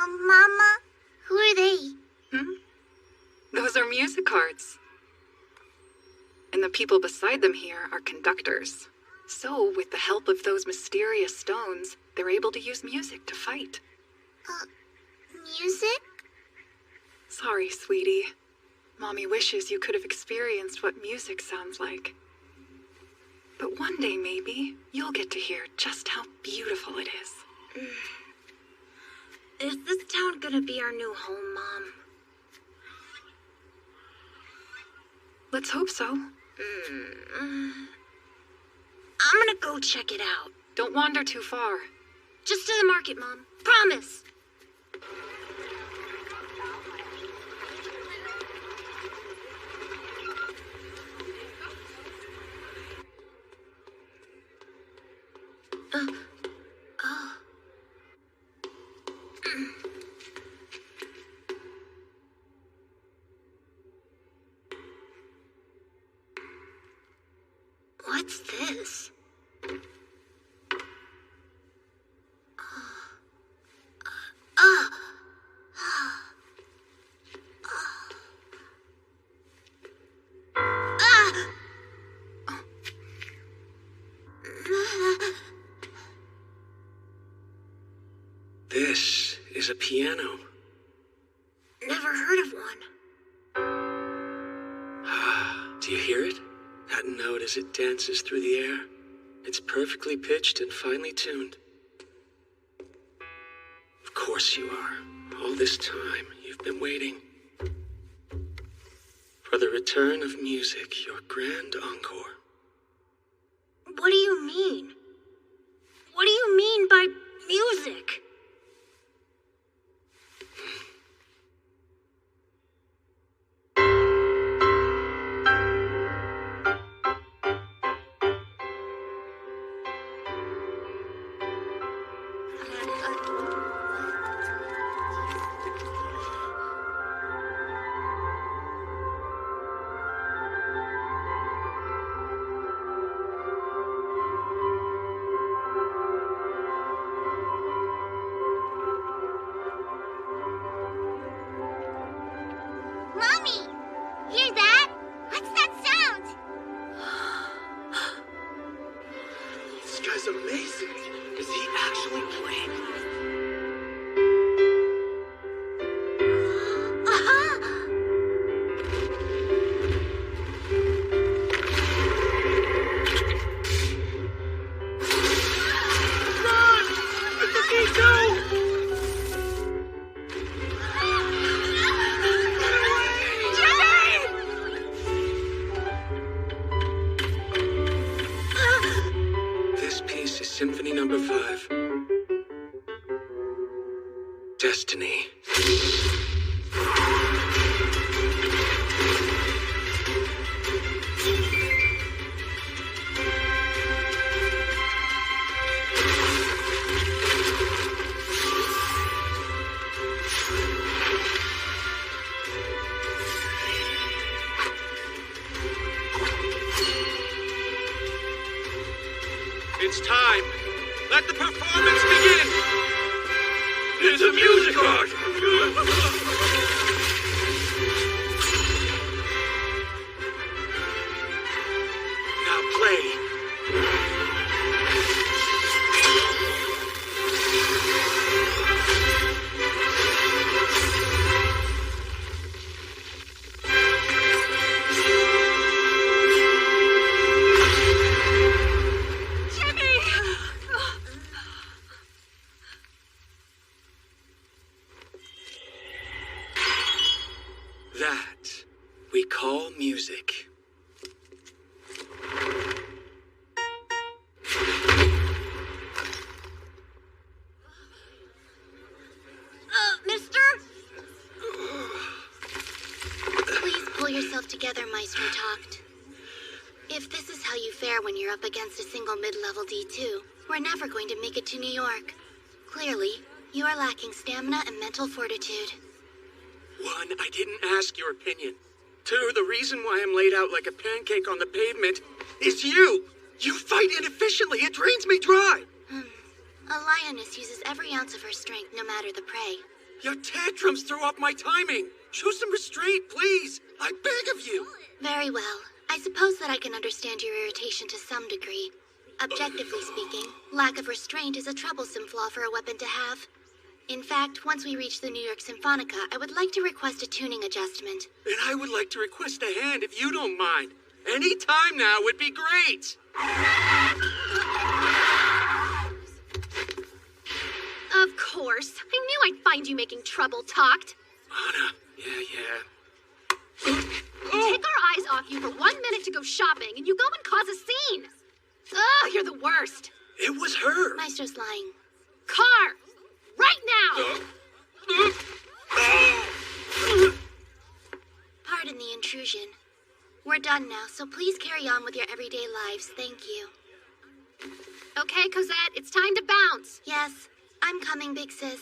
Mama, who are they? Those are music cards. And the people beside them here are conductors. So, with the help of those mysterious stones, they're able to use music to fight. Music? Sorry, sweetie. Mommy wishes you could have experienced what music sounds like. But one day, maybe, you'll get to hear just how beautiful it is. Is this town gonna be our new home, Mom? Let's hope so. I'm gonna go check it out. Don't wander too far. Just to the market, Mom. Promise. What's this? This is a piano. Never heard of one. Do you hear it? That note as it dances through the air. It's perfectly pitched and finely tuned. Of course you are. All this time, you've been waiting. For the return of music, your grand encore. What do you mean? What do you mean by music? Mommy! Hear that? What's that sound? This guy's amazing. Is he actually playing? Run! Let the beat go! This piece is Symphony Number 5. Destiny. It's time. Let the performance begin. It's a music art. Now play. That we call music. Mister? Please pull yourself together, Maestro Taft. If this is how you fare when you're up against a single mid-level D2, we're never going to make it to New York. Clearly, you are lacking stamina and mental fortitude. 1, I didn't ask your opinion. 2, the reason why I'm laid out like a pancake on the pavement is you. You fight inefficiently. It drains me dry. A lioness uses every ounce of her strength, no matter the prey. Your tantrums threw off my timing. Show some restraint, please. I beg of you. Very well. I suppose that I can understand your irritation to some degree. Objectively speaking, lack of restraint is a troublesome flaw for a weapon to have. In fact, once we reach the New York Symphonica, I would like to request a tuning adjustment. And I would like to request a hand if you don't mind. Any time now would be great. Of course. I knew I'd find you making trouble, Talked. Anna, yeah. We take our eyes off you for 1 minute to go shopping, and you go and cause a scene. Ugh, you're the worst. It was her. Maestro's lying. Car! Right now! Pardon the intrusion. We're done now, so please carry on with your everyday lives. Thank you. Okay, Cosette, it's time to bounce. Yes, I'm coming, big sis.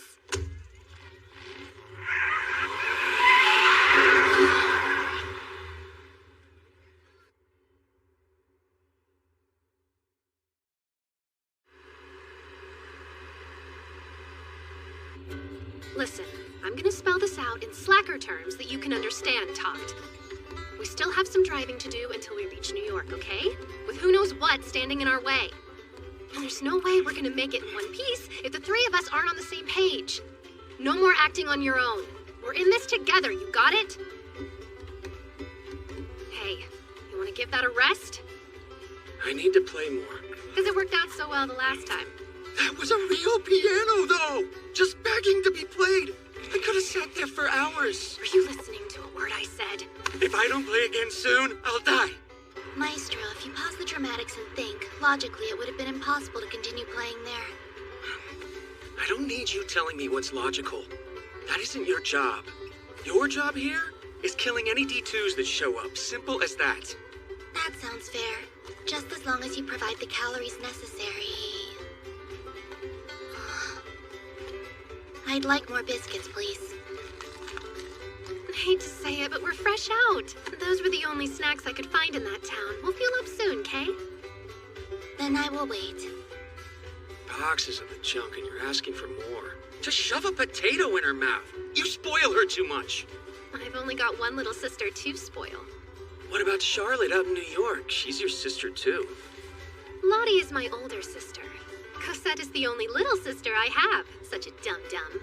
Listen, I'm gonna spell this out in slacker terms that you can understand, Talked. We still have some driving to do until we reach New York, okay? With who knows what standing in our way. And there's no way we're gonna make it in one piece if the three of us aren't on the same page. No more acting on your own. We're in this together, you got it? Hey, you wanna give that a rest? I need to play more. Because it worked out so well the last time. That was a real piano, though. Just begging to be played. I could have sat there for hours. Were you listening to a word I said? If I don't play again soon, I'll die. Maestro, if you pause the dramatics and think, logically it would have been impossible to continue playing there. I don't need you telling me what's logical. That isn't your job. Your job here is killing any D2s that show up. Simple as that. That sounds fair. Just as long as you provide the calories necessary. I'd like more biscuits, please. I hate to say it, but we're fresh out. Those were the only snacks I could find in that town. We'll fuel up soon, Kay? Then I will wait. Boxes of the junk and you're asking for more. Just shove a potato in her mouth. You spoil her too much. I've only got one little sister to spoil. What about Charlotte out in New York? She's your sister too. Lottie is my older sister. Cosette is the only little sister I have. Such a dum-dum.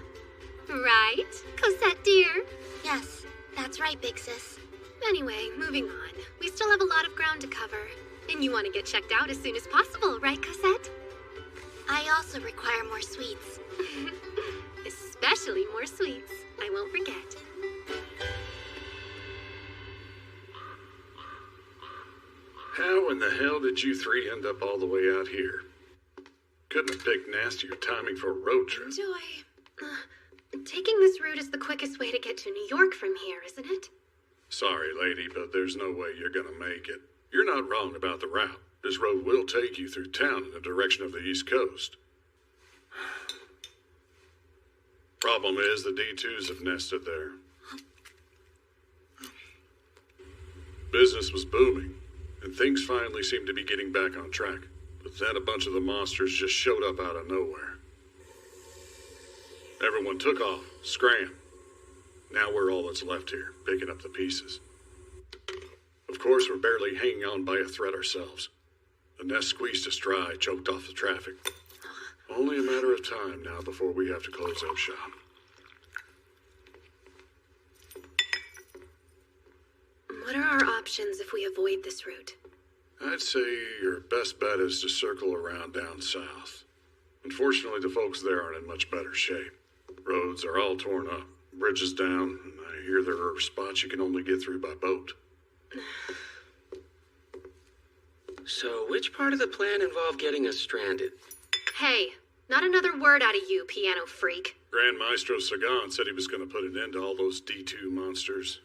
Right, Cosette dear? Yes, that's right, big sis. Anyway, moving on. We still have a lot of ground to cover. And you want to get checked out as soon as possible, right, Cosette? I also require more sweets. Especially more sweets. I won't forget. How in the hell did you three end up all the way out here? Couldn't have picked nastier timing for a road trip. Joy, taking this route is the quickest way to get to New York from here, isn't it? Sorry, lady, but there's no way you're gonna make it. You're not wrong about the route. This road will take you through town in the direction of the East Coast. Problem is, the D2s have nested there. Business was booming, and things finally seemed to be getting back on track. But then a bunch of the monsters just showed up out of nowhere. Everyone took off, scram. Now we're all that's left here, picking up the pieces. Of course, we're barely hanging on by a thread ourselves. The nest squeezed us dry, choked off the traffic. Only a matter of time now before we have to close up shop. What are our options if we avoid this route? I'd say your best bet is to circle around down south. Unfortunately, the folks there aren't in much better shape. Roads are all torn up, bridges down, and I hear there are spots you can only get through by boat. So, which part of the plan involved getting us stranded? Hey, not another word out of you, piano freak. Grand Maestro Sagan said he was going to put an end to all those D2 monsters.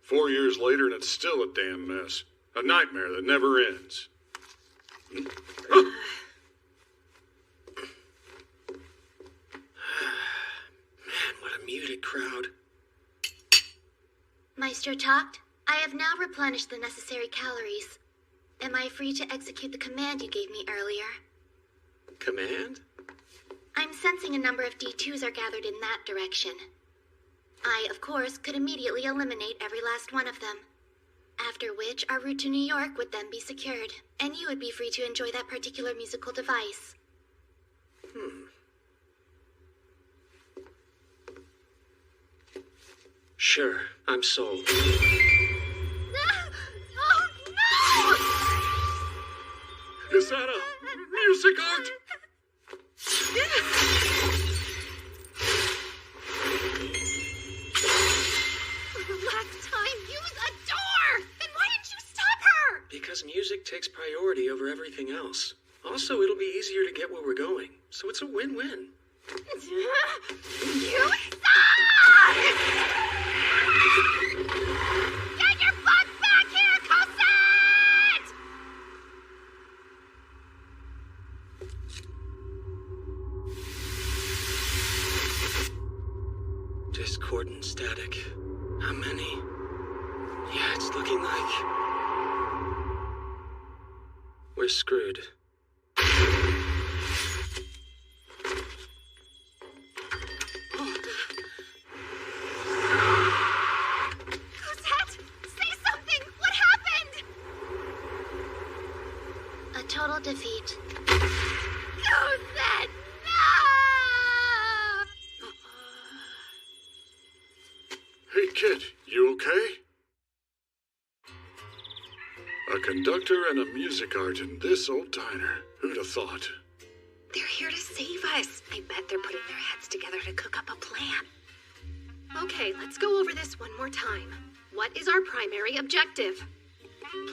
4 years later, and it's still a damn mess. A nightmare that never ends. Man, what a muted crowd. Maestro Talked, I have now replenished the necessary calories. Am I free to execute the command you gave me earlier? Command? I'm sensing a number of D2s are gathered in that direction. I, of course, could immediately eliminate every last one of them. After which, our route to New York would then be secured, and you would be free to enjoy that particular musical device. Sure, I'm sold. Oh, no! Is that a music art? Last time, use a door! Then why didn't you stop her? Because music takes priority over everything else. Also, it'll be easier to get where we're going, so it's a win-win. You suck! Get your butt back here, Cosette! Discordant static. How many? Yeah, it's looking like we're screwed. Cosette, say something! What happened? A total defeat. Cosette, no! Hey, kid, you okay? A conductor and a music art in this old diner. Who'd have thought? They're here to save us. I bet they're putting their heads together to cook up a plan. Okay, let's go over this one more time. What is our primary objective?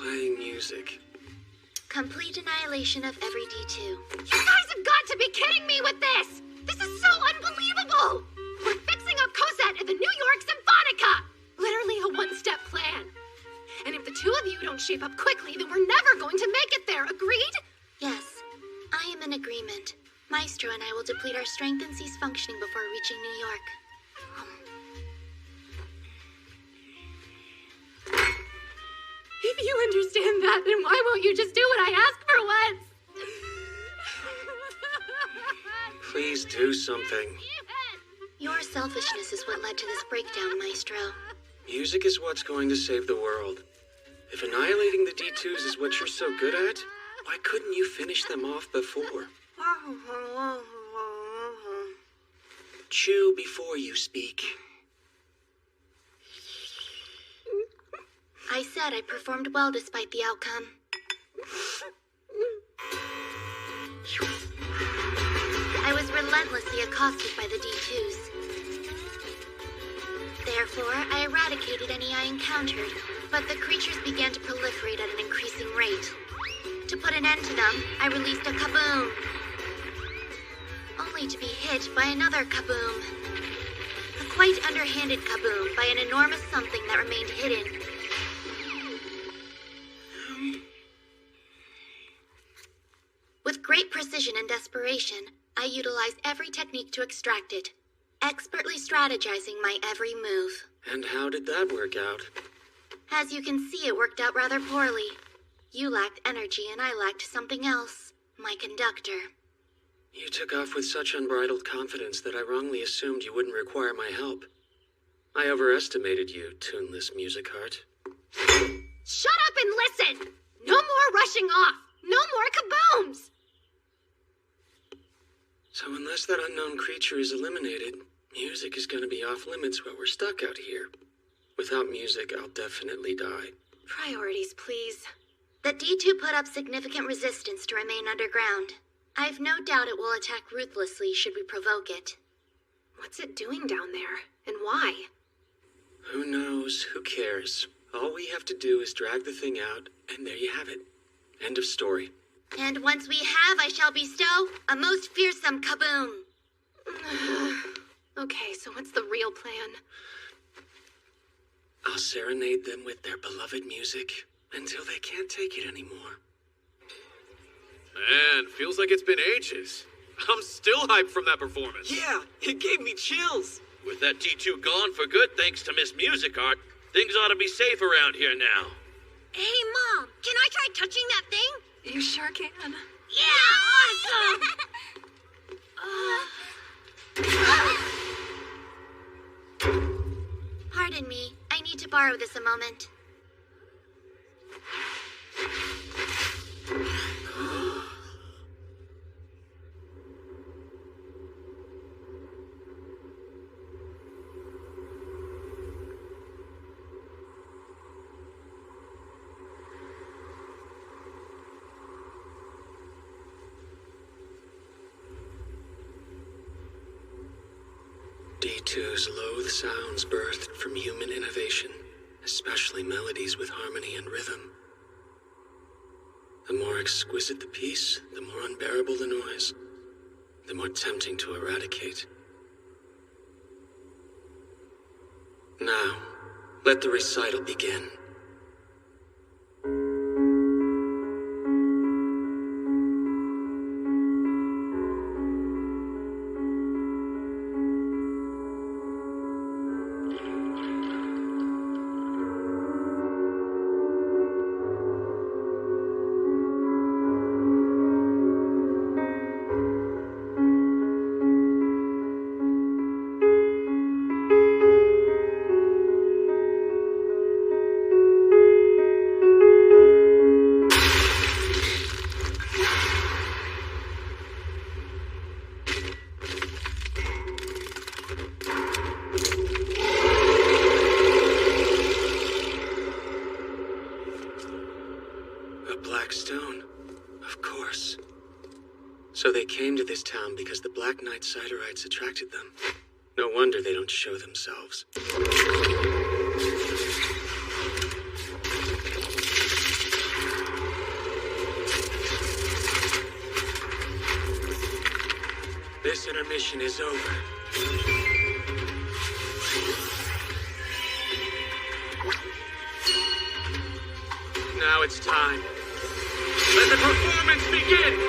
Playing music. Complete annihilation of every D2. You guys have got to be kidding me with this! This is so unbelievable! We're fixing up Cosette at the New York Symphonica! Literally a one-step plan. And if the two of you don't shape up quickly, then we're never going to make it there, agreed? Yes, I am in agreement. Maestro and I will deplete our strength and cease functioning before reaching New York. If you understand that, then why won't you just do what I ask for once? Please do something. Your selfishness is what led to this breakdown, Maestro. Music is what's going to save the world. If annihilating the D2s is what you're so good at, why couldn't you finish them off before? Chew before you speak. I said I performed well despite the outcome. I was relentlessly accosted by the D2s. Therefore, I eradicated any I encountered, but the creatures began to proliferate at an increasing rate. To put an end to them, I released a kaboom. Only to be hit by another kaboom. A quite underhanded kaboom by an enormous something that remained hidden. With great precision and desperation, I utilized every technique to extract it, expertly strategizing my every move. And how did that work out? As you can see, it worked out rather poorly. You lacked energy and I lacked something else, my conductor. You took off with such unbridled confidence that I wrongly assumed you wouldn't require my help. I overestimated you, tuneless music heart. Shut up and listen! No more rushing off! No more kabooms! So unless that unknown creature is eliminated, music is going to be off limits while we're stuck out here. Without music, I'll definitely die. Priorities, please. The D2 put up significant resistance to remain underground. I've no doubt it will attack ruthlessly should we provoke it. What's it doing down there? And why? Who knows? Who cares? All we have to do is drag the thing out, and there you have it. End of story. And once we have, I shall bestow a most fearsome kaboom. Okay, so what's the real plan? I'll serenade them with their beloved music until they can't take it anymore. Man, feels like it's been ages. I'm still hyped from that performance. Yeah, it gave me chills. With that D2 gone for good thanks to Miss Music Art, things ought to be safe around here now. Hey, Mom, can I try touching that thing? You sure can. Yeah, awesome! borrow this a moment. D2's loathe sounds birthed from human innovation, especially melodies with harmony and rhythm. The more exquisite the piece, the more unbearable the noise, the more tempting to eradicate. Now, let the recital begin. So they came to this town because the Black Knight Siderites attracted them. No wonder they don't show themselves. This intermission is over. Now it's time. Let the performance begin!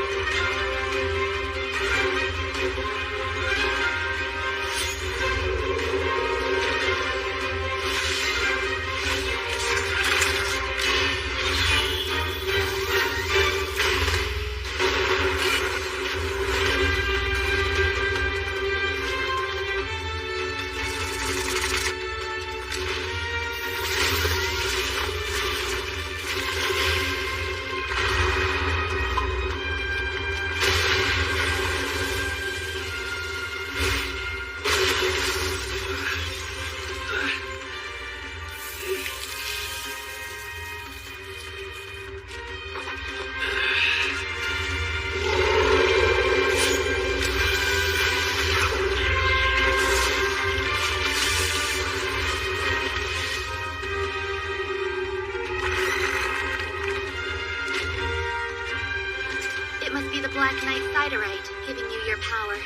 Black Knight Siderite, giving you your power.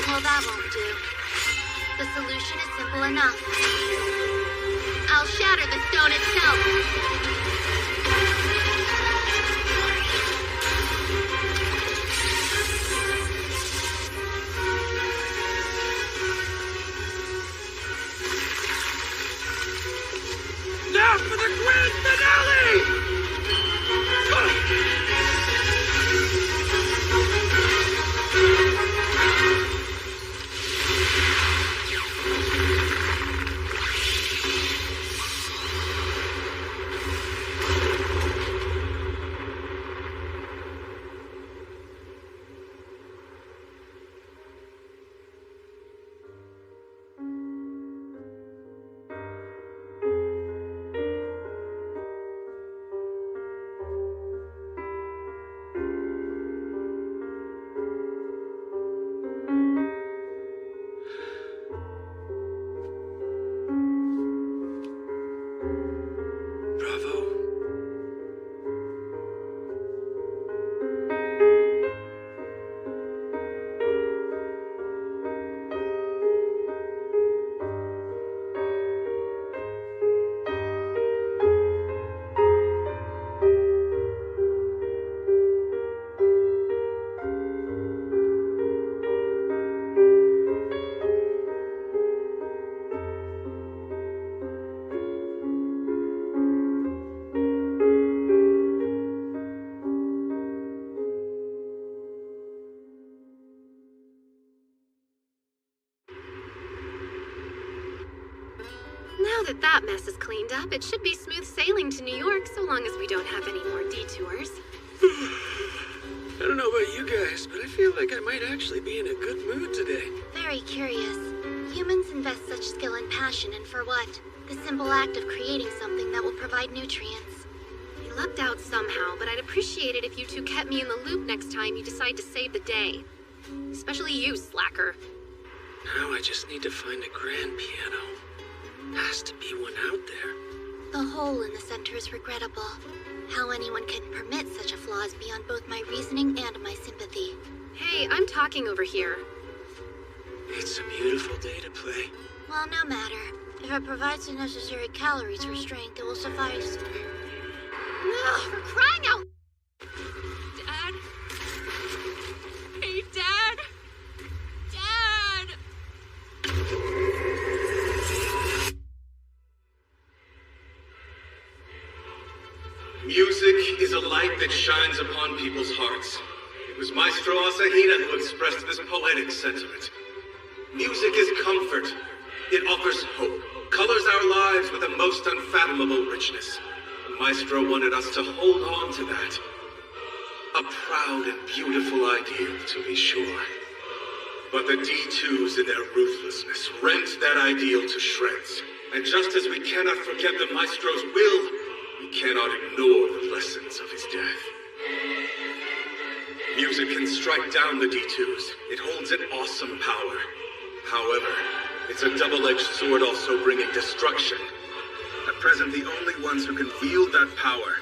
Well, that won't do. The solution is simple enough. I'll shatter the stone itself. Now for the grand finale! Now that that mess is cleaned up, it should be smooth sailing to New York so long as we don't have any more detours. I don't know about you guys, but I feel like I might actually be in a good mood today. Very curious. Humans invest such skill and passion, and for what? The simple act of creating something that will provide nutrients. I lucked out somehow, but I'd appreciate it if you two kept me in the loop next time you decide to save the day. Especially you, slacker. Now I just need to find a grand piano. Has to be one out there. The hole in the center is regrettable. How anyone can permit such a flaw is beyond both my reasoning and my sympathy. Hey, I'm talking over here. It's a beautiful day to play. Well, no matter. If it provides the necessary calories for strength, it will suffice. Ugh, for crying out! Dad? Hey, Dad? Dad! Music is a light that shines upon people's hearts. It was Maestro Asahina who expressed this poetic sentiment. Music is comfort. It offers hope, colors our lives with a most unfathomable richness. The Maestro wanted us to hold on to that. A proud and beautiful ideal, to be sure. But the D2s in their ruthlessness rent that ideal to shreds. And just as we cannot forget the Maestro's will, we cannot ignore the lessons of his death. Music can strike down the D2s. It holds an awesome power. However, it's a double-edged sword also bringing destruction. At present, the only ones who can wield that power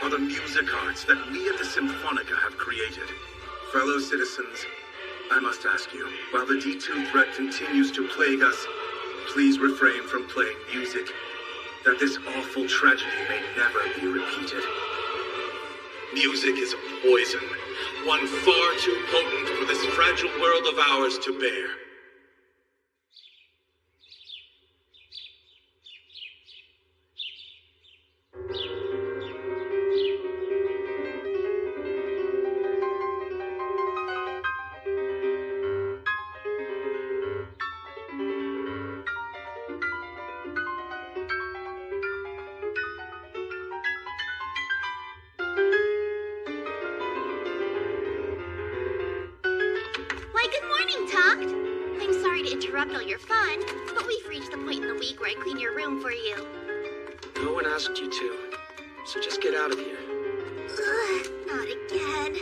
are the music arts that we at the Symphonica have created. Fellow citizens, I must ask you, while the D2 threat continues to plague us, please refrain from playing music, that this awful tragedy may never be repeated. Music is a poison, one far too potent for this fragile world of ours to bear. Interrupt all your fun, but we've reached the point in the week where I clean your room for you. No one asked you to, so just get out of here. Ugh, not again.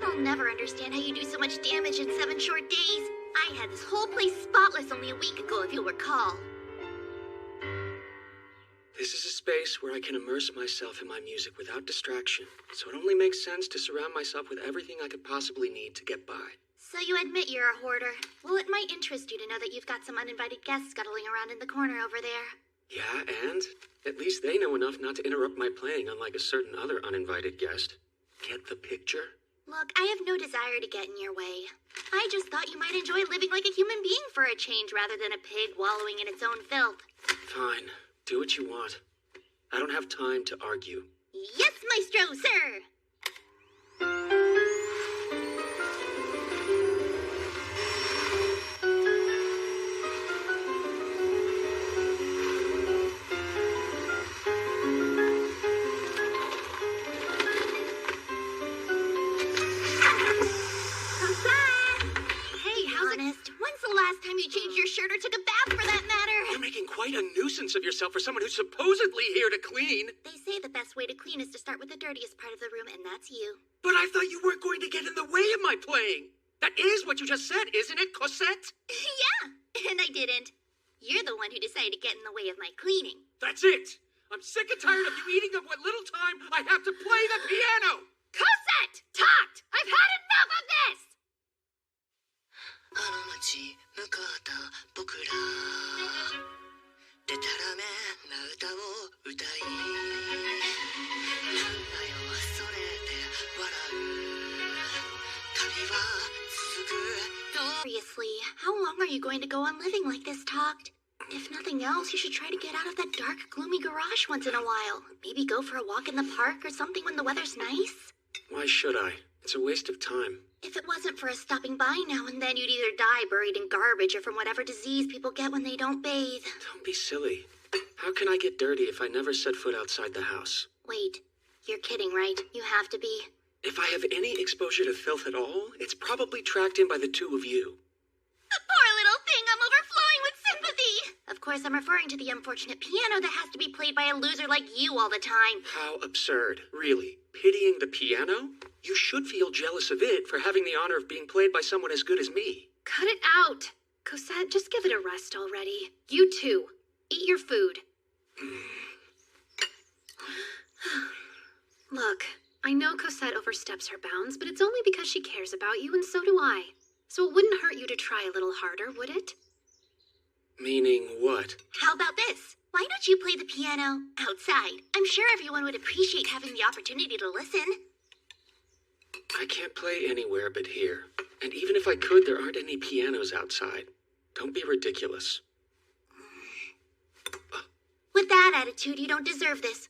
I'll never understand how you do so much damage in 7 short days. I had this whole place spotless only a week ago, if you'll recall. This is a space where I can immerse myself in my music without distraction, so it only makes sense to surround myself with everything I could possibly need to get by. So you admit you're a hoarder. Well, it might interest you to know that you've got some uninvited guests scuttling around in the corner over there. Yeah, and at least they know enough not to interrupt my playing, unlike a certain other uninvited guest. Get the picture? Look, I have no desire to get in your way. I just thought you might enjoy living like a human being for a change rather than a pig wallowing in its own filth. Fine. Do what you want. I don't have time to argue. Yes, Maestro, sir! Or took a bath for that matter. You're making quite a nuisance of yourself for someone who's supposedly here to clean. They say the best way to clean is to start with the dirtiest part of the room, and that's you. But I thought you weren't going to get in the way of my playing. That is what you just said, isn't it, Cosette? Yeah, and I didn't. You're the one who decided to get in the way of my cleaning. That's it. I'm sick and tired of you eating up what little time I have to play the piano. Cosette! Talked! I've had enough of this! あの街向かった僕らでたらめな歌を歌いなんだよそれで笑う旅は続く Seriously, how long are you going to go on living like this, Talked? If nothing else, you should try to get out of that dark, gloomy garage once in a while. Maybe go for a walk in the park or something when the weather's nice. Why should I? It's a waste of time. If it wasn't for us stopping by now and then, you'd either die buried in garbage or from whatever disease people get when they don't bathe. Don't be silly. How can I get dirty if I never set foot outside the house? Wait, you're kidding, right? You have to be. If I have any exposure to filth at all, it's probably tracked in by the two of you. The poor little thing, I'm overflowing with sympathy! Of course, I'm referring to the unfortunate piano that has to be played by a loser like you all the time. How absurd. Really? Pitying the piano? You should feel jealous of it for having the honor of being played by someone as good as me. Cut it out. Cosette, just give it a rest already. You too. Eat your food. Look, I know Cosette oversteps her bounds, but it's only because she cares about you, and so do I. So it wouldn't hurt you to try a little harder, would it? Meaning what? How about this? Why don't you play the piano outside? I'm sure everyone would appreciate having the opportunity to listen. I can't play anywhere but here. And even if I could, there aren't any pianos outside. Don't be ridiculous. With that attitude, you don't deserve this.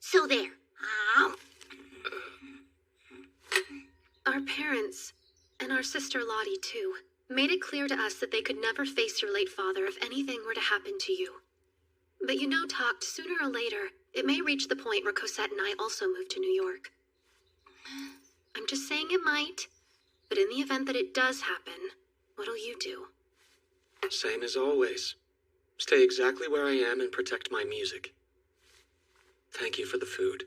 So there. Our parents, and our sister Lottie too, made it clear to us that they could never face your late father if anything were to happen to you. But you know, Talked, sooner or later, it may reach the point where Cosette and I also move to New York. I'm just saying it might, but in the event that it does happen, what'll you do? Same as always. Stay exactly where I am and protect my music. Thank you for the food.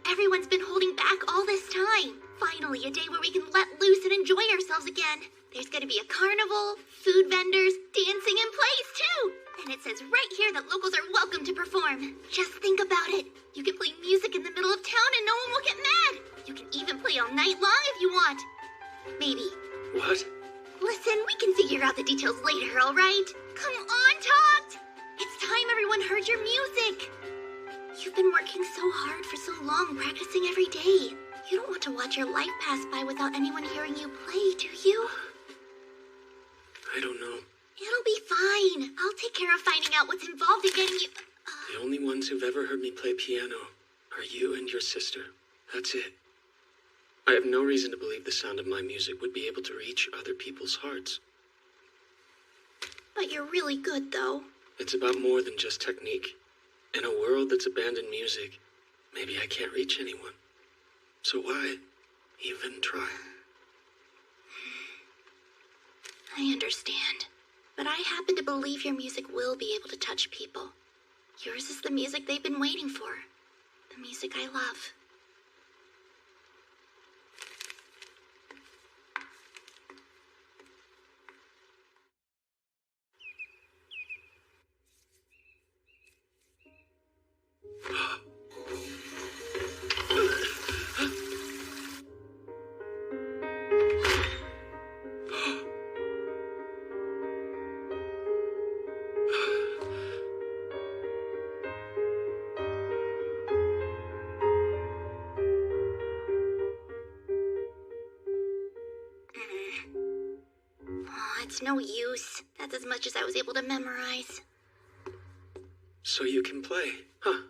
Everyone's been holding back all this time. Finally, a day where we can let loose and enjoy ourselves again. There's gonna be a carnival, food vendors, dancing, and plays too. And it says right here that locals are welcome to perform. Just think about it. You can play music in the middle of town and no one will get mad. You can even play all night long if you want. Maybe. What? Listen, we can figure out the details later, all right? Come on, Talked! It's time everyone heard your music. You've been working so hard for so long, practicing every day. You don't want to watch your life pass by without anyone hearing you play, do you? I don't know. It'll be fine. I'll take care of finding out what's involved in getting you... The only ones who've ever heard me play piano are you and your sister. That's it. I have no reason to believe the sound of my music would be able to reach other people's hearts. But you're really good, though. It's about more than just technique. In a world that's abandoned music, maybe I can't reach anyone. So why even try? I understand. But I happen to believe your music will be able to touch people. Yours is the music they've been waiting for. The music I love. It's no use. That's as much as I was able to memorize. So you can play, huh?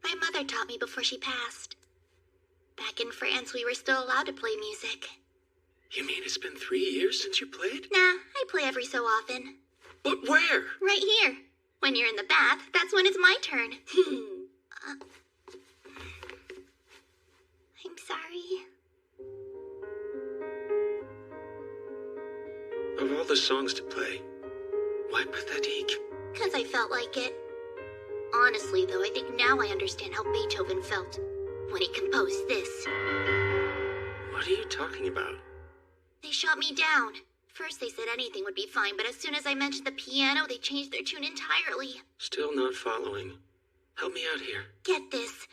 My mother taught me before she passed. Back in France, we were still allowed to play music. You mean it's been 3 years since you played? Nah, I play every so often. But where? Right here. When you're in the bath, that's when it's my turn. I'm sorry. Of all the songs to play, why Pathétique? 'Cause I felt like it. Honestly, though, I think now I understand how Beethoven felt when he composed this. What are you talking about? They shot me down. First they said anything would be fine, but as soon as I mentioned the piano, they changed their tune entirely. Still not following. Help me out here. Get this.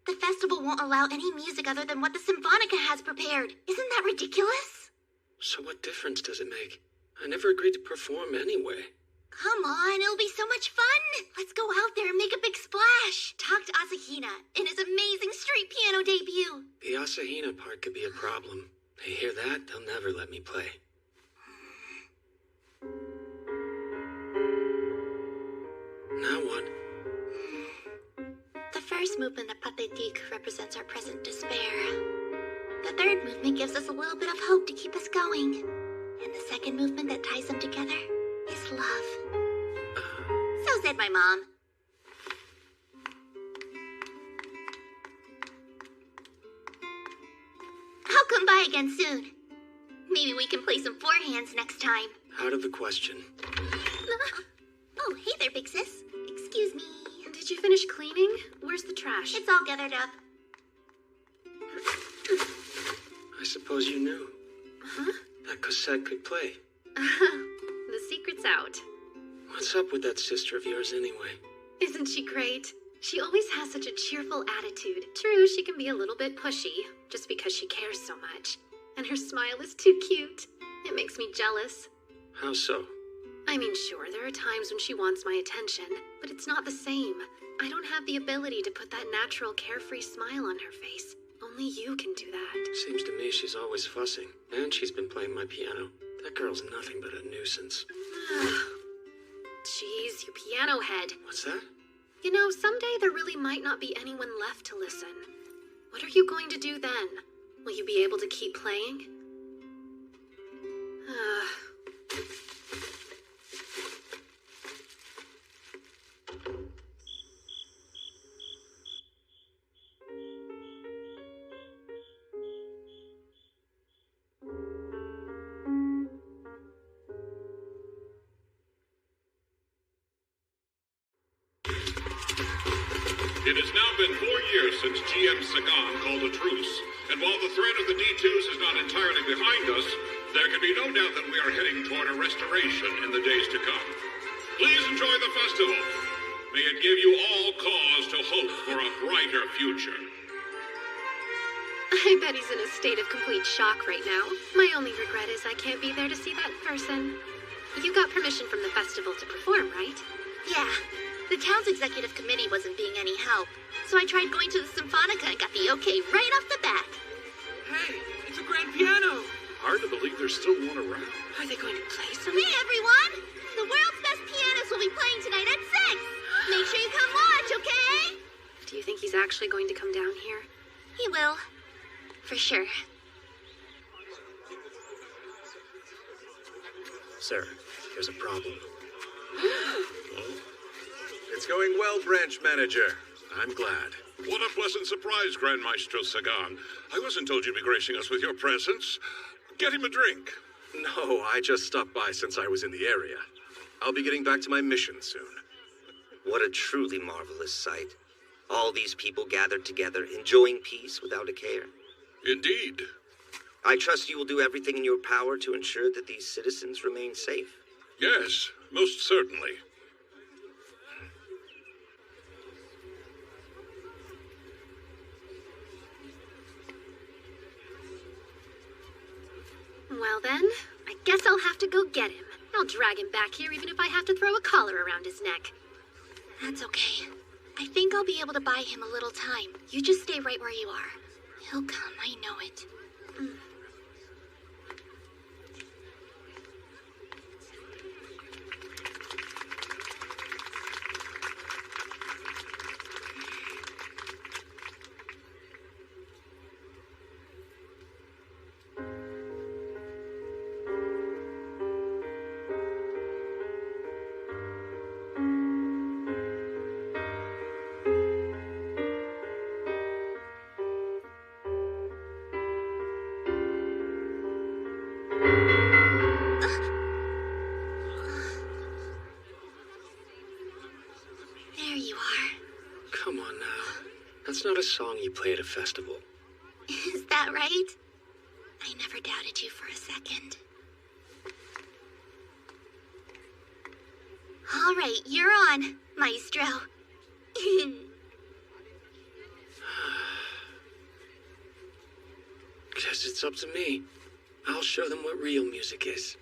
The festival won't allow any music other than what the Symphonica has prepared. Isn't that ridiculous? So what difference does it make? I never agreed to perform anyway. Come on, it'll be so much fun. Let's go out there and make a big splash. Talk to Asahina in his amazing street piano debut. The Asahina part could be a problem. They hear that, they'll never let me play. Now what? The first movement of Pathétique represents our present despair. The third movement gives us a little bit of hope to keep us going. And the second movement that ties them together is love. So said my mom. I'll come by again soon. Maybe we can play some forehands next time. Out of the question. Oh, hey there, big sis. Excuse me. Did you finish cleaning? Where's the trash? It's all gathered up. I suppose you knew. Huh? That Cosette could play. The secret's out. What's up with that sister of yours anyway? Isn't she great? She always has such a cheerful attitude. True, she can be a little bit pushy, just because she cares so much. And her smile is too cute. It makes me jealous. How so? I mean, sure, there are times when she wants my attention, but it's not the same. I don't have the ability to put that natural, carefree smile on her face. Only you can do that. Seems to me she's always fussing. And she's been playing my piano. That girl's nothing but a nuisance. Jeez, you piano head. What's that? You know, someday there really might not be anyone left to listen. What are you going to do then? Will you be able to keep playing? It has now been 4 years since GM Sagan called a truce, and while the threat of the D2s is not entirely behind us, there can be no doubt that we are heading toward a restoration in the days to come. Please enjoy the festival. May it give you all cause to hope for a brighter future. I bet he's in a state of complete shock right now. My only regret is I can't be there to see that in person. You got permission from the festival to perform, right? Yeah. The town's executive committee wasn't being any help, so I tried going to the Symphonica and got the okay right off the bat. Hey, it's a grand piano. Hard to believe there's still one around. Are they going to play some? Hey, everyone! The world's best pianist will be playing tonight at 6! Make sure you come watch, okay? Do you think he's actually going to come down here? He will. For sure. Sir, there's a problem. It's going well, branch manager. I'm glad. What a pleasant surprise, Grand Maestro Sagan. I wasn't told you'd be gracing us with your presence. Get him a drink. No, I just stopped by since I was in the area. I'll be getting back to my mission soon. What a truly marvelous sight. All these people gathered together, enjoying peace without a care. Indeed. I trust you will do everything in your power to ensure that these citizens remain safe. Yes, most certainly. Well then, I guess I'll have to go get him. I'll drag him back here even if I have to throw a collar around his neck. That's okay. I think I'll be able to buy him a little time. You just stay right where you are. He'll come, I know it. That's not a song you play at a festival. Is that right? I never doubted you for a second. All right, you're on, Maestro. Guess it's up to me. I'll show them what real music is.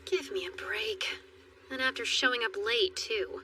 Give me a break. And after showing up late, too.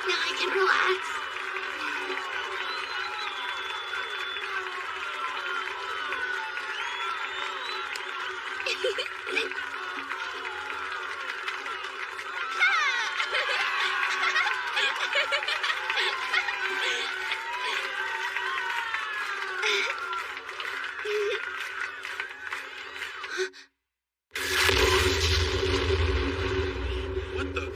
Now I can relax. What the?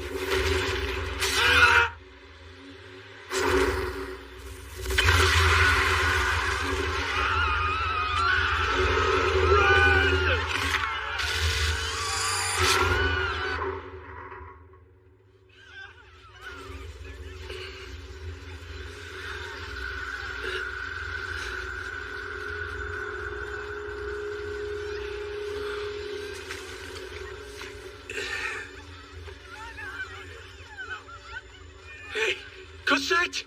Hey, Cosette!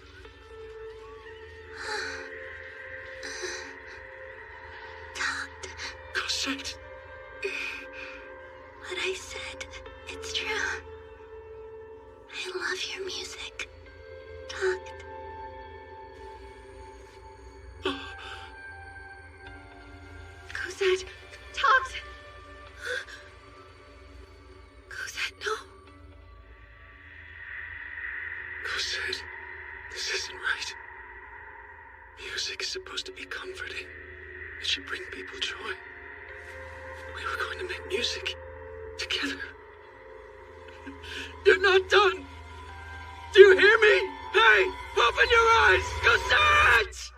Talked. Cosette! What I said, it's true. I love your music. Talked. Cosette, talked. Cosette, no. Cosette, this isn't right. Music is supposed to be comforting. It should bring people joy. We were going to make music together. You're not done! Do you hear me? Hey, open your eyes! Cosette!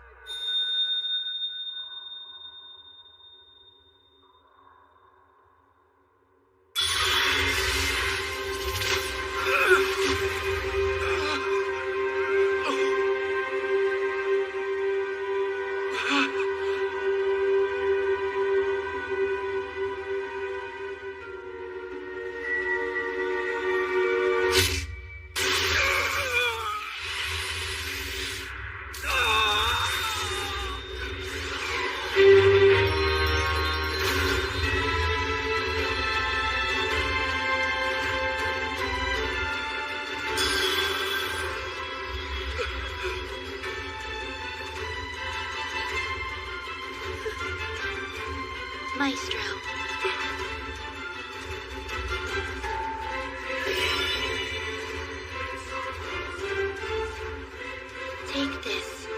Maestro. Take this.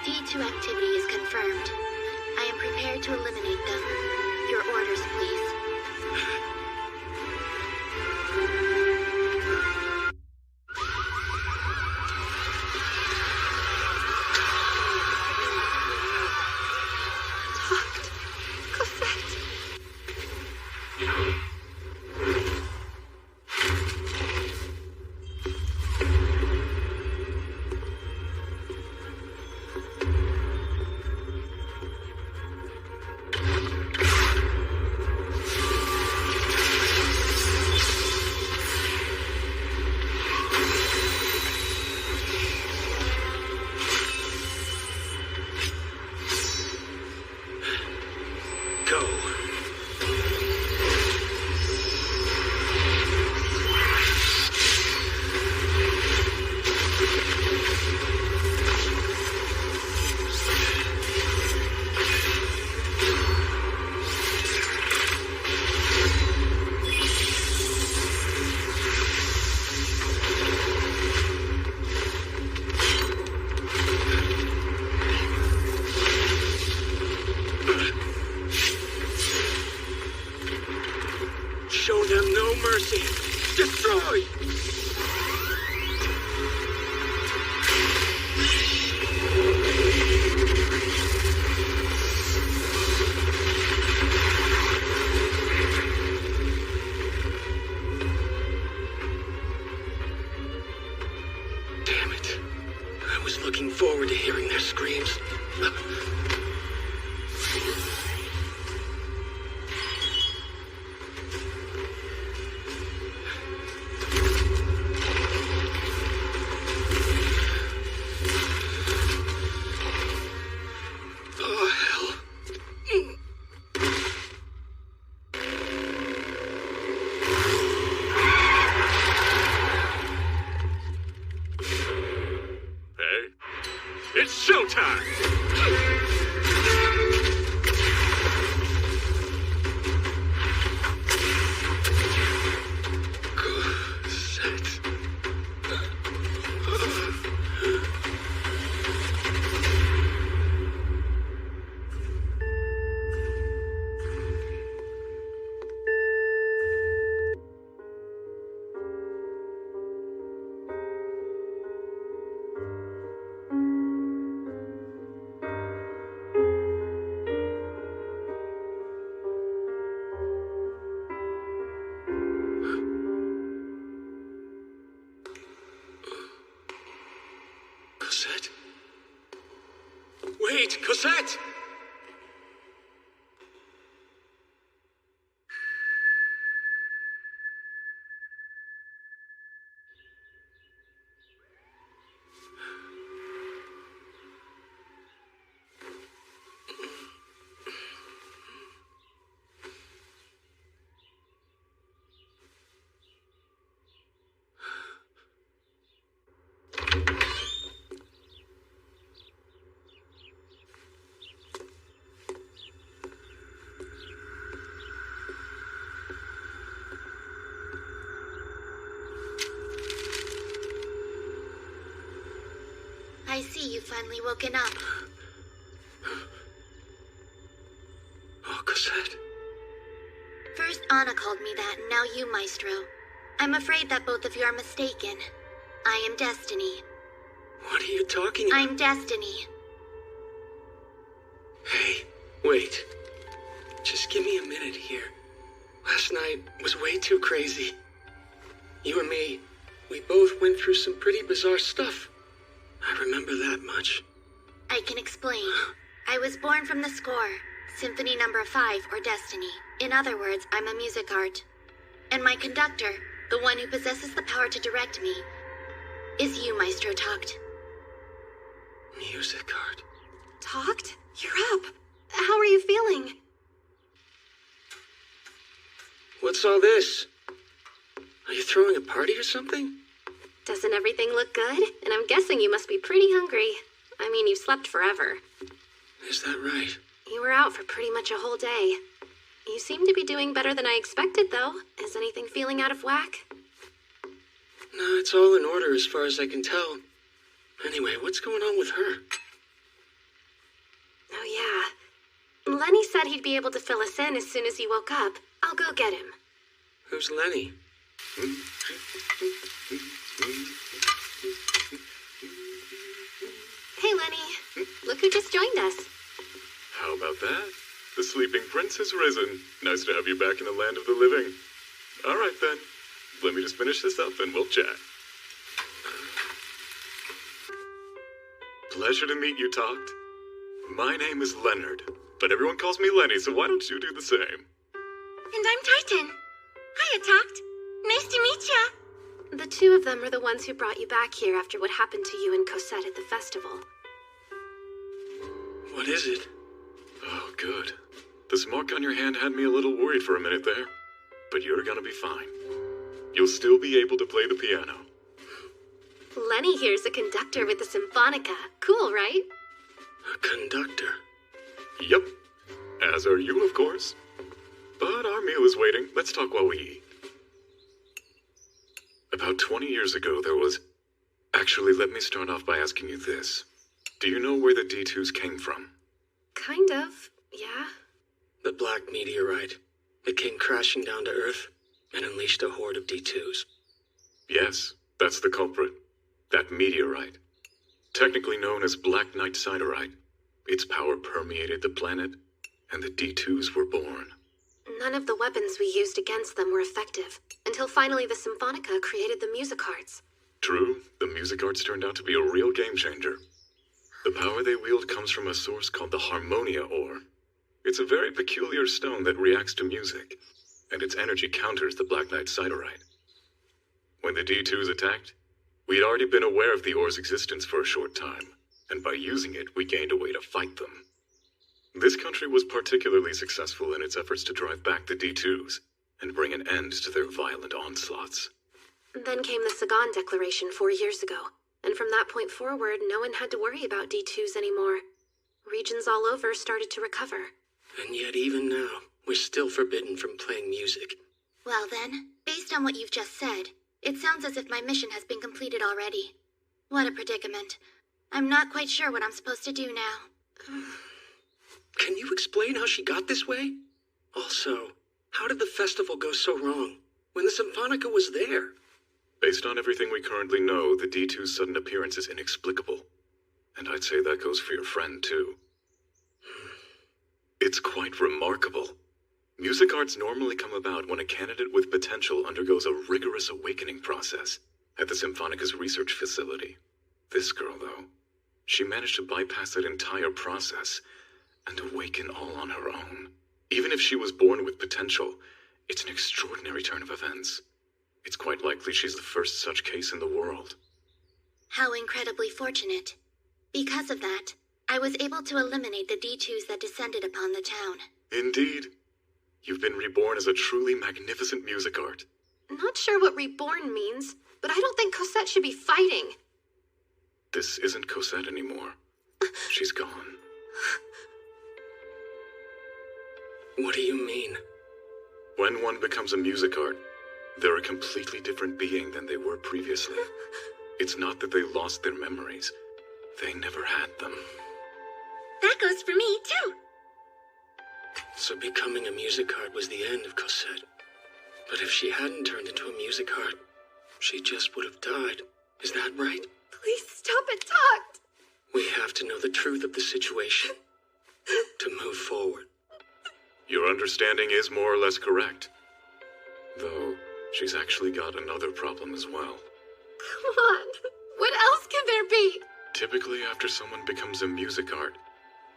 D2 activity is confirmed. I am prepared to eliminate them. Your orders, please. Show them no mercy. Destroy! Damn it. I was looking forward to hearing their screams. It's showtime! Cosette? Wait, Cosette! I see you've finally woken up. Oh, Cosette. First Anna called me that, and now you, Maestro. I'm afraid that both of you are mistaken. I am Destiny. What are you talking about? I'm Destiny. Hey, wait. Just give me a minute here. Last night was way too crazy. You and me, we both went through some pretty bizarre stuff. I remember that much. I can explain. I was born from the score, Symphony Number 5, or Destiny. In other words, I'm a music art. And my conductor, the one who possesses the power to direct me, is you, Maestro Talked. Music art. Talked? You're up. How are you feeling? What's all this? Are you throwing a party or something? Doesn't everything look good? And I'm guessing you must be pretty hungry. I mean, you've slept forever. Is that right? You were out for pretty much a whole day. You seem to be doing better than I expected, though. Is anything feeling out of whack? No, it's all in order as far as I can tell. Anyway, what's going on with her? Oh, yeah. Lenny said he'd be able to fill us in as soon as he woke up. I'll go get him. Who's Lenny? Hey, Lenny. Look who just joined us. How about that? The sleeping prince has risen. Nice to have you back in the land of the living. All right, then. Let me just finish this up and we'll chat. Pleasure to meet you, Toct. My name is Leonard, but everyone calls me Lenny, so why don't you do the same? And I'm Titan. Hiya, Toct. Nice to meet ya. The two of them are the ones who brought you back here after what happened to you and Cosette at the festival. What is it? Oh, good. This mark on your hand had me a little worried for a minute there, but you're gonna be fine. You'll still be able to play the piano. Lenny here's a conductor with the symphonica. Cool, right? A conductor? Yep. As are you, of course. But our meal is waiting. Let's talk while we eat. About 20 years ago, there was... Actually, let me start off by asking you this. Do you know where the D2s came from? Kind of, yeah. The black meteorite. It came crashing down to Earth and unleashed a horde of D2s. Yes, that's the culprit. That meteorite. Technically known as Black Knight Siderite. Its power permeated the planet, and the D2s were born. None of the weapons we used against them were effective, until finally the symphonica created the music arts. True, the music arts turned out to be a real game changer. The power they wield comes from a source called the Harmonia Ore. It's a very peculiar stone that reacts to music, and its energy counters the Black Knight Siderite. When the D2s attacked, we'd already been aware of the ore's existence for a short time, and by using it, we gained a way to fight them. This country was particularly successful in its efforts to drive back the D2s and bring an end to their violent onslaughts. Then came the Sagan Declaration 4 years ago, and from that point forward, no one had to worry about D2s anymore. Regions all over started to recover. And yet even now, we're still forbidden from playing music. Well then, based on what you've just said, it sounds as if my mission has been completed already. What a predicament. I'm not quite sure what I'm supposed to do now. Can you explain how she got this way? Also, how did the festival go so wrong when the symphonica was there? Based on everything we currently know, the D2's sudden appearance is inexplicable. And I'd say that goes for your friend, too. It's quite remarkable. Music arts normally come about when a candidate with potential undergoes a rigorous awakening process at the Symphonica's research facility. This girl, though, she managed to bypass that entire process and awaken all on her own. Even if she was born with potential, it's an extraordinary turn of events. It's quite likely she's the first such case in the world. How incredibly fortunate. Because of that, I was able to eliminate the D2s that descended upon the town. Indeed. You've been reborn as a truly magnificent music art. Not sure what reborn means, but I don't think Cosette should be fighting. This isn't Cosette anymore. She's gone. What do you mean? When one becomes a music art, they're a completely different being than they were previously. It's not that they lost their memories. They never had them. That goes for me, too. So becoming a music art was the end of Cosette. But if she hadn't turned into a music art, she just would have died. Is that right? Please stop it, Toct. We have to know the truth of the situation to move forward. Your understanding is more or less correct. Though, she's actually got another problem as well. Come on. What else can there be? Typically, after someone becomes a music art,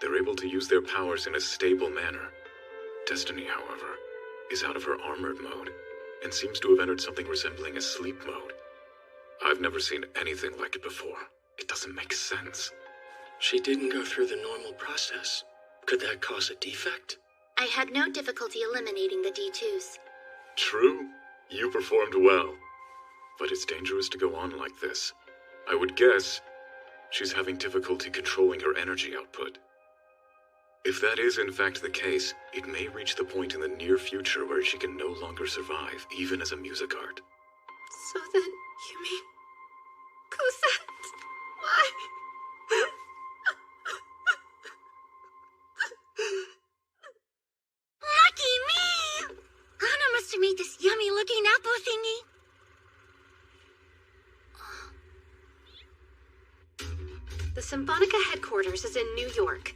they're able to use their powers in a stable manner. Destiny, however, is out of her armored mode, and seems to have entered something resembling a sleep mode. I've never seen anything like it before. It doesn't make sense. She didn't go through the normal process. Could that cause a defect? I had no difficulty eliminating the D2s. True, you performed well. But it's dangerous to go on like this. I would guess she's having difficulty controlling her energy output. If that is in fact the case, it may reach the point in the near future where she can no longer survive, even as a music art. So then, you mean... Cosette? Why? Lucky me! Anna must have made this yummy-looking apple thingy. The Symphonica headquarters is in New York.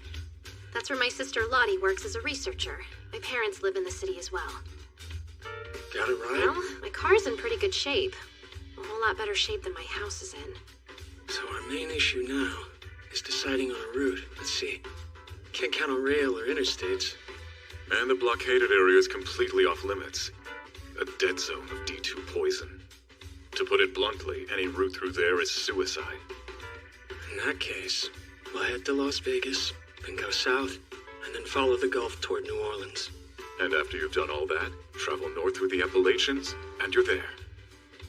That's where my sister Lottie works as a researcher. My parents live in the city as well. Got a ride? Well, my car's in pretty good shape. A whole lot better shape than my house is in. So our main issue now is deciding on a route. Let's see. Can't count on rail or interstates. And the blockaded area is completely off limits. A dead zone of D2 poison. To put it bluntly, any route through there is suicide. In that case, we'll head to Las Vegas, then go south, and then follow the Gulf toward New Orleans. And after you've done all that, travel north through the Appalachians, and you're there.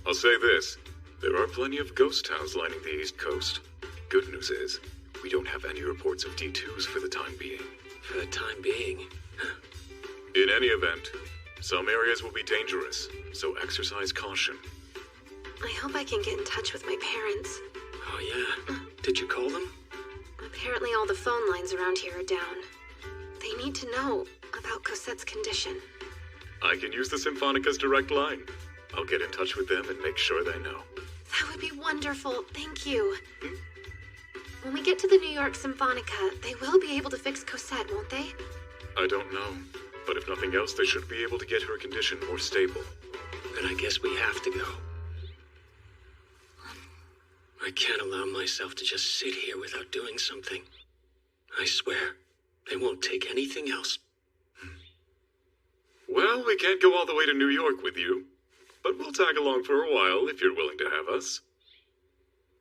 I'll say this, there are plenty of ghost towns lining the East Coast. Good news is, we don't have any reports of D2s for the time being. For the time being? In any event, some areas will be dangerous, so exercise caution. I hope I can get in touch with my parents. Oh yeah? Did you call them? Apparently all the phone lines around here are down. They need to know about Cosette's condition. I can use the Symphonica's direct line. I'll get in touch with them and make sure they know. That would be wonderful. Thank you. When we get to the New York Symphonica, they will be able to fix Cosette, won't they? I don't know, but if nothing else, they should be able to get her condition more stable. Then I guess we have to go. I can't allow myself to just sit here without doing something. I swear, they won't take anything else. Well, we can't go all the way to New York with you, but we'll tag along for a while if you're willing to have us.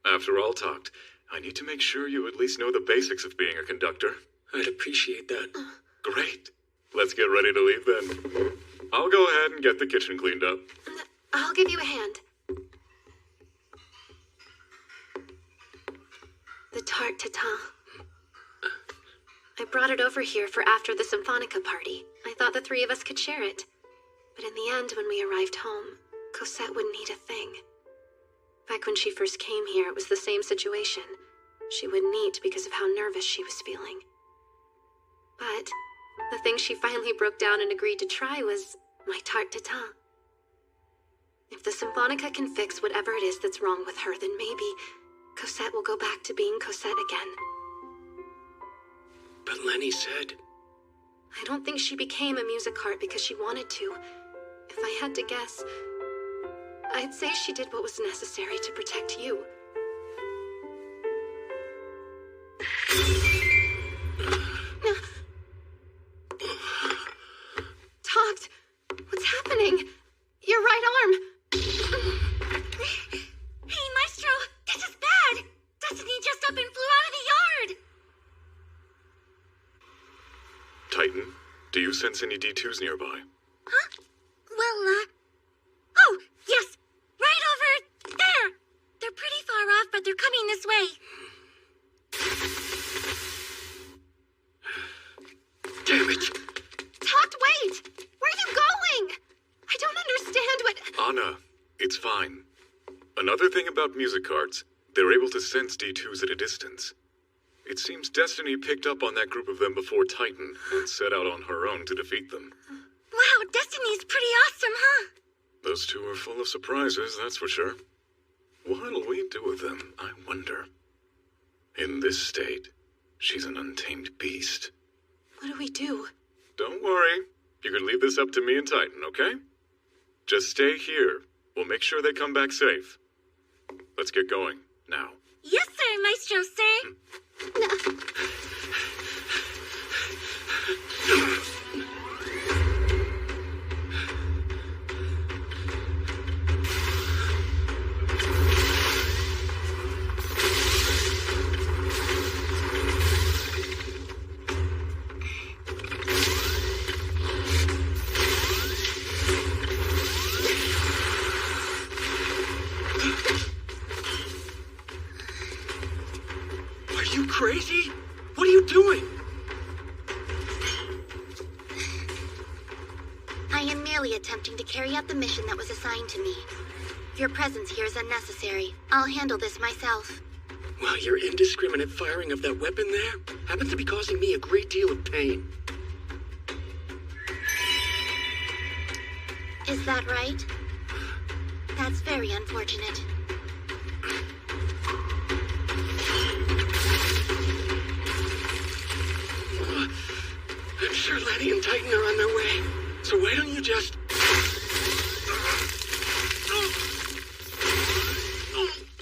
After all talked, I need to make sure you at least know the basics of being a conductor. I'd appreciate that. Great. Let's get ready to leave then. I'll go ahead and get the kitchen cleaned up. I'll give you a hand. The tarte tatin. I brought it over here for after the Symphonica party. I thought the three of us could share it. But in the end, when we arrived home, Cosette wouldn't eat a thing. Back when she first came here, it was the same situation. She wouldn't eat because of how nervous she was feeling. But the thing she finally broke down and agreed to try was my tarte tatin. If the Symphonica can fix whatever it is that's wrong with her, then maybe Cosette will go back to being Cosette again. But Lenny said... I don't think she became a music art because she wanted to. If I had to guess, I'd say she did what was necessary to protect you. Toct, what's happening? Your right arm. Hey, Maestro, this is bad. Destiny just up and flew out of the yard. Titan, do you sense any D2s nearby? Huh? Well, oh, yes. Right over there. They're pretty far off, but they're coming this way. Damn it. Toct, wait! Where are you going? I don't understand what... Anna, it's fine. Another thing about music cards, they're able to sense D2s at a distance. It seems Destiny picked up on that group of them before Titan and set out on her own to defeat them. Wow, Destiny's pretty awesome, huh? Those two are full of surprises, that's for sure. What'll we do with them, I wonder? In this state, she's an untamed beast. What do we do? Don't worry. You can leave this up to me and Titan, okay? Just stay here. We'll make sure they come back safe. Let's get going, now. Yes, sir, Maestro, sir. Are you crazy? What are you doing? merely attempting to carry out the mission that was assigned to me. Your presence here is unnecessary. I'll handle this myself. Well, your indiscriminate firing of that weapon there happens to be causing me a great deal of pain. Is that right? That's very unfortunate. I'm sure Lenny and Titan are on their way. So why don't you just...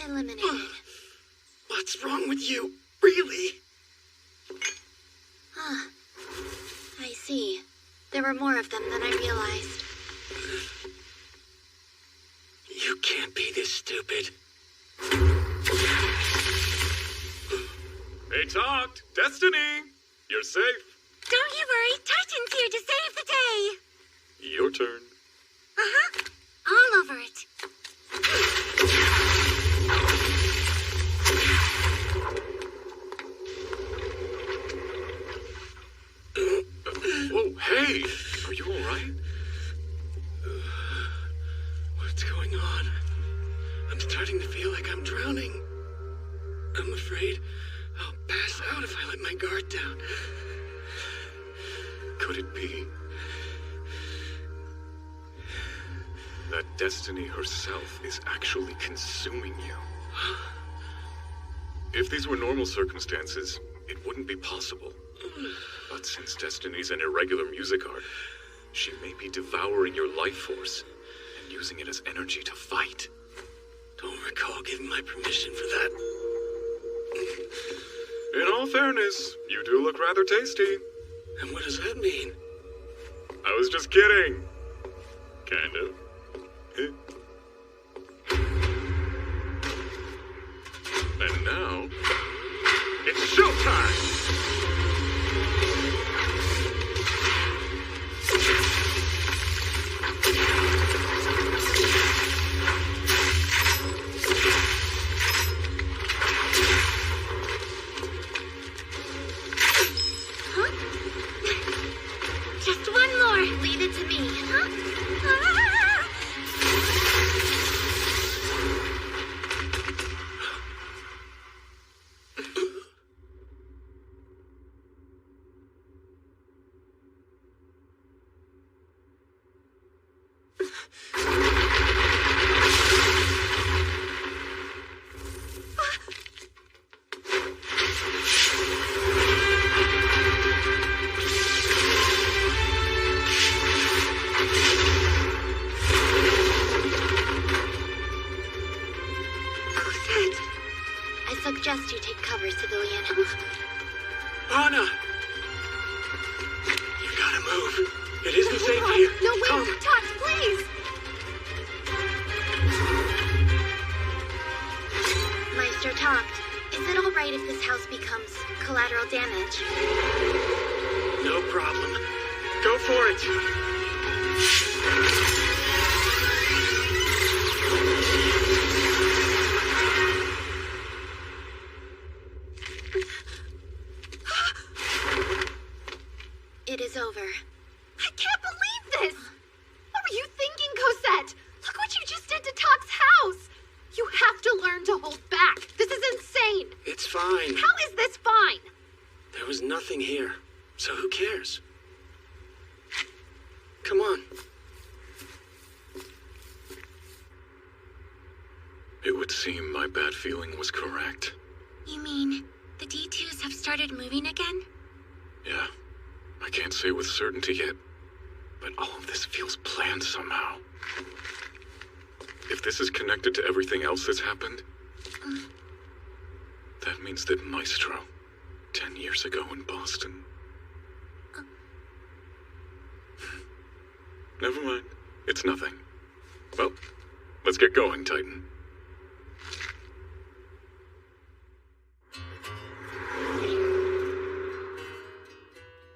Eliminated. What's wrong with you? Really? Ah, I see. There were more of them than I realized. You can't be this stupid. Hey, Talked! Destiny! You're safe. Don't you worry, Titan's here to save the day. Your turn. Uh-huh. All over it. Whoa, hey! Are you alright? What's going on? I'm starting to feel like I'm drowning. I'm afraid I'll pass out if I let my guard down. Could it be that Destiny herself is actually consuming you? If these were normal circumstances, it wouldn't be possible. But since Destiny's an irregular music art, she may be devouring your life force and using it as energy to fight. Don't recall giving my permission for that. In all fairness, you do look rather tasty. And what does that mean? I was just kidding. Kind of. And now, it's showtime! Just one more. Leave it to me. I suggest you take cover, civilian. Anna! You gotta move. It isn't safe here. No, wait, Come. Tux, please! Meister Talked. Is it all right if this house becomes collateral damage? No problem. Go for it. It is over. I can't believe this! What were you thinking, Cosette? Look what you just did to Talk's house! You have to learn to hold back. This is insane. It's fine. How is this fine? There was nothing here, so who cares? Come on. It would seem my bad feeling was correct. You mean the D2s have started moving again? Yeah. I can't say with certainty yet, but all of this feels planned somehow. If this is connected to everything else that's happened, that means that Maestro, 10 years ago in Boston... Never mind. It's nothing. Well, let's get going, Titan.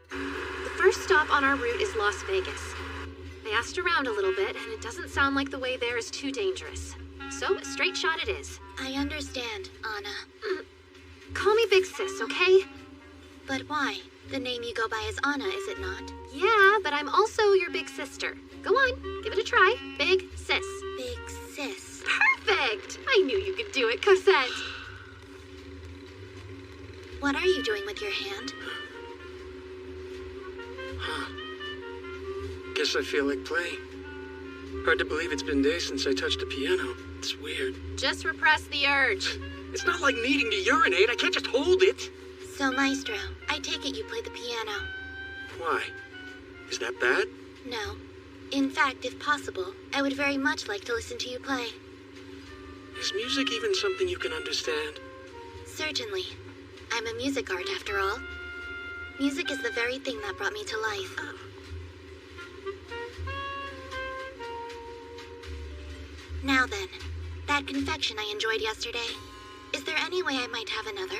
The first stop on our route is Las Vegas. I asked around a little bit, and it doesn't sound like the way there is too dangerous. So, a straight shot it is. I understand, Anna. Call me Big Sis, okay? But why? The name you go by is Anna, is it not? Yeah, but I'm also your big sister. Go on, give it a try. Big sis. Big sis. Perfect! I knew you could do it, Cosette. What are you doing with your hand? Huh. Guess I feel like playing. Hard to believe it's been days since I touched a piano. It's weird. Just repress the urge. It's not like needing to urinate. I can't just hold it. So, Maestro, I take it you play the piano. Why? Is that bad? No. In fact, if possible, I would very much like to listen to you play. Is music even something you can understand? Certainly. I'm a music art, after all. Music is the very thing that brought me to life. Now then, that confection I enjoyed yesterday. Is there any way I might have another?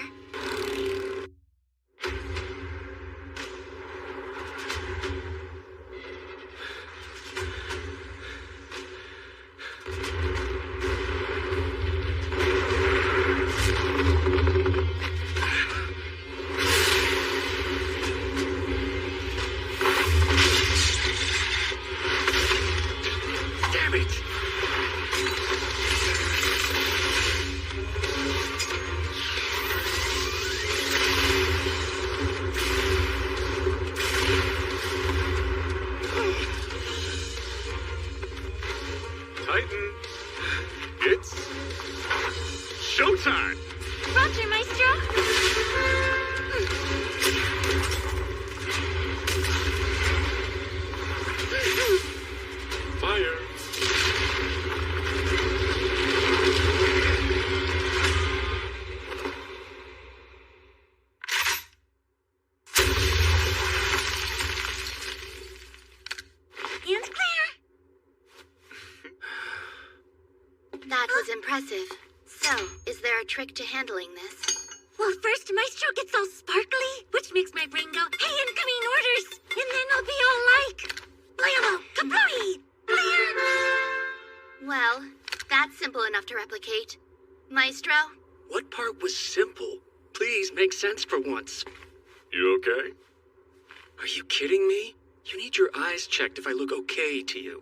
Damn it! Titan, it's showtime! Roger, Maestro! Fire! And clear! That was impressive. So, is there a trick to handling this? Well, first Maestro gets all sparkly, which makes my brain go, hey, incoming orders! And then I'll be all like, Blayamo, kablooey! Clear! Well, that's simple enough to replicate. Maestro? What part was simple? Please make sense for once. You okay? Are you kidding me? You need your eyes checked if I look okay to you.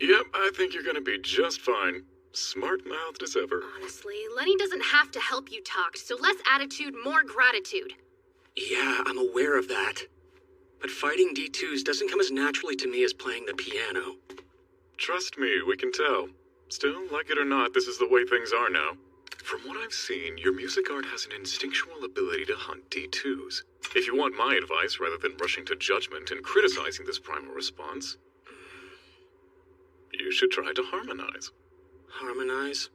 Yep, I think you're gonna be just fine. Smart-mouthed as ever. Honestly, Lenny doesn't have to help you talk, so less attitude, more gratitude. Yeah, I'm aware of that. But fighting D2s doesn't come as naturally to me as playing the piano. Trust me, we can tell. Still, like it or not, this is the way things are now. From what I've seen, your music art has an instinctual ability to hunt D2s. If you want my advice, rather than rushing to judgment and criticizing this primal response, you should try to harmonize. Harmonize?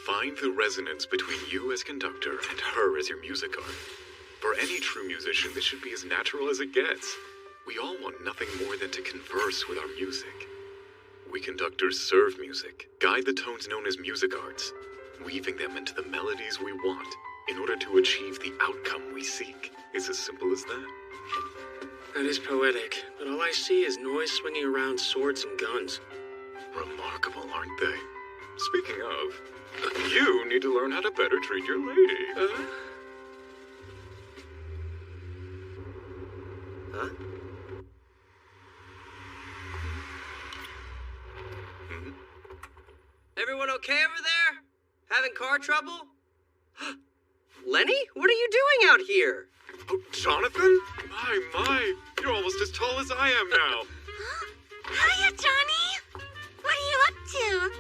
Find the resonance between you as conductor and her as your music art. For any true musician, this should be as natural as it gets. We all want nothing more than to converse with our music. We conductors serve music, guide the tones known as music arts, weaving them into the melodies we want in order to achieve the outcome we seek. It's as simple as that. That is poetic, but all I see is noise swinging around swords and guns. Remarkable, aren't they? Speaking of, you need to learn how to better treat your lady. Huh? Everyone okay over there? Having car trouble? Lenny, what are you doing out here? Oh, Jonathan? My, you're almost as tall as I am now. Hiya, Johnny! What are you up to?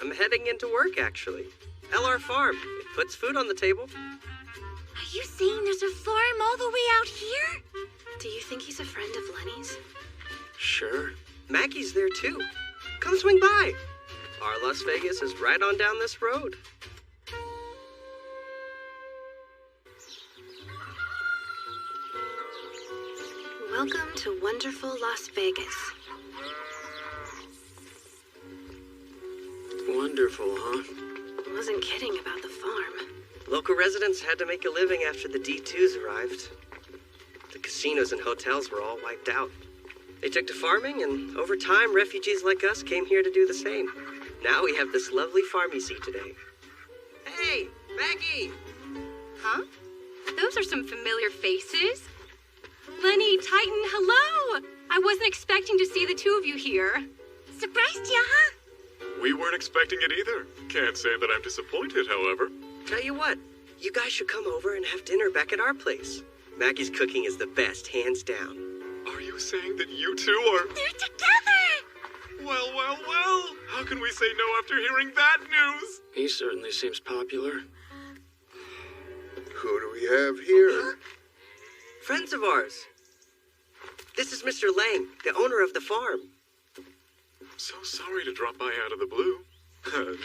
I'm heading into work, actually. LR Farm. It puts food on the table. Are you saying there's a farm all the way out here? Do you think he's a friend of Lenny's? Sure. Maggie's there, too. Come swing by. Our Las Vegas is right on down this road. Welcome to wonderful Las Vegas. Wonderful, huh? I wasn't kidding about the farm. Local residents had to make a living after the D2s arrived. The casinos and hotels were all wiped out. They took to farming, and over time, refugees like us came here to do the same. Now we have this lovely farm you see today. Hey, Maggie! Huh? Those are some familiar faces. Lenny, Titan, hello! I wasn't expecting to see the two of you here. Surprised ya, huh? We weren't expecting it either. Can't say that I'm disappointed, however. Tell you what, you guys should come over and have dinner back at our place. Maggie's cooking is the best, hands down. Are you saying that you two are... They're together! Well, well, well! How can we say no after hearing that news? He certainly seems popular. Who do we have here? Friends of ours. This is Mr. Lang, the owner of the farm. So sorry to drop by out of the blue.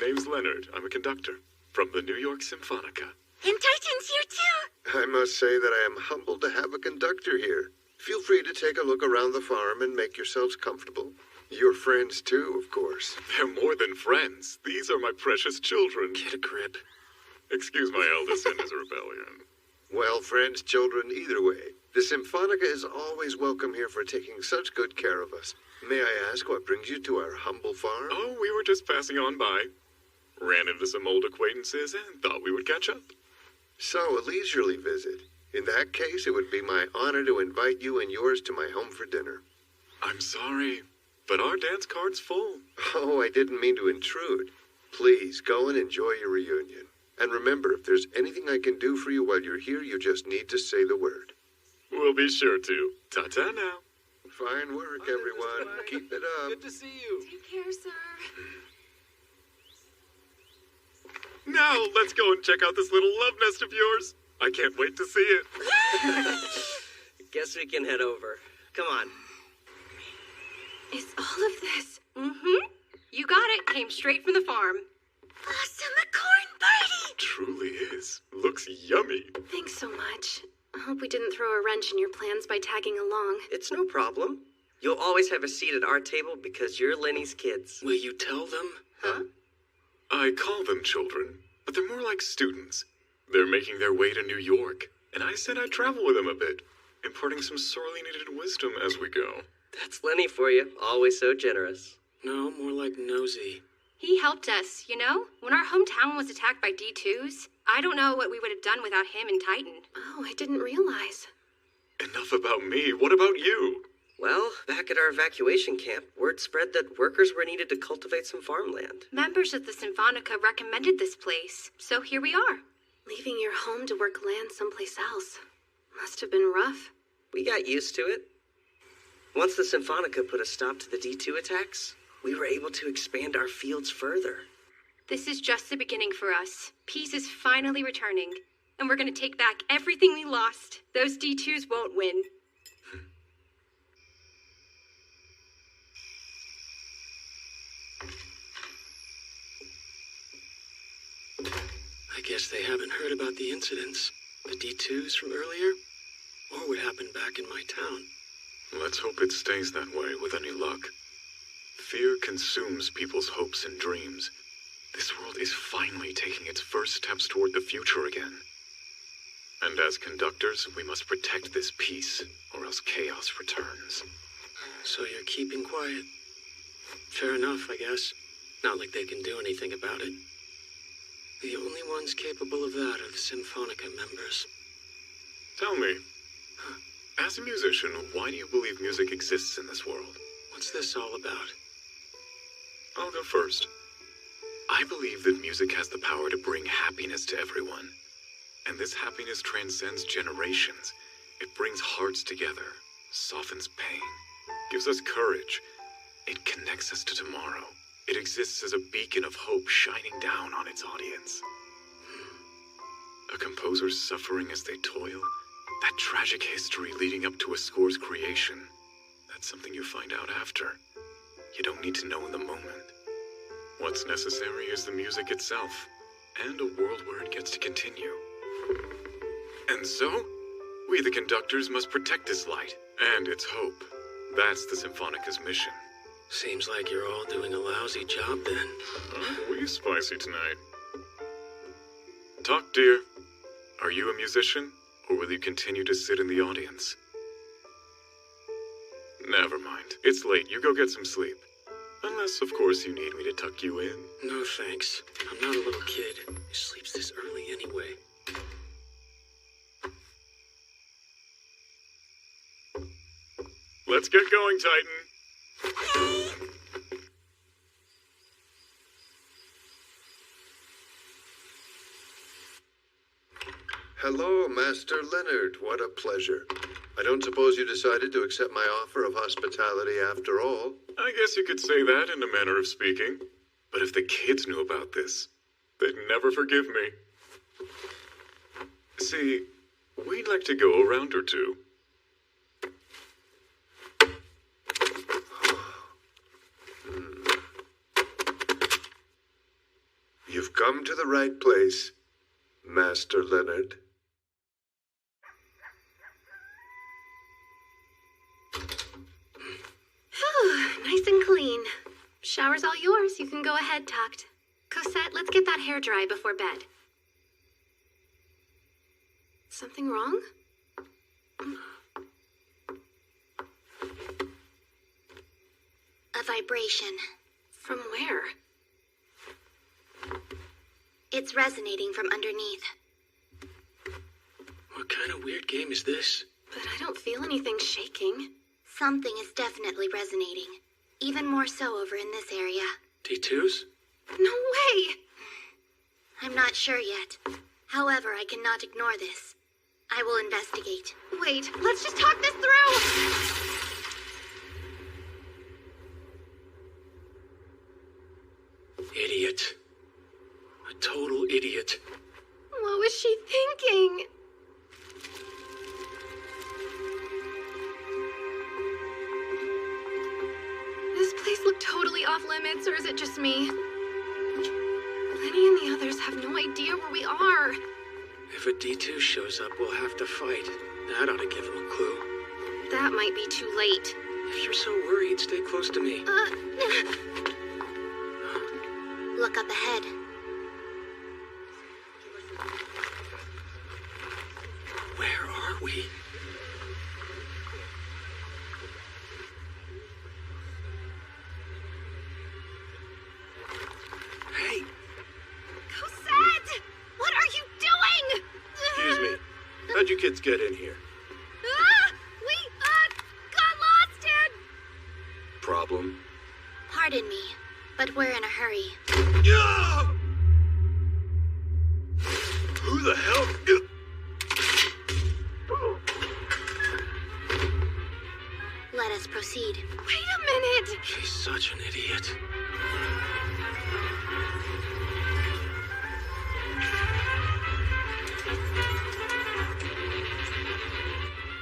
Name's Leonard. I'm a conductor from the New York Symphonica. And Titan's here too! I must say that I am humbled to have a conductor here. Feel free to take a look around the farm and make yourselves comfortable. Your friends too, of course. They're more than friends. These are my precious children. Get a grip. Excuse my eldest and his rebellion. Well, friends, children, either way, the Symphonica is always welcome here for taking such good care of us. May I ask what brings you to our humble farm? Oh, we were just passing on by. Ran into some old acquaintances and thought we would catch up. So, a leisurely visit. In that case, it would be my honor to invite you and yours to my home for dinner. I'm sorry, but our dance card's full. Oh, I didn't mean to intrude. Please, go and enjoy your reunion. And remember, if there's anything I can do for you while you're here, you just need to say the word. We'll be sure to. Ta-ta now. Fine work, everyone. Keep it up. Good to see you. Take care, sir. Now, let's go and check out this little love nest of yours. I can't wait to see it. Guess we can head over. Come on. Is all of this? Mm-hmm. You got it. Came straight from the farm. Awesome, a corn party! Truly is. Looks yummy. Thanks so much. I hope we didn't throw a wrench in your plans by tagging along. It's no problem. You'll always have a seat at our table because you're Lenny's kids. Will you tell them? Huh? I call them children, but they're more like students. They're making their way to New York, and I said I'd travel with them a bit, imparting some sorely needed wisdom as we go. That's Lenny for you. Always so generous. No, more like nosy. He helped us, you know? When our hometown was attacked by D2s, I don't know what we would have done without him and Titan. Oh, I didn't realize. Enough about me. What about you? Well, back at our evacuation camp, word spread that workers were needed to cultivate some farmland. Members of the Symphonica recommended this place, so here we are. Leaving your home to work land someplace else. Must have been rough. We got used to it. Once the Symphonica put a stop to the D2 attacks, we were able to expand our fields further. This is just the beginning for us. Peace is finally returning, and we're gonna take back everything we lost. Those D2s won't win. I guess they haven't heard about the incidents, the D2s from earlier, or what happened back in my town. Let's hope it stays that way with any luck. Fear consumes people's hopes and dreams. This world is finally taking its first steps toward the future again. And as conductors, we must protect this peace, or else chaos returns. So you're keeping quiet. Fair enough, I guess. Not like they can do anything about it. The only ones capable of that are the Symphonica members. Tell me, as a musician, why do you believe music exists in this world? What's this all about? I'll go first. I believe that music has the power to bring happiness to everyone. And this happiness transcends generations. It brings hearts together, softens pain, gives us courage. It connects us to tomorrow. It exists as a beacon of hope shining down on its audience. A composer's suffering as they toil, that tragic history leading up to a score's creation, that's something you find out after. You don't need to know in the moment. What's necessary is the music itself, and a world where it gets to continue. And so, we the conductors must protect this light, and its hope. That's the Symphonica's mission. Seems like you're all doing a lousy job then. Oh, we spicy tonight. Talk, dear. Are you a musician, or will you continue to sit in the audience? Never mind. It's late. You go get some sleep. Unless, of course, you need me to tuck you in. No thanks. I'm not a little kid who sleeps this early anyway. Let's get going, Titan. Hello, Master Leonard. What a pleasure. I don't suppose you decided to accept my offer of hospitality after all. I guess you could say that in a manner of speaking. But if the kids knew about this, they'd never forgive me. See, we'd like to go a round or two. You've come to the right place, Master Leonard. Nice and clean. Shower's all yours. You can go ahead, Tucked. Cosette, let's get that hair dry before bed. Something wrong? A vibration. From where? It's resonating from underneath. What kind of weird game is this? But I don't feel anything shaking. Something is definitely resonating. Even more so over in this area. D2s? No way! I'm not sure yet. However, I cannot ignore this. I will investigate. Wait, let's just talk this through! Idiot. A total idiot. What was she thinking? This place looked totally off limits, or is it just me? Lenny and the others have no idea where we are. If a D2 shows up, we'll have to fight. That ought to give him a clue. That might be too late. If you're so worried, stay close to me. Look up ahead. Where are we? Hey! Cosette! What are you doing? Excuse me. How'd you kids get in here? We got lost in... Problem? Pardon me, but we're in a hurry. Who the hell? Let us proceed. Wait a minute! She's such an idiot.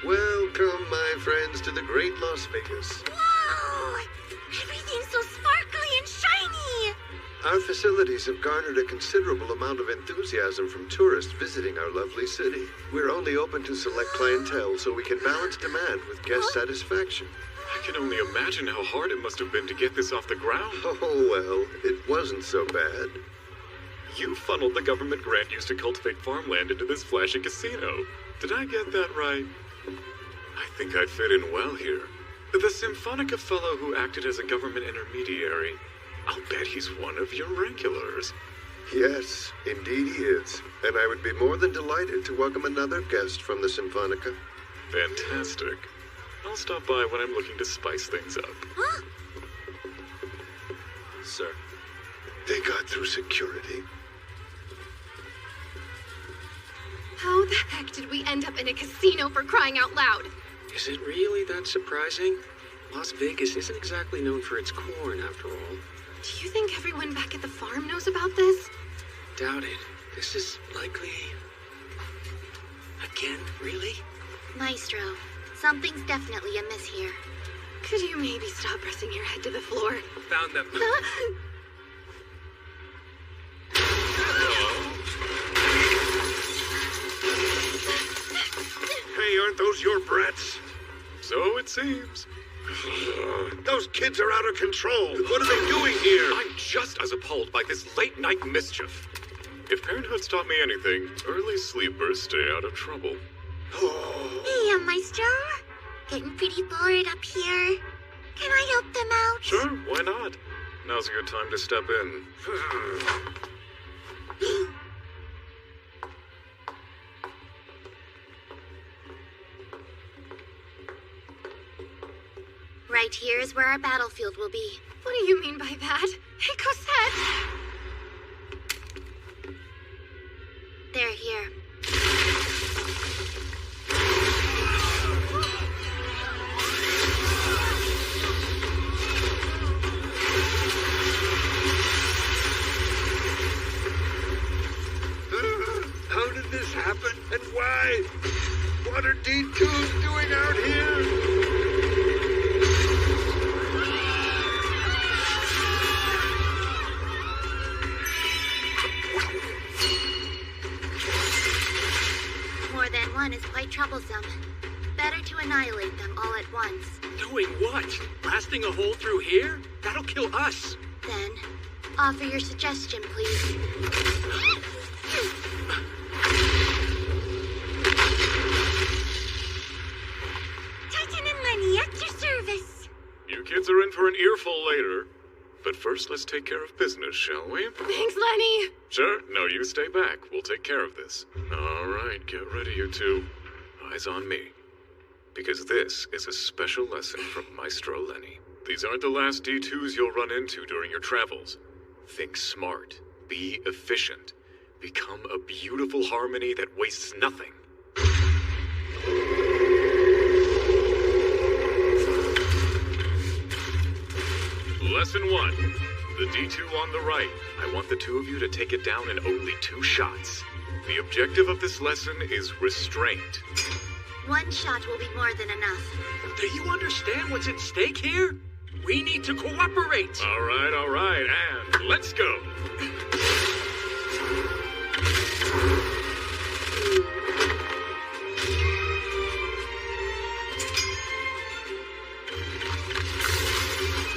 Welcome, my friends, to the great Las Vegas. Whoa! Everything's so sparkly and shiny! Our facilities have garnered a considerable amount of enthusiasm from tourists visiting our lovely city. We're only open to select clientele so we can balance demand with guest satisfaction. I can only imagine how hard it must have been to get this off the ground. Oh, well, it wasn't so bad. You funneled the government grant used to cultivate farmland into this flashy casino. Did I get that right? I think I'd fit in well here. The Symphonica fellow who acted as a government intermediary. I'll bet he's one of your regulars. Yes, indeed he is. And I would be more than delighted to welcome another guest from the Symphonica. Fantastic. I'll stop by when I'm looking to spice things up. Huh? Sir, they got through security. How the heck did we end up in a casino, for crying out loud? Is it really that surprising? Las Vegas isn't exactly known for its corn, after all. Do you think everyone back at the farm knows about this? Doubt it. This is likely... Again, really? Maestro, something's definitely amiss here. Could you maybe stop pressing your head to the floor? Found them. Hey, aren't those your brats? So it seems. Those kids are out of control. What are they doing here? I'm just as appalled by this late-night mischief. If Parenthood's taught me anything, early sleepers stay out of trouble. Hey, Maestro. Getting pretty bored up here. Can I help them out? Sure, why not? Now's a good time to step in. Right here is where our battlefield will be. What do you mean by that? Hey, Cosette! They're here. How did this happen, and why? What are D2s doing out here? More than one is quite troublesome. Better to annihilate them all at once. Doing what? Blasting a hole through here? That'll kill us. Then, offer your suggestion, please. Titan and Lenny at your service. You kids are in for an earful later. But first, let's take care of business, shall we? Thanks, Lenny. Sure. No, you stay back. We'll take care of this. All right, get ready, you two. Eyes on me. Because this is a special lesson from Maestro Lenny. These aren't the last D2s you'll run into during your travels. Think smart. Be efficient. Become a beautiful harmony that wastes nothing. Lesson 1. The D2 on the right. I want the two of you to take it down in only 2 shots. The objective of this lesson is restraint. 1 shot will be more than enough. Do you understand what's at stake here? We need to cooperate. All right, and let's go.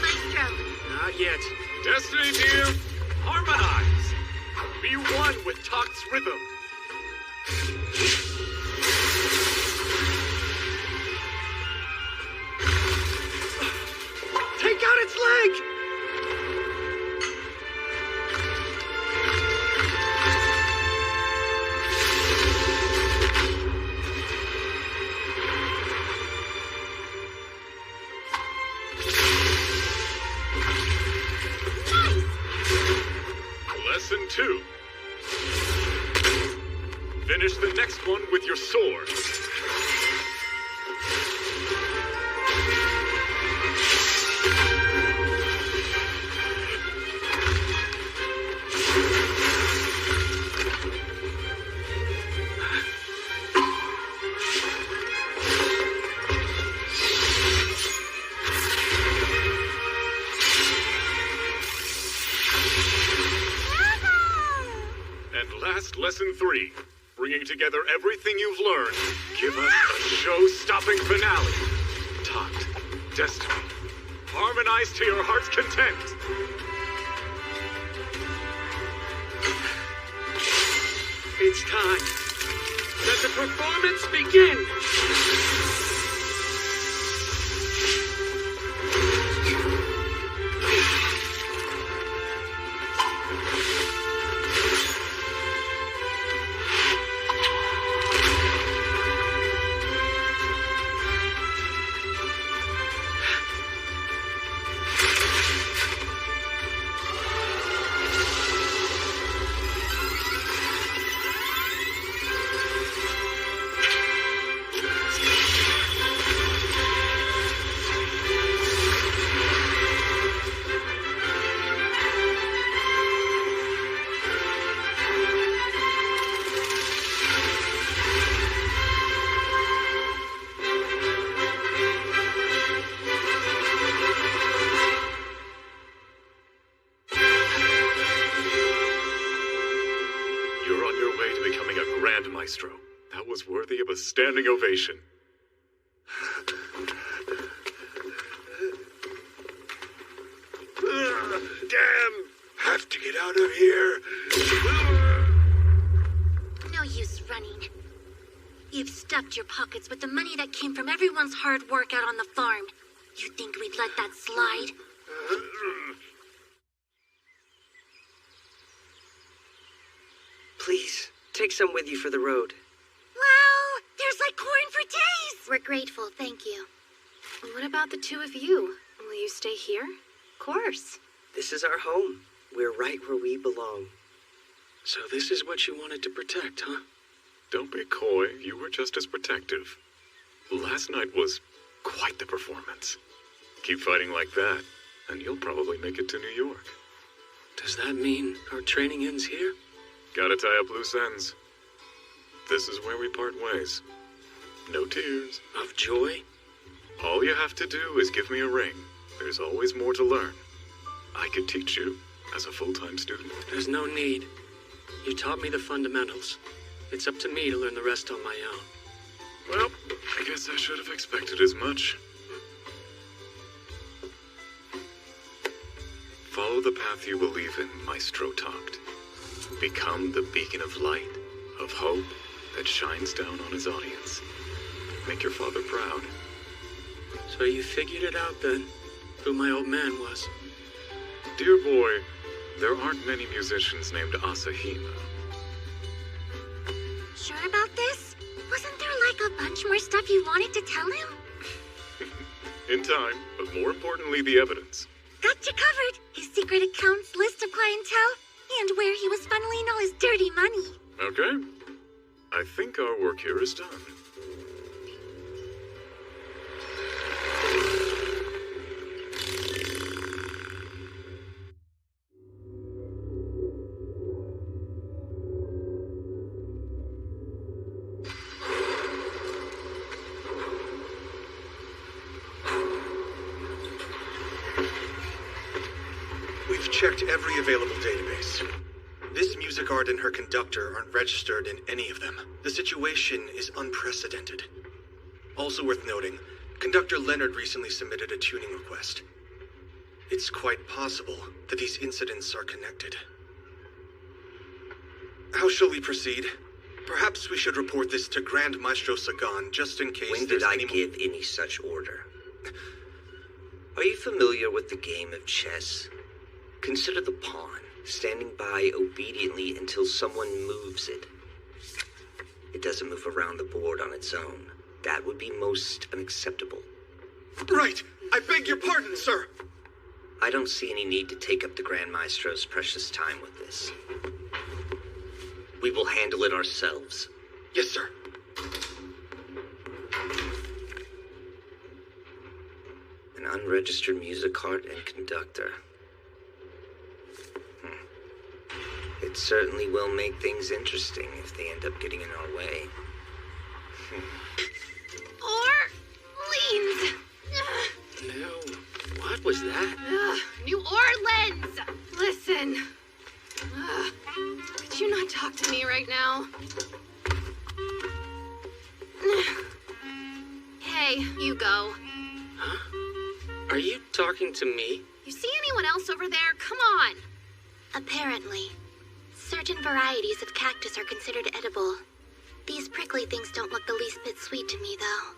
Maestro! Not yet. Destiny, dear, Harmonize. be one with Tokt's rhythm. Take out its leg! Lesson 2. Finish the next one with your sword. And last, lesson 3. Bringing together everything you've learned. Give us a show-stopping finale. Tokt, Destiny, harmonize to your heart's content. It's time. Let the performance begin. You're on your way to becoming a Grand Maestro. That was worthy of a standing ovation. Damn! Have to get out of here. No use running. You've stuffed your pockets with the money that came from everyone's hard work out on the farm. You think we'd let that slide? Please, take some with you for the road. Wow! There's like corn for days! We're grateful, thank you. What about the two of you? Will you stay here? Of course. This is our home. We're right where we belong. So this is what you wanted to protect, huh? Don't be coy. You were just as protective. Last night was quite the performance. Keep fighting like that, and you'll probably make it to New York. Does that mean our training ends here? Gotta tie up loose ends. This is where we part ways. No tears. Of joy? All you have to do is give me a ring. There's always more to learn. I could teach you as a full-time student. There's no need. You taught me the fundamentals. It's up to me to learn the rest on my own. Well, I guess I should have expected as much. Follow the path you believe in, Maestro talked. Become the beacon of light, of hope that shines down on his audience. Make your father proud. So you figured it out then, who my old man was. Dear boy, there aren't many musicians named Asahina. Sure about this? Wasn't there like a bunch more stuff you wanted to tell him? In time, but more importantly, the evidence. Got you covered. His secret accounts, list of clientele, and where he was funneling all his dirty money. Okay. I think our work here is done. We've checked every available database. This music art and her conductor aren't registered in any of them. The situation is unprecedented. Also worth noting, conductor Leonard recently submitted a tuning request. It's quite possible that these incidents are connected. How shall we proceed? Perhaps we should report this to Grand Maestro Sagan, just in case When there's did I any give any such order? Are you familiar with the game of chess? Consider the pawn standing by obediently until someone moves it. It doesn't move around the board on its own. That would be most unacceptable. Right! I beg your pardon, sir! I don't see any need to take up the Grand Maestro's precious time with this. We will handle it ourselves. Yes, sir. An unregistered music cart and conductor. It certainly will make things interesting if they end up getting in our way. Orleans! No. What was that? New Orleans! Listen. Could you not talk to me right now? Hey, you go. Huh? Are you talking to me? You see anyone else over there? Come on. Apparently, certain varieties of cactus are considered edible. These prickly things don't look the least bit sweet to me, though.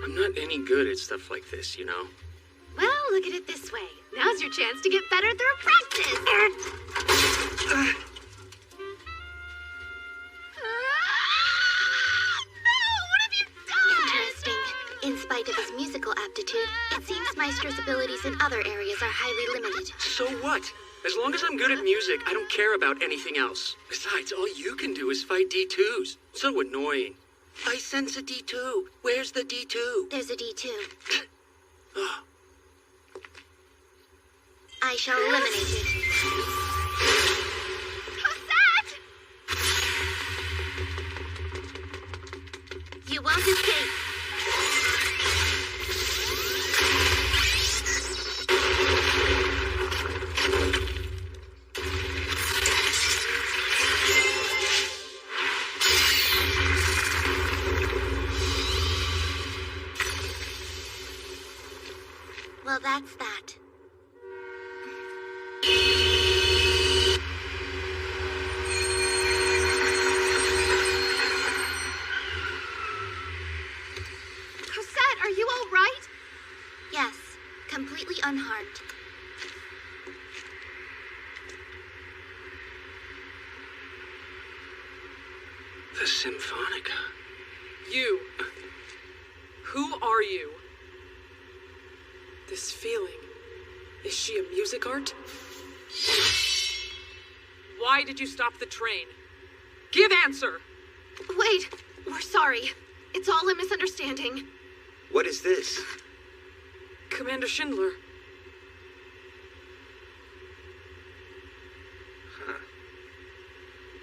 I'm not any good at stuff like this, you know? Well, look at it this way. Now's your chance to get better through practice. No, what have you done? Interesting. In spite of his musical aptitude, it seems Maestro's abilities in other areas are highly limited. So what? As long as I'm good at music, I don't care about anything else. Besides, all you can do is fight D2s. So annoying. I sense a D2. Where's the D2? There's a D2. Oh. I shall eliminate it. You won't escape. Well, that's that. Cosette, are you all right? Yes, completely unharmed. The Symphonica. You. Who are you? This feeling. Is she a music art? Why did you stop the train? Give answer! Wait, we're sorry. It's all a misunderstanding. What is this? Commander Schindler. Huh.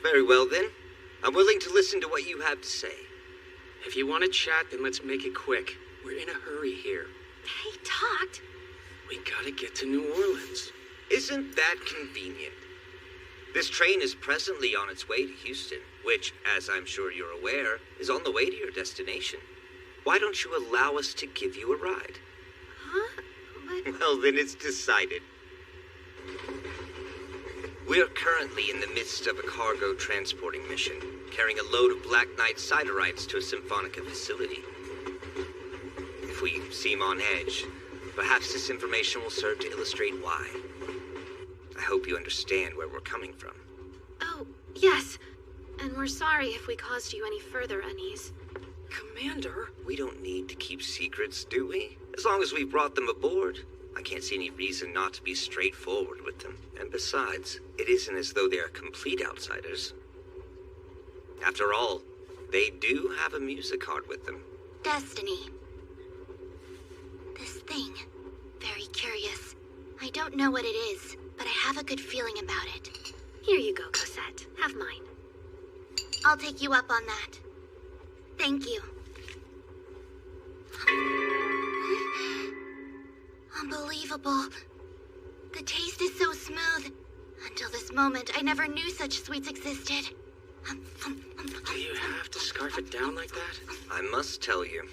Very well then. I'm willing to listen to what you have to say. If you want to chat, then let's make it quick. We're in a hurry here. Hey, Toct. We gotta get to New Orleans. Isn't that convenient? This train is presently on its way to Houston, which, as I'm sure you're aware, is on the way to your destination. Why don't you allow us to give you a ride? Huh? But... Well, then it's decided. We are currently in the midst of a cargo transporting mission, carrying a load of Black Knight Siderites to a Symphonica facility. If we seem on edge, perhaps this information will serve to illustrate why. I hope you understand where we're coming from. Oh, yes. And we're sorry if we caused you any further unease. Commander? We don't need to keep secrets, do we? As long as we've brought them aboard. I can't see any reason not to be straightforward with them. And besides, it isn't as though they are complete outsiders. After all, they do have a music card with them. Destiny. This thing. Very curious. I don't know what it is, but I have a good feeling about it. Here you go, Cosette. Have mine. I'll take you up on that. Thank you. Unbelievable. The taste is so smooth. Until this moment, I never knew such sweets existed. Do you have to scarf it down like that? I must tell you,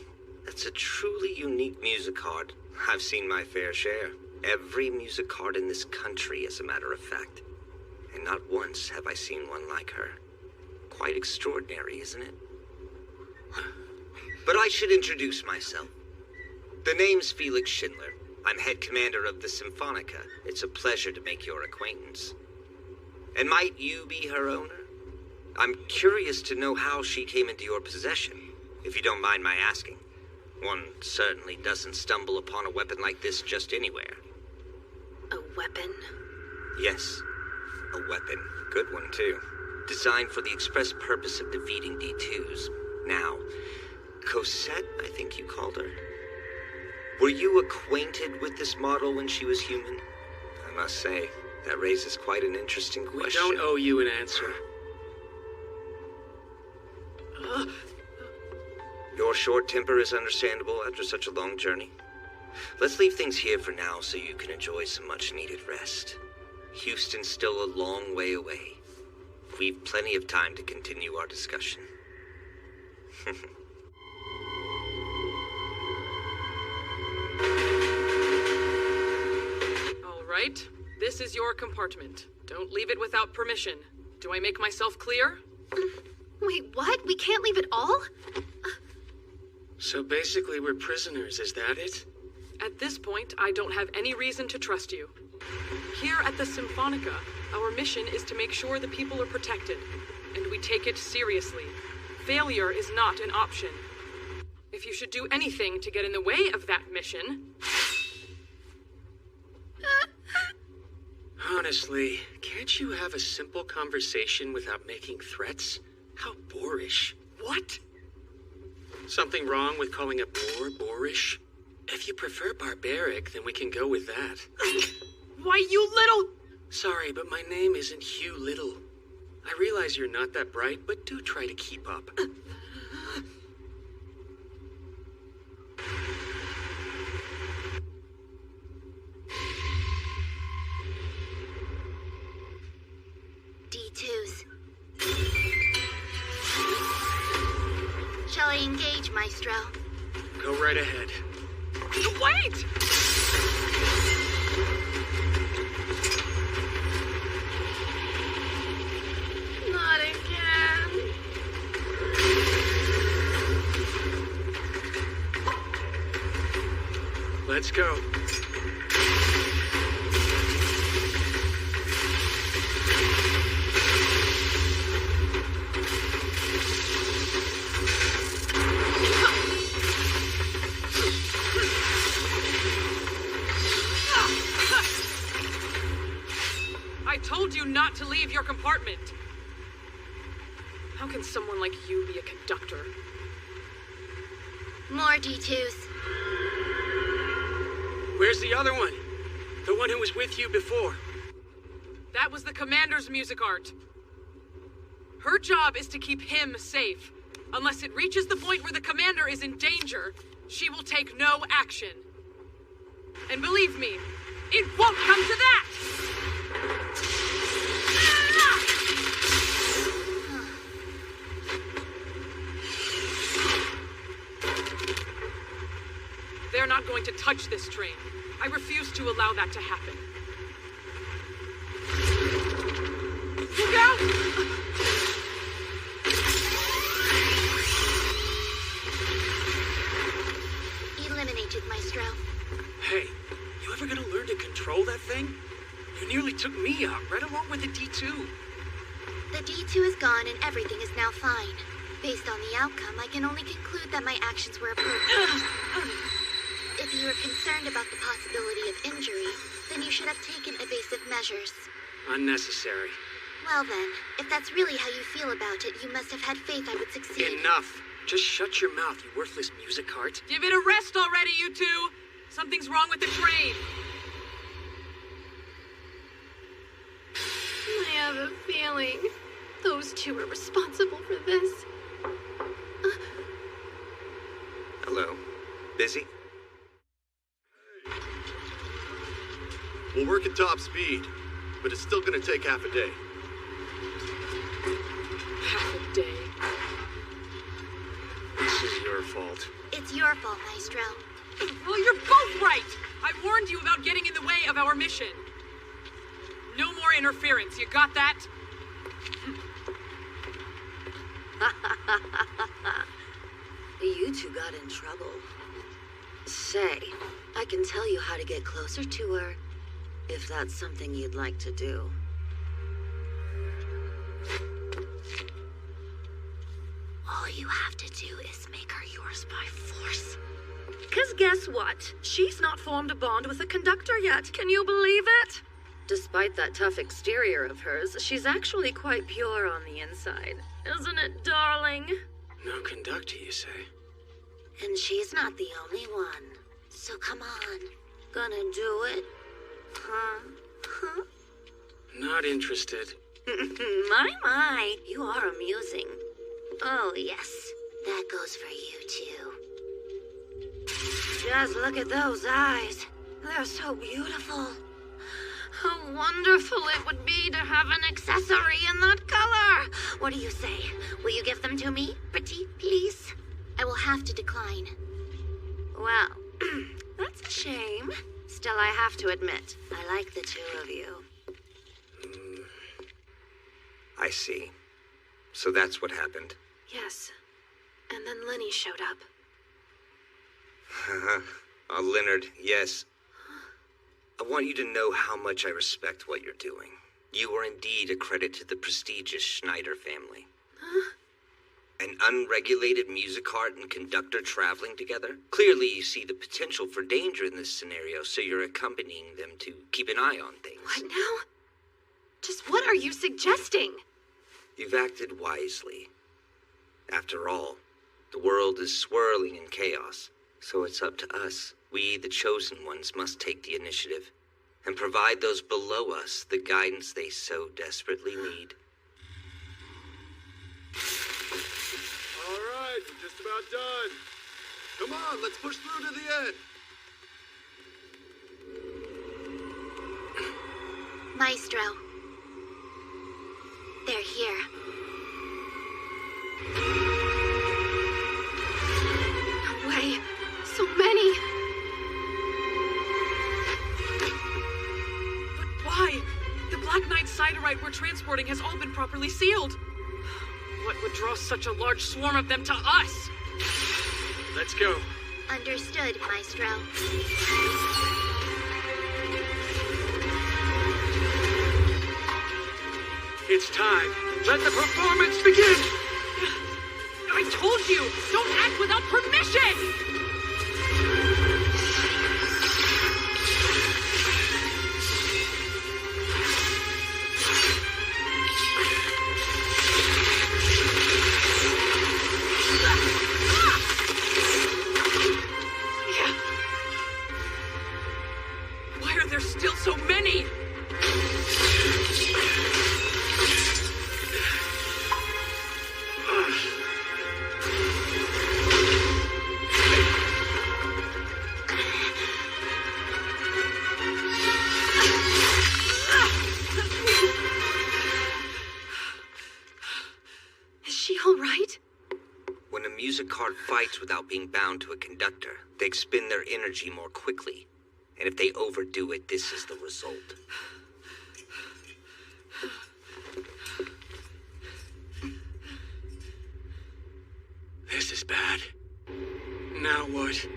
that's a truly unique music card. I've seen my fair share. Every music card in this country, as a matter of fact. And not once have I seen one like her. Quite extraordinary, isn't it? But I should introduce myself. The name's Felix Schindler. I'm head commander of the Symphonica. It's a pleasure to make your acquaintance. And might you be her owner? I'm curious to know how she came into your possession, if you don't mind my asking. One certainly doesn't stumble upon a weapon like this just anywhere. A weapon? Yes, a weapon. Good one, too. Designed for the express purpose of defeating D2s. Now, Cosette, I think you called her. Were you acquainted with this model when she was human? I must say, that raises quite an interesting question. We don't owe you an answer. Your short temper is understandable after such a long journey. Let's leave things here for now so you can enjoy some much-needed rest. Houston's still a long way away. We've plenty of time to continue our discussion. All right, this is your compartment. Don't leave it without permission. Do I make myself clear? Wait, what? We can't leave it all? So basically we're prisoners, is that it? At this point, I don't have any reason to trust you. Here at the Symphonica, our mission is to make sure the people are protected, and we take it seriously. Failure is not an option. If you should do anything to get in the way of that mission... Honestly, can't you have a simple conversation without making threats? How boorish. What? Something wrong with calling a boar boorish? If you prefer barbaric, then we can go with that. Why, you little... Sorry, but my name isn't Hugh Little. I realize you're not that bright, but do try to keep up. D2s. Shall I engage, Maestro? Go right ahead. Wait! Not again. Let's go. not to leave your compartment. How can someone like you be a conductor? More D2s. Where's the other one? The one who was with you before? That was the commander's music art. Her job is to keep him safe. Unless it reaches the point where the commander is in danger, she will take no action. And believe me, it won't come to that! They're not going to touch this train. I refuse to allow that to happen. Look out! Eliminated, Maestro. Hey, you ever gonna learn to control that thing? You nearly took me out, right along with the D2. The D2 is gone and everything is now fine. Based on the outcome, I can only conclude that my actions were appropriate. If you were concerned about the possibility of injury, then you should have taken evasive measures. Unnecessary. Well then, if that's really how you feel about it, you must have had faith I would succeed. Enough. Just shut your mouth, you worthless music cart. Give it a rest already, you two! Something's wrong with the train. I have a feeling those two are responsible for this. Hello. Busy? We'll work at top speed, but it's still gonna take half a day. Half a day. This is your fault. It's your fault, Maestro. Well, you're both right! I warned you about getting in the way of our mission. No more interference, you got that? You two got in trouble. Say, I can tell you how to get closer to her, if that's something you'd like to do. All you have to do is make her yours by force. 'Cause guess what? She's not formed a bond with a conductor yet. Can you believe it? Despite that tough exterior of hers, she's actually quite pure on the inside. Isn't it, darling? No conductor, you say? And she's not the only one. So come on. Gonna do it? Huh? Not interested. My, you are amusing. Oh, yes. That goes for you, too. Just look at those eyes. They're so beautiful. How wonderful it would be to have an accessory in that color. What do you say? Will you give them to me, pretty please? I will have to decline. Well, that's a shame. Still, I have to admit, I like the two of you. I see. So that's what happened. Yes. And then Lenny showed up. Leonard, yes. I want you to know how much I respect what you're doing. You are indeed a credit to the prestigious Schneider family. An unregulated music art and conductor traveling together? Clearly you see the potential for danger in this scenario, so you're accompanying them to keep an eye on things. What now? Just what are you suggesting? You've acted wisely. After all, the world is swirling in chaos, so it's up to us. We, the chosen ones, must take the initiative and provide those below us the guidance they so desperately need. All right, we're just about done. Come on, let's push through to the end. Maestro. They're here. No way. So many. But why? The Black Knight Siderite we're transporting has all been properly sealed. What would draw such a large swarm of them to us? Let's go. Understood, Maestro. It's time. Let the performance begin! I told you! Don't act without permission! all right? When a music cart fights without being bound to a conductor, they expend their energy more quickly. And if they overdo it, this is the result. This is bad. Now what?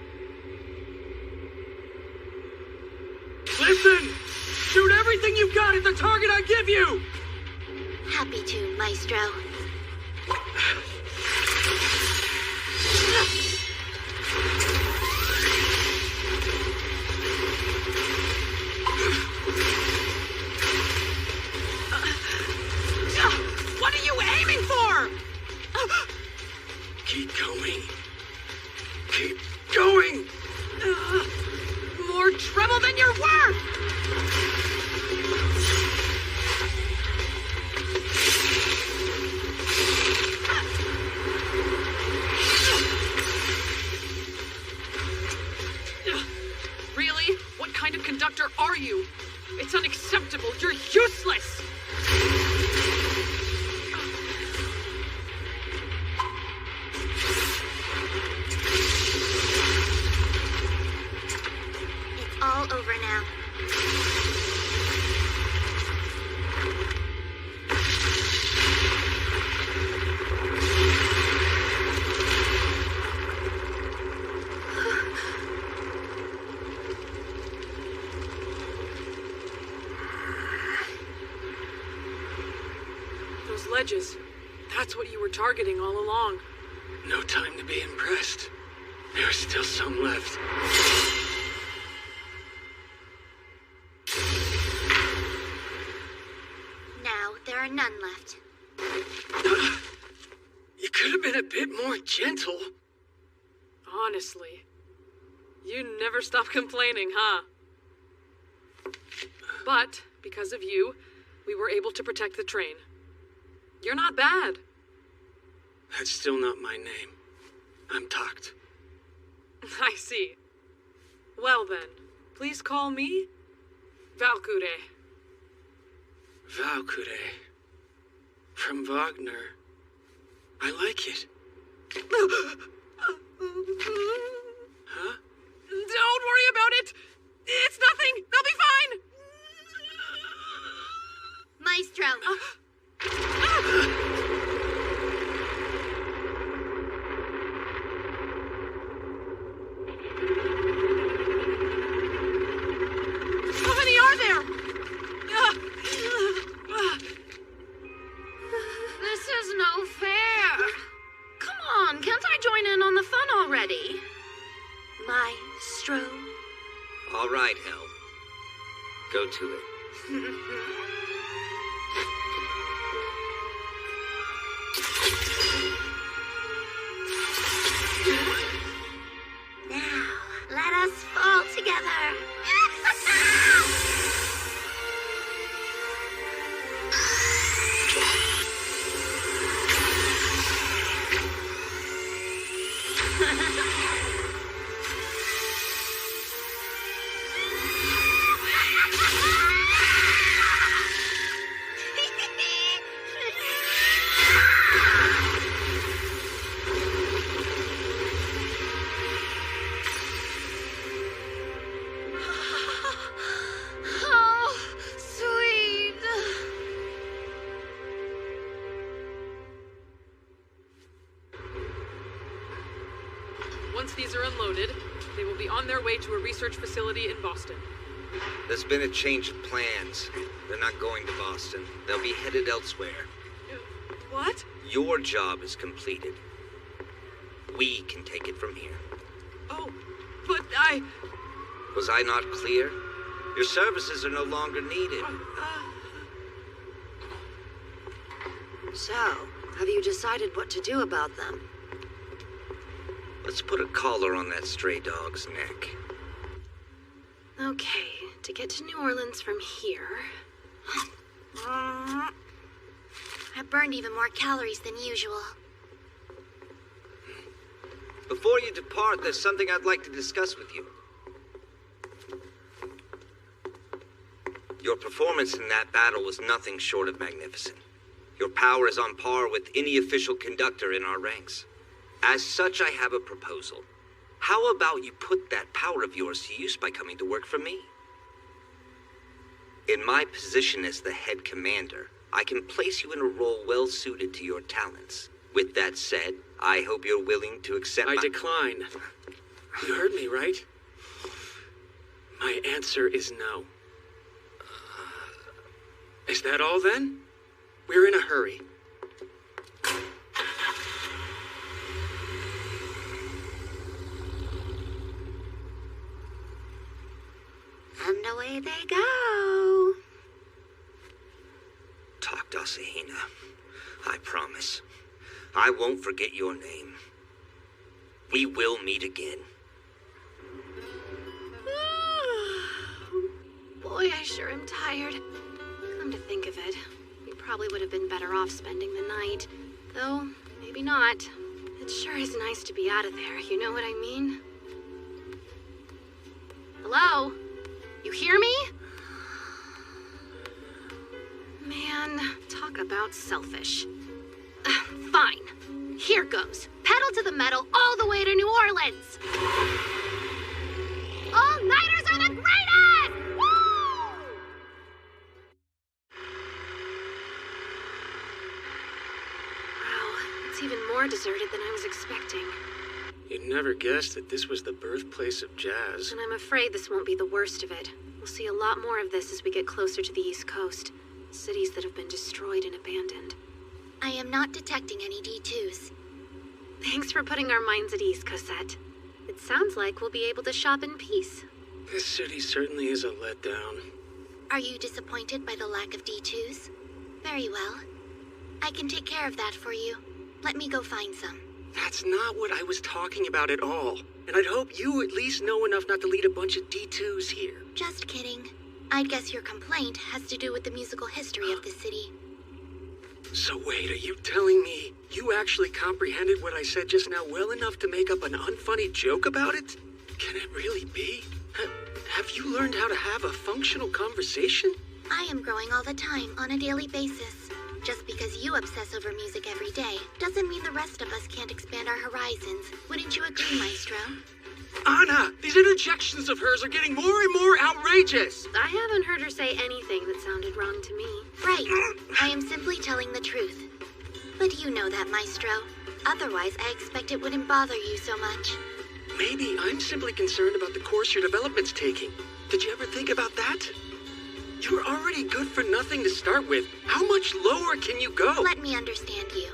Listen! Shoot everything you've got at the target I give you! Happy to, Maestro. What are you aiming for? Keep going. Keep going! More trouble than you're worth! Really? What kind of conductor are you? It's unacceptable. You're useless! It's all over now. Those ledges. That's what you were targeting all along. No time to be impressed. There's still some left. Now there are none left. You could have been a bit more gentle. Honestly. You never stop complaining, huh? But, because of you, we were able to protect the train. You're not bad. That's still not my name. I'm Takt. I see. Well then, please call me Valkyrie. Valkyrie. From Wagner. I like it. Huh? Don't worry about it! It's nothing! They'll be fine! Maestro! How many are there? This is no fair. Come on, can't I join in on the fun already? Maestro. All right, Hel. Go to it. Now, let us fall together. Once these are unloaded, they will be on their way to a research facility in Boston. There's been a change of plans. They're not going to Boston. They'll be headed elsewhere. What? Your job is completed. We can take it from here. Oh, but Was I not clear? Your services are no longer needed. So, have you decided what to do about them? Let's put a collar on that stray dog's neck. Okay, to get to New Orleans from here... I burned even more calories than usual. Before you depart, there's something I'd like to discuss with you. Your performance in that battle was nothing short of magnificent. Your power is on par with any official conductor in our ranks. As such, I have a proposal. How about you put that power of yours to use by coming to work for me? In my position as the head commander, I can place you in a role well suited to your talents. With that said, I hope you're willing to accept I decline. You heard me, right? My answer is no. Is that all then? We're in a hurry. And away they go. Talk, Asahina. I promise. I won't forget your name. We will meet again. Boy, I sure am tired. Come to think of it, we probably would have been better off spending the night. Though, maybe not. It sure is nice to be out of there, you know what I mean? Hello? You hear me? Man, talk about selfish. Fine. Here goes. Pedal to the metal all the way to New Orleans. All-nighters are the greatest! Woo! Wow, it's even more deserted than I was expecting. You'd never guess that this was the birthplace of jazz. And I'm afraid this won't be the worst of it. We'll see a lot more of this as we get closer to the East Coast. Cities that have been destroyed and abandoned. I am not detecting any D2s. Thanks for putting our minds at ease, Cosette. It sounds like we'll be able to shop in peace. This city certainly is a letdown. Are you disappointed by the lack of D2s? Very well. I can take care of that for you. Let me go find some. That's not what I was talking about at all. And I'd hope you at least know enough not to lead a bunch of D2s here. Just kidding. I'd guess your complaint has to do with the musical history of the city. So wait, are you telling me you actually comprehended what I said just now well enough to make up an unfunny joke about it? Can it really be? Have you learned how to have a functional conversation? I am growing all the time, on a daily basis. Just because you obsess over music every day doesn't mean the rest of us can't expand our horizons. Wouldn't you agree, Maestro? Anna, these interjections of hers are getting more and more outrageous. I haven't heard her say anything that sounded wrong to me. Right. I am simply telling the truth. But you know that, Maestro. Otherwise, I expect it wouldn't bother you so much. Maybe I'm simply concerned about the course your development's taking. Did you ever think about that? You're already good for nothing to start with. How much lower can you go? Let me understand you.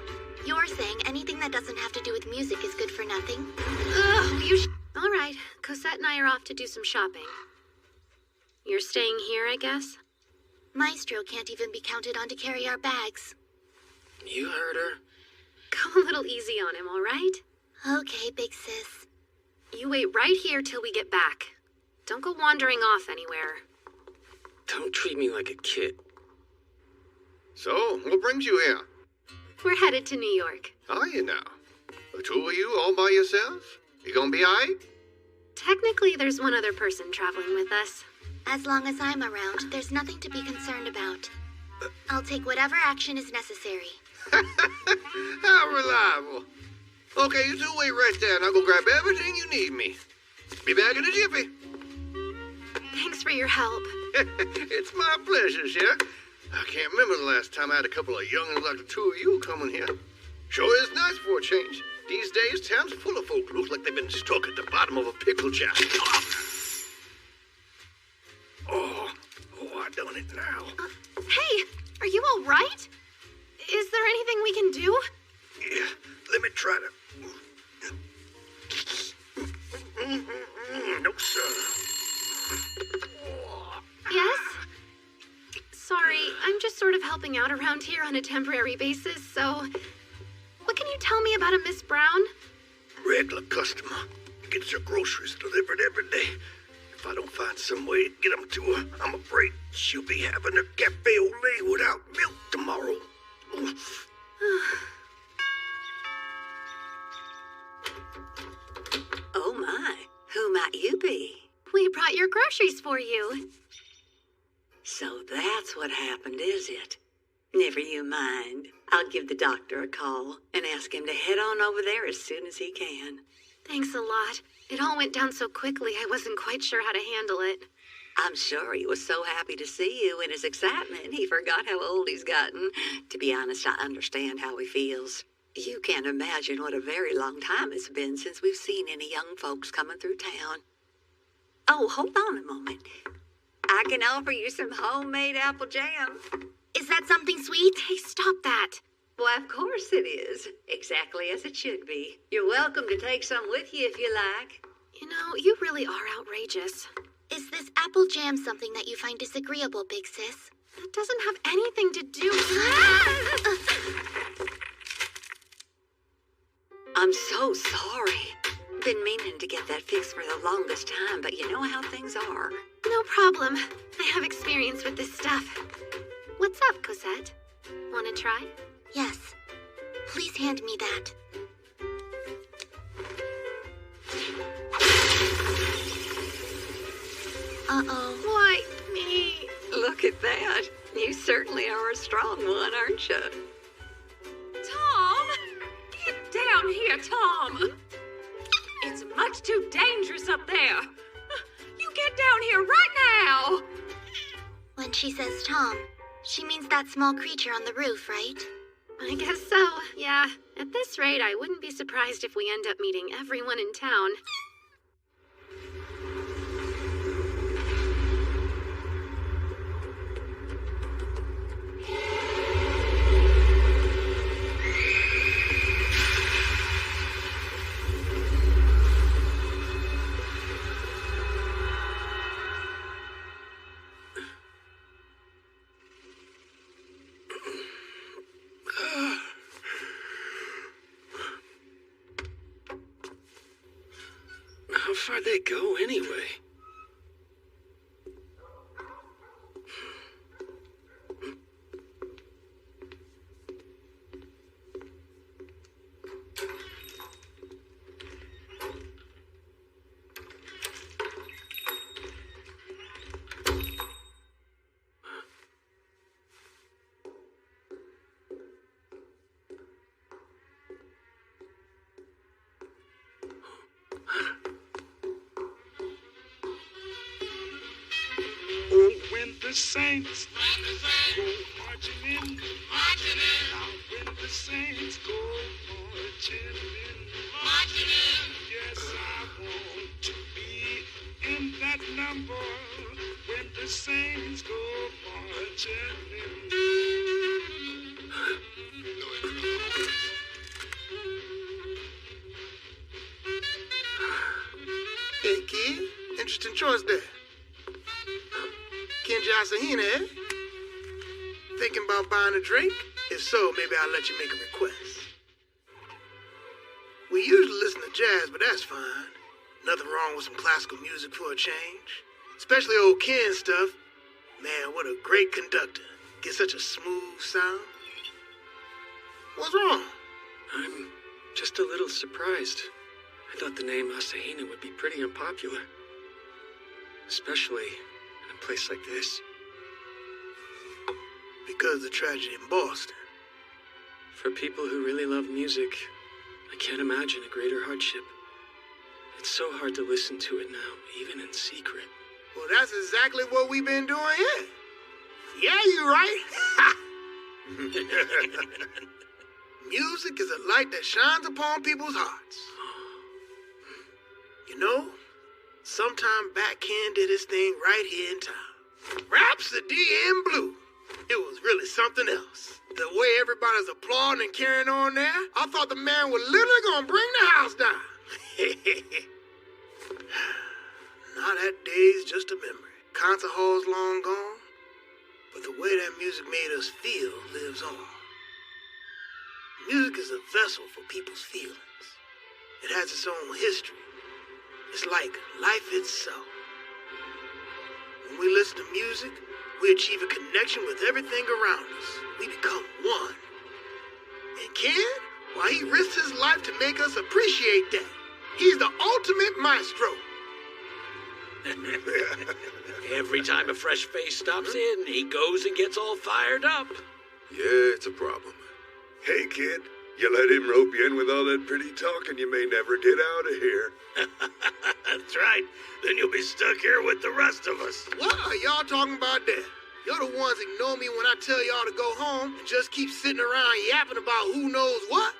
You're saying anything that doesn't have to do with music is good for nothing? All right, Cosette and I are off to do some shopping. You're staying here, I guess? Maestro can't even be counted on to carry our bags. You heard her. Go a little easy on him, all right? Okay, big sis. You wait right here till we get back. Don't go wandering off anywhere. Don't treat me like a kid. So, what brings you here? We're headed to New York. Are you now? The two of you all by yourselves? You gonna be alright? Technically, there's one other person traveling with us. As long as I'm around, there's nothing to be concerned about. I'll take whatever action is necessary. How reliable. Okay, you two wait right there and I'll go grab everything you need me. Be back in a jiffy. Thanks for your help. It's my pleasure, Cher. I can't remember the last time I had a couple of young'uns like the two of you coming here. Sure is nice for a change. These days, town's full of folk who look like they've been stuck at the bottom of a pickle jar. I done it now. Hey, are you all right? Is there anything we can do? Yeah, let me try to... No, sir. Yes? Sorry, I'm just sort of helping out around here on a temporary basis, so... What can you tell me about a Miss Brown? Regular customer. Gets her groceries delivered every day. If I don't find some way to get them to her, I'm afraid she'll be having a cafe au lait without milk tomorrow. Oh my, who might you be? We brought your groceries for you. So that's what happened, is it? Never you mind. I'll give the doctor a call and ask him to head on over there as soon as he can. Thanks a lot. It all went down so quickly I wasn't quite sure how to handle it. I'm sure he was so happy to see you in his excitement he forgot how old he's gotten. To be honest, I understand how he feels. You can't imagine what a very long time it's been since we've seen any young folks coming through town. Oh, hold on a moment. I can offer you some homemade apple jam. Is that something sweet? Hey, stop that. Why, of course it is. Exactly as it should be. You're welcome to take some with you if you like. You know, you really are outrageous. Is this apple jam something that you find disagreeable, Big Sis? That doesn't have anything to do with... I'm so sorry. Been meaning to get that fixed for the longest time, but you know how things are. No problem. I have experience with this stuff. What's up, Cosette? Want to try? Yes. Please hand me that. Uh-oh. Why, me? Look at that. You certainly are a strong one, aren't you? Tom! Get down here, Tom! It's much too dangerous up there. You get down here right now! When she says Tom, she means that small creature on the roof, right? I guess so, yeah. At this rate, I wouldn't be surprised if we end up meeting everyone in town. How far they go anyway? The saints go marching in. Now when the saints go marching in. Yes, I want to be in that number when the saints go marching in. Hey, kid. Interesting choice there. Kenji Asahina, eh? Thinking about buying a drink? If so, maybe I'll let you make a request. We usually listen to jazz, but that's fine. Nothing wrong with some classical music for a change. Especially old Ken stuff. Man, what a great conductor. Gets such a smooth sound. What's wrong? I'm just a little surprised. I thought the name Asahina would be pretty unpopular. Especially in a place like this. Because of the tragedy in Boston. For people who really love music, I can't imagine a greater hardship. It's so hard to listen to it now, even in secret. Well, that's exactly what we've been doing here. Yeah, you're right. Music is a light that shines upon people's hearts. You know, sometime back Ken did his thing right here in town. Rhapsody in Blue. It was really something else. The way everybody's applauding and carrying on there, I thought the man was literally gonna bring the house down. Now that day's just a memory. Concert hall's long gone, but the way that music made us feel lives on. Music is a vessel for people's feelings. It has its own history. It's like life itself. When we listen to music, we achieve a connection with everything around us. We become one. And Ken, well, he risked his life to make us appreciate that. He's the ultimate maestro. Every time a fresh face stops in, he goes and gets all fired up. Yeah, it's a problem. Hey, kid, you let him rope you in with all that pretty talk and you may never get out of here. That's right. Then you'll be stuck here with the rest of us. What are y'all talking about there? You're the ones ignore me when I tell y'all to go home and just keep sitting around yapping about who knows what.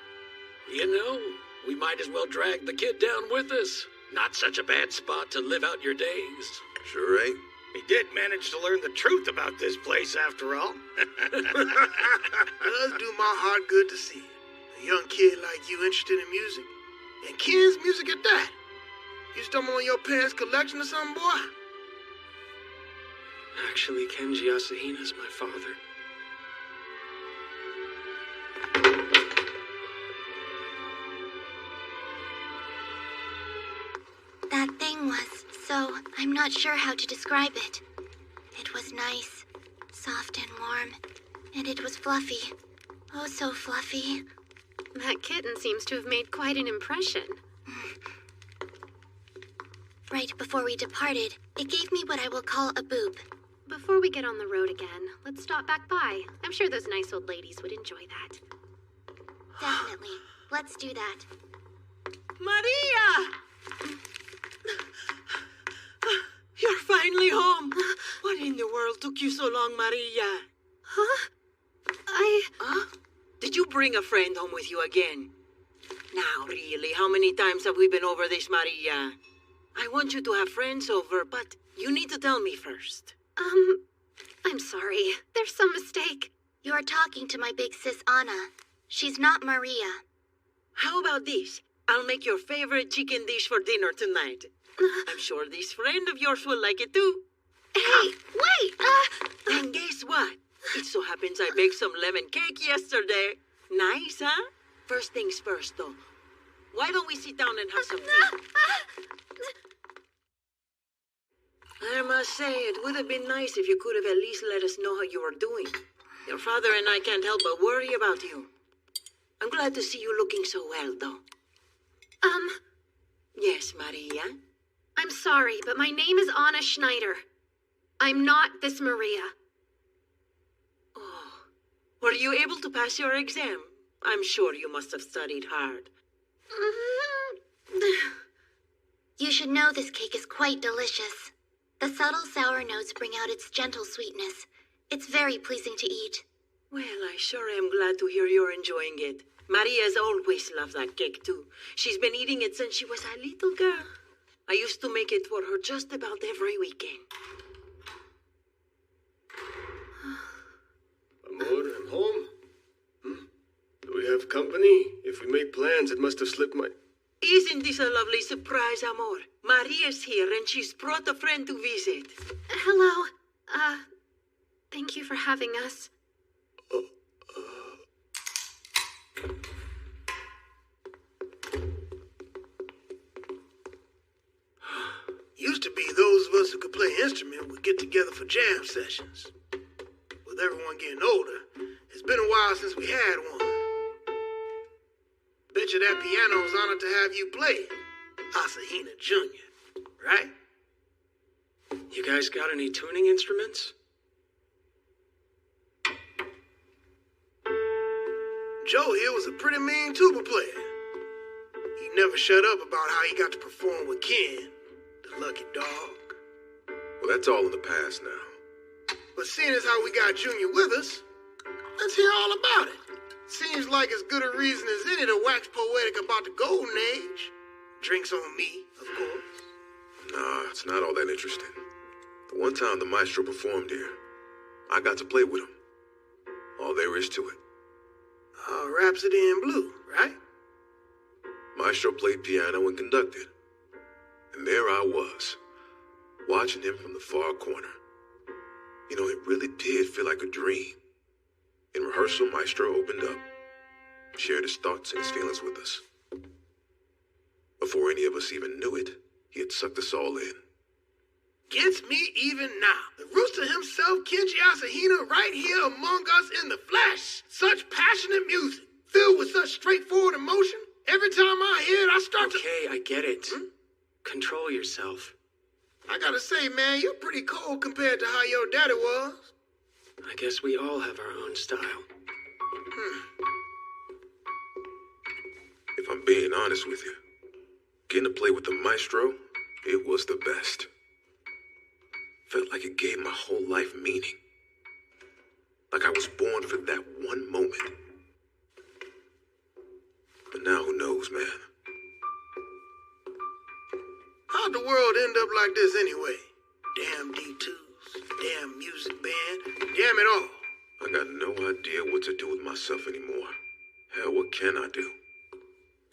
You know, we might as well drag the kid down with us. Not such a bad spot to live out your days. Sure ain't. He did manage to learn the truth about this place after all. Does do my heart good to see a young kid like you interested in music. And Ken's music at that. You stumble on your parents' collection or something, boy? Actually, Kenji Asahina's my father. That thing was so... I'm not sure how to describe it. It was nice, soft and warm, and it was fluffy. Oh, so fluffy. That kitten seems to have made quite an impression. Right before we departed, it gave me what I will call a boop. Before we get on the road again, let's stop back by. I'm sure those nice old ladies would enjoy that. Definitely. Let's do that. Maria! You're finally home. What in the world took you so long, Maria? Huh? Huh? Did you bring a friend home with you again? Now, really, how many times have we been over this, Maria? I want you to have friends over, but you need to tell me first. I'm sorry. There's some mistake. You are talking to my big sis, Anna. She's not Maria. How about this? I'll make your favorite chicken dish for dinner tonight. I'm sure this friend of yours will like it too. Hey, wait! And guess what? It so happens I baked some lemon cake yesterday. Nice, huh? First things first, though. Why don't we sit down and have some tea? I must say, it would have been nice if you could have at least let us know how you were doing. Your father and I can't help but worry about you. I'm glad to see you looking so well, though. Yes, Maria? I'm sorry, but my name is Anna Schneider. I'm not this Maria. Oh, were you able to pass your exam? I'm sure you must have studied hard. You should know this cake is quite delicious. The subtle sour notes bring out its gentle sweetness. It's very pleasing to eat. Well, I sure am glad to hear you're enjoying it. Maria's always loved that cake, too. She's been eating it since she was a little girl. I used to make it for her just about every weekend. Amor, I'm home. Do we have company? If we made plans, it must have slipped my... Isn't this a lovely surprise, Amor? Maria's here and she's brought a friend to visit. Hello. Thank you for having us. Used to be those of us who could play instrument would get together for jam sessions. With everyone getting older, it's been a while since we had one. Bet you that piano's honored to have you play it, Asahina Jr., right? You guys got any tuning instruments? Joe here was a pretty mean tuba player. He never shut up about how he got to perform with Ken, the lucky dog. Well, that's all in the past now. But seeing as how we got Junior with us, let's hear all about it. Seems like as good a reason as any to wax poetic about the golden age. Drinks on me, of course. Nah, it's not all that interesting. The one time the maestro performed here, I got to play with him. All there is to it. Rhapsody in Blue, right? Maestro played piano and conducted. And there I was, watching him from the far corner. You know, it really did feel like a dream. In rehearsal, Maestro opened up, shared his thoughts and his feelings with us. Before any of us even knew it, he had sucked us all in. Gets me even now. The rooster himself, Kenji Asahina, right here among us in the flesh. Such passionate music, filled with such straightforward emotion. Every time I hear it, I start to... Okay, I get it. Control yourself. I gotta say, man, you're pretty cold compared to how your daddy was. I guess we all have our own style. If I'm being honest with you, getting to play with the maestro, it was the best. Felt like it gave my whole life meaning. Like I was born for that one moment. But now who knows, man? How'd the world end up like this anyway? Damn D2s, damn music band, damn it all. I got no idea what to do with myself anymore. Hell, what can I do?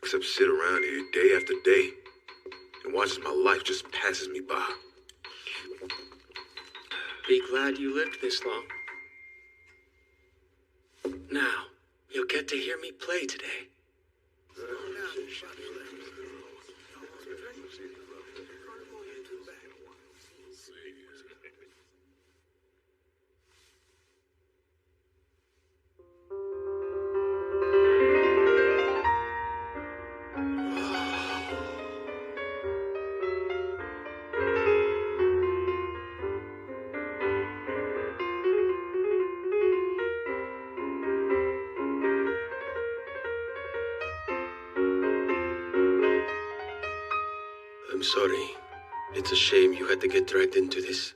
Except sit around here day after day and watch as my life just passes me by. Be glad you lived this long. Now, you'll get to hear me play today. I'm sorry. It's a shame you had to get dragged into this.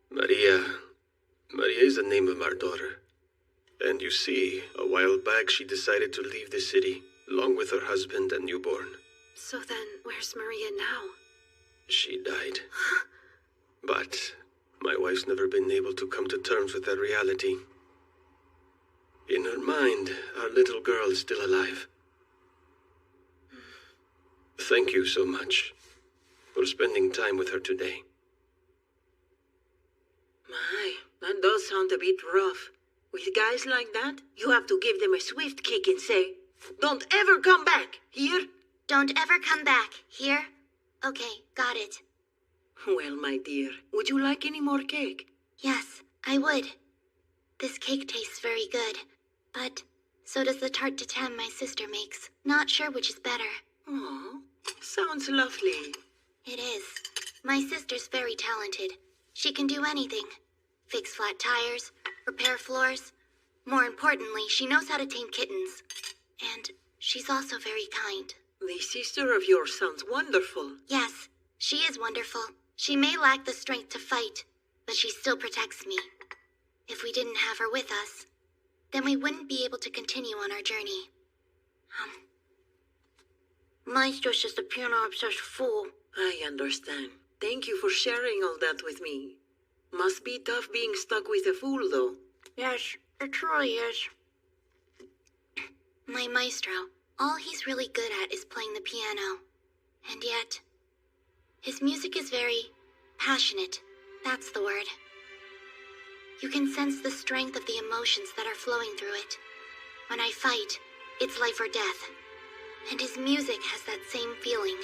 Maria is the name of our daughter. And you see, a while back she decided to leave the city, along with her husband and newborn. So then, where's Maria now? She died. But my wife's never been able to come to terms with that reality. In her mind, our little girl is still alive. Thank you so much for spending time with her today. My, that does sound a bit rough. With guys like that, you have to give them a swift kick and say, "Don't ever come back, here?" Don't ever come back, here? Okay, got it. Well, my dear, would you like any more cake? Yes, I would. This cake tastes very good, but so does the tarte tatin my sister makes. Not sure which is better. Aw, sounds lovely. It is. My sister's very talented. She can do anything. Fix flat tires, repair floors. More importantly, she knows how to tame kittens. And she's also very kind. The sister of yours sounds wonderful. Yes, she is wonderful. She may lack the strength to fight, but she still protects me. If we didn't have her with us, then we wouldn't be able to continue on our journey. Maestro's just a piano-obsessed fool. I understand. Thank you for sharing all that with me. Must be tough being stuck with a fool, though. Yes, it truly is. My maestro, all he's really good at is playing the piano. And yet, his music is very passionate. That's the word. You can sense the strength of the emotions that are flowing through it. When I fight, it's life or death. And his music has that same feeling.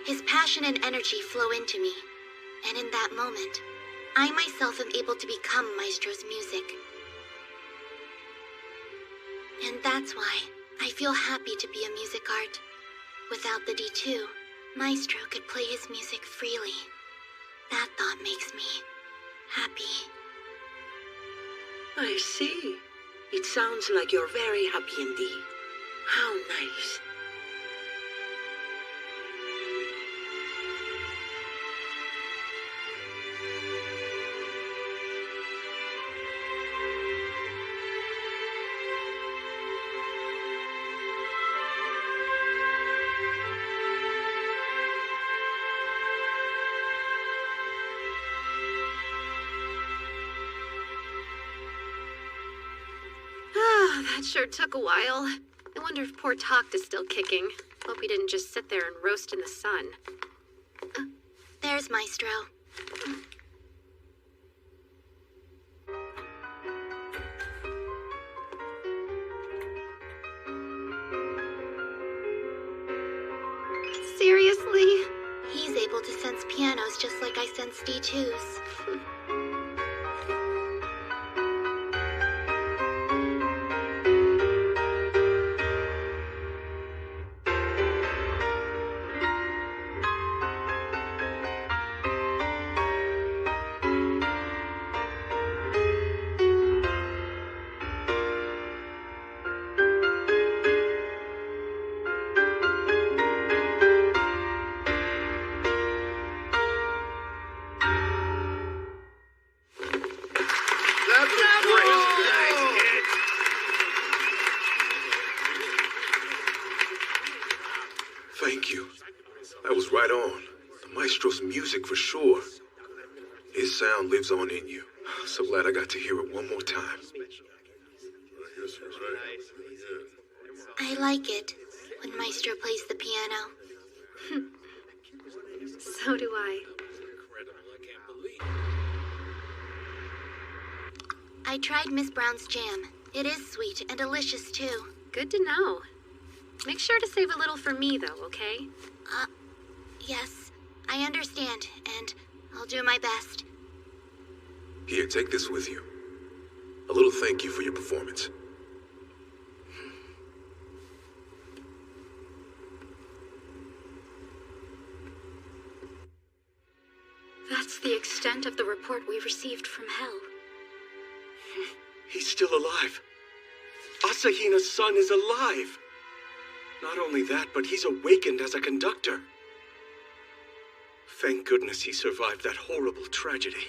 His passion and energy flow into me. And in that moment, I myself am able to become Maestro's music. And that's why I feel happy to be a music art. Without the D2, Maestro could play his music freely. That thought makes me happy. I see. It sounds like you're very happy indeed. How nice. That sure took a while. I wonder if poor Toct is still kicking. Hope he didn't just sit there and roast in the sun. There's Maestro. Seriously? He's able to sense pianos just like I sense D2s. Thank you. That was right on. The maestro's music for sure. His sound lives on in you. So glad I got to hear it one more time. I like it when Maestro plays the piano. So do I. I tried Miss Brown's jam. It is sweet and delicious too. Good to know. Make sure to save a little for me though, okay? Yes, I understand, and I'll do my best. Here, take this with you. A little thank you for your performance. That's the extent of the report we received from Hell. He's still alive. Asahina's son is alive. Not only that, but he's awakened as a conductor. Thank goodness he survived that horrible tragedy.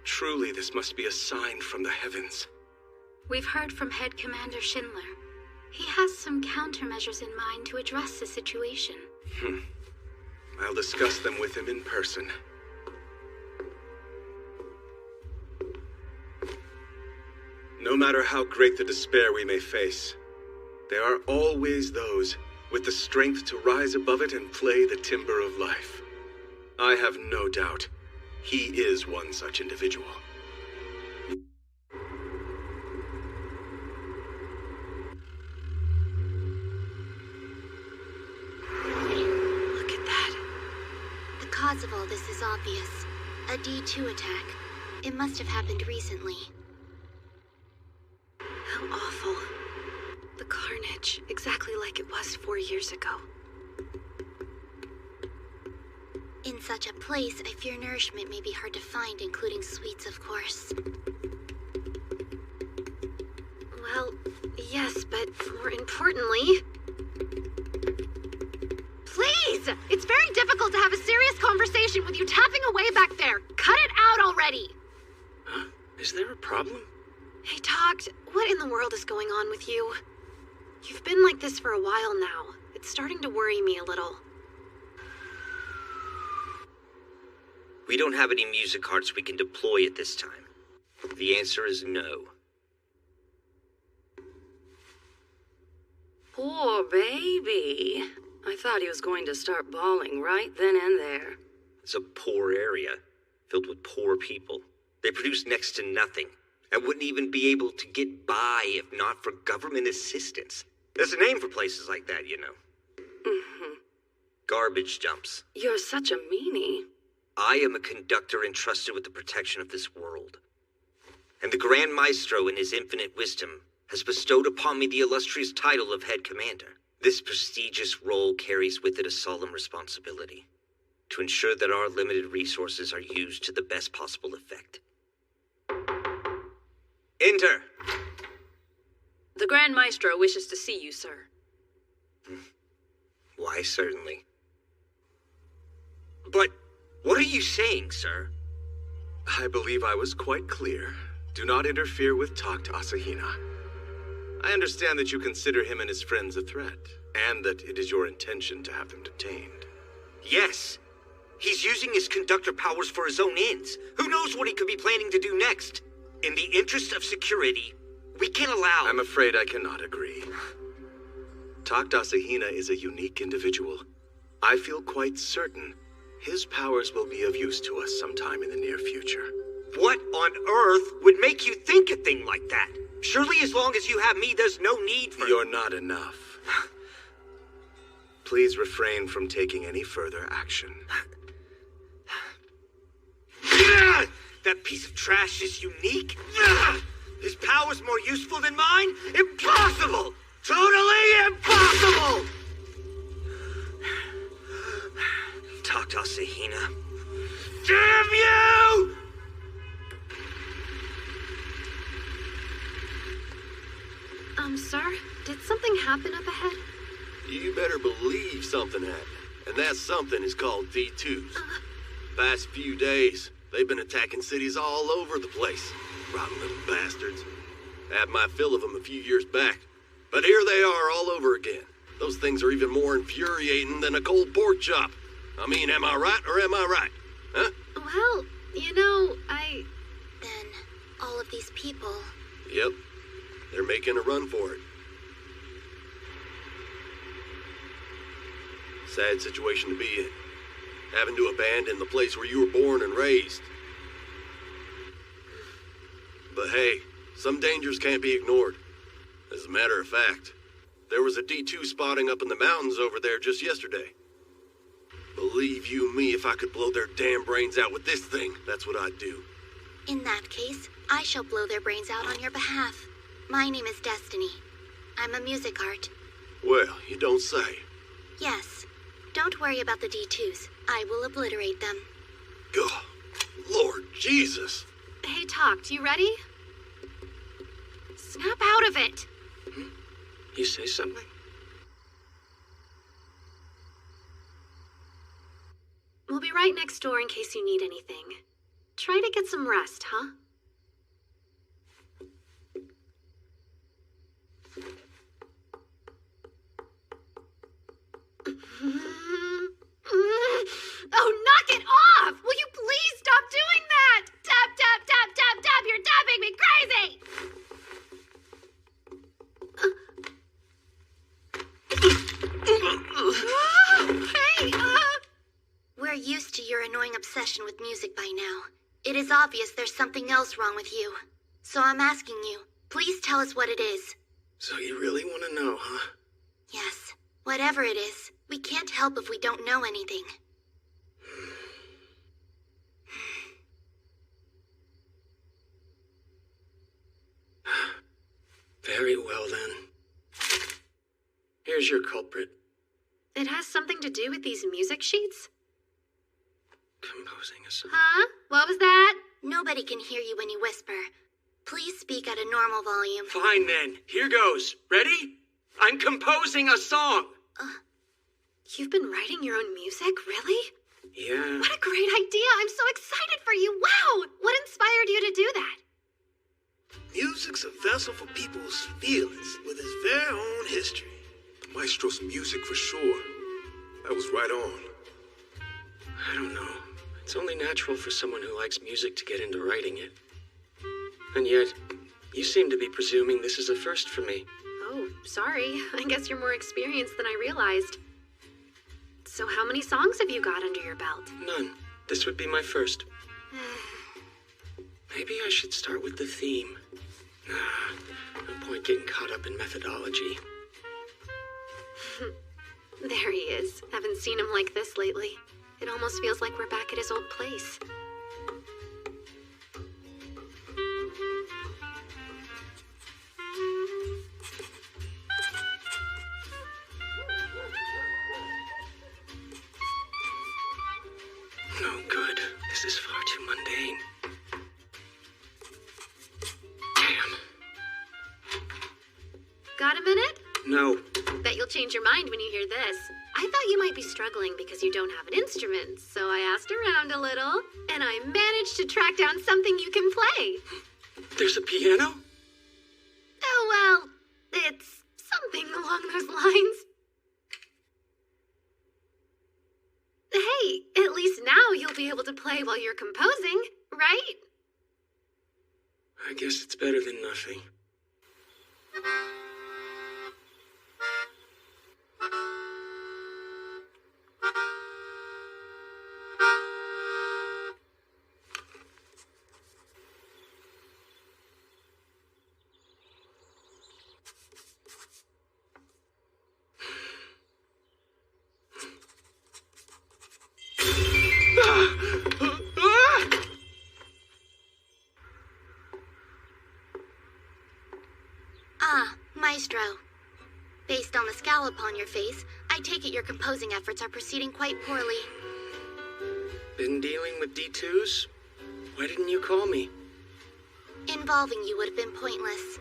Truly, this must be a sign from the heavens. We've heard from Head Commander Schindler. He has some countermeasures in mind to address the situation. I'll discuss them with him in person. No matter how great the despair we may face, there are always those with the strength to rise above it and play the timbre of life. I have no doubt he is one such individual. Look at that. The cause of all this is obvious. A D2 attack. It must have happened recently. How awful. The carnage, exactly like it was 4 years ago. In such a place, I fear nourishment may be hard to find, including sweets, of course. Well, yes, but more importantly... Please! It's very difficult to have a serious conversation with you tapping away back there. Cut it out already! Huh? Is there a problem? Hey, Toct, what in the world is going on with you? You've been like this for a while now. It's starting to worry me a little. We don't have any music hearts we can deploy at this time. The answer is no. Poor baby. I thought he was going to start bawling right then and there. It's a poor area, filled with poor people. They produce next to nothing, and wouldn't even be able to get by if not for government assistance. There's a name for places like that, you know. Garbage dumps. You're such a meanie. I am a conductor entrusted with the protection of this world. And the Grand Maestro, in his infinite wisdom, has bestowed upon me the illustrious title of Head Commander. This prestigious role carries with it a solemn responsibility to ensure that our limited resources are used to the best possible effect. Enter! The Grand Maestro wishes to see you, sir. Why, certainly. But what are you saying, sir? I believe I was quite clear. Do not interfere with Toct Asahina. I understand that you consider him and his friends a threat, and that it is your intention to have them detained. Yes. He's using his conductor powers for his own ends. Who knows what he could be planning to do next? In the interest of security, we can't allow... I'm afraid I cannot agree. Toct Asahina is a unique individual. I feel quite certain his powers will be of use to us sometime in the near future. What on earth would make you think a thing like that? Surely as long as you have me, there's no need for... You're not enough. Please refrain from taking any further action. That piece of trash is unique? His power's more useful than mine? Impossible! Totally impossible! Toct Asahina. Damn you! Sir, did something happen up ahead? You better believe something happened. And that something is called D2s. Past few days, they've been attacking cities all over the place. Rotten little bastards. Had my fill of them a few years back. But here they are all over again. The Those things are even more infuriating than a cold pork chop. I mean, am I right or am I right? Huh? Well, Then, all of these people... Yep. They're making a run for it. Sad situation to be in. Having to abandon the place where you were born and raised. But hey, some dangers can't be ignored. As a matter of fact, there was a D2 spotting up in the mountains over there just yesterday. Believe you me, if I could blow their damn brains out with this thing, that's what I'd do. In that case, I shall blow their brains out on your behalf. My name is Destiny. I'm a music art. Well, you don't say. Yes. Don't worry about the D2s. I will obliterate them. God, Lord Jesus. Hey, Talked, you ready? Snap out of it! You say something? We'll be right next door in case you need anything. Try to get some rest, huh? Oh, knock it off! Will you please stop doing that? Dub, dub, dub, dub, dub! You're dubbing me crazy! Hey, We're used to your annoying obsession with music by now. It is obvious there's something else wrong with you. So I'm asking you, please tell us what it is. So you really want to know, huh? Yes. Whatever it is, we can't help if we don't know anything. Very well, then. Here's your culprit. it has something to do with these music sheets? Composing a song. Huh? What was that? Nobody can hear you when you whisper. Please speak at a normal volume. Fine then. Here goes. Ready? I'm composing a song. You've been writing your own music? Really? Yeah. What a great idea. I'm so excited for you. Wow. What inspired you to do that? Music's a vessel for people's feelings with its very own history. The maestro's music for sure. That was right on. I don't know. It's only natural for someone who likes music to get into writing it. And yet, you seem to be presuming this is a first for me. Oh, sorry. I guess you're more experienced than I realized. So how many songs have you got under your belt? None. This would be my first. Maybe I should start with the theme. No point getting caught up in methodology. There he is. Haven't seen him like this lately. It almost feels like we're back at his old place. No good. This is far too mundane. Got a minute? No. Bet you'll change your mind when you hear this. I thought you might be struggling because you don't have an instrument, so I asked around a little, and I managed to track down something you can play. There's a piano? Oh, well, it's something along those lines. Hey, at least now you'll be able to play while you're composing, right? I guess it's better than nothing. Maestro. Based on the scowl upon your face, I take it your composing efforts are proceeding quite poorly. Been dealing with D2s? Why didn't you call me? Involving you would have been pointless.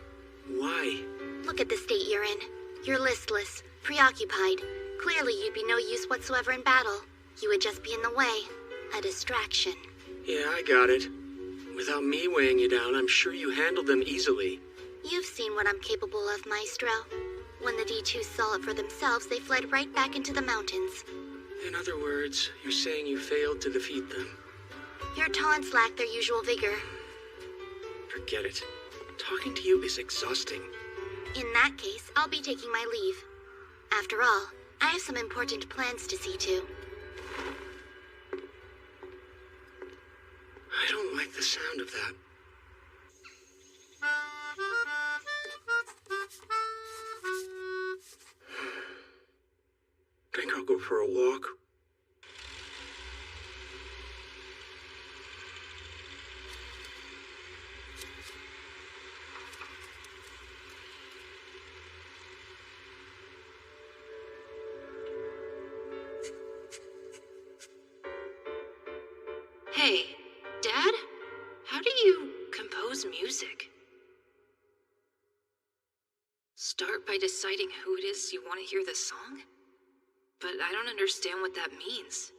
Why? Look at the state you're in. You're listless, preoccupied. Clearly you'd be no use whatsoever in battle. You would just be in the way. A distraction. Yeah, I got it. Without me weighing you down, I'm sure you handled them easily. You've seen what I'm capable of, Maestro. When the D2s saw it for themselves, they fled right back into the mountains. In other words, you're saying you failed to defeat them. Your taunts lack their usual vigor. Forget it. Talking to you is exhausting. In that case, I'll be taking my leave. After all, I have some important plans to see to. I don't like the sound of that. Think I'll go for a walk. Hey, Dad? How do you compose music? Start by deciding who it is you want to hear the song? But I don't understand what that means.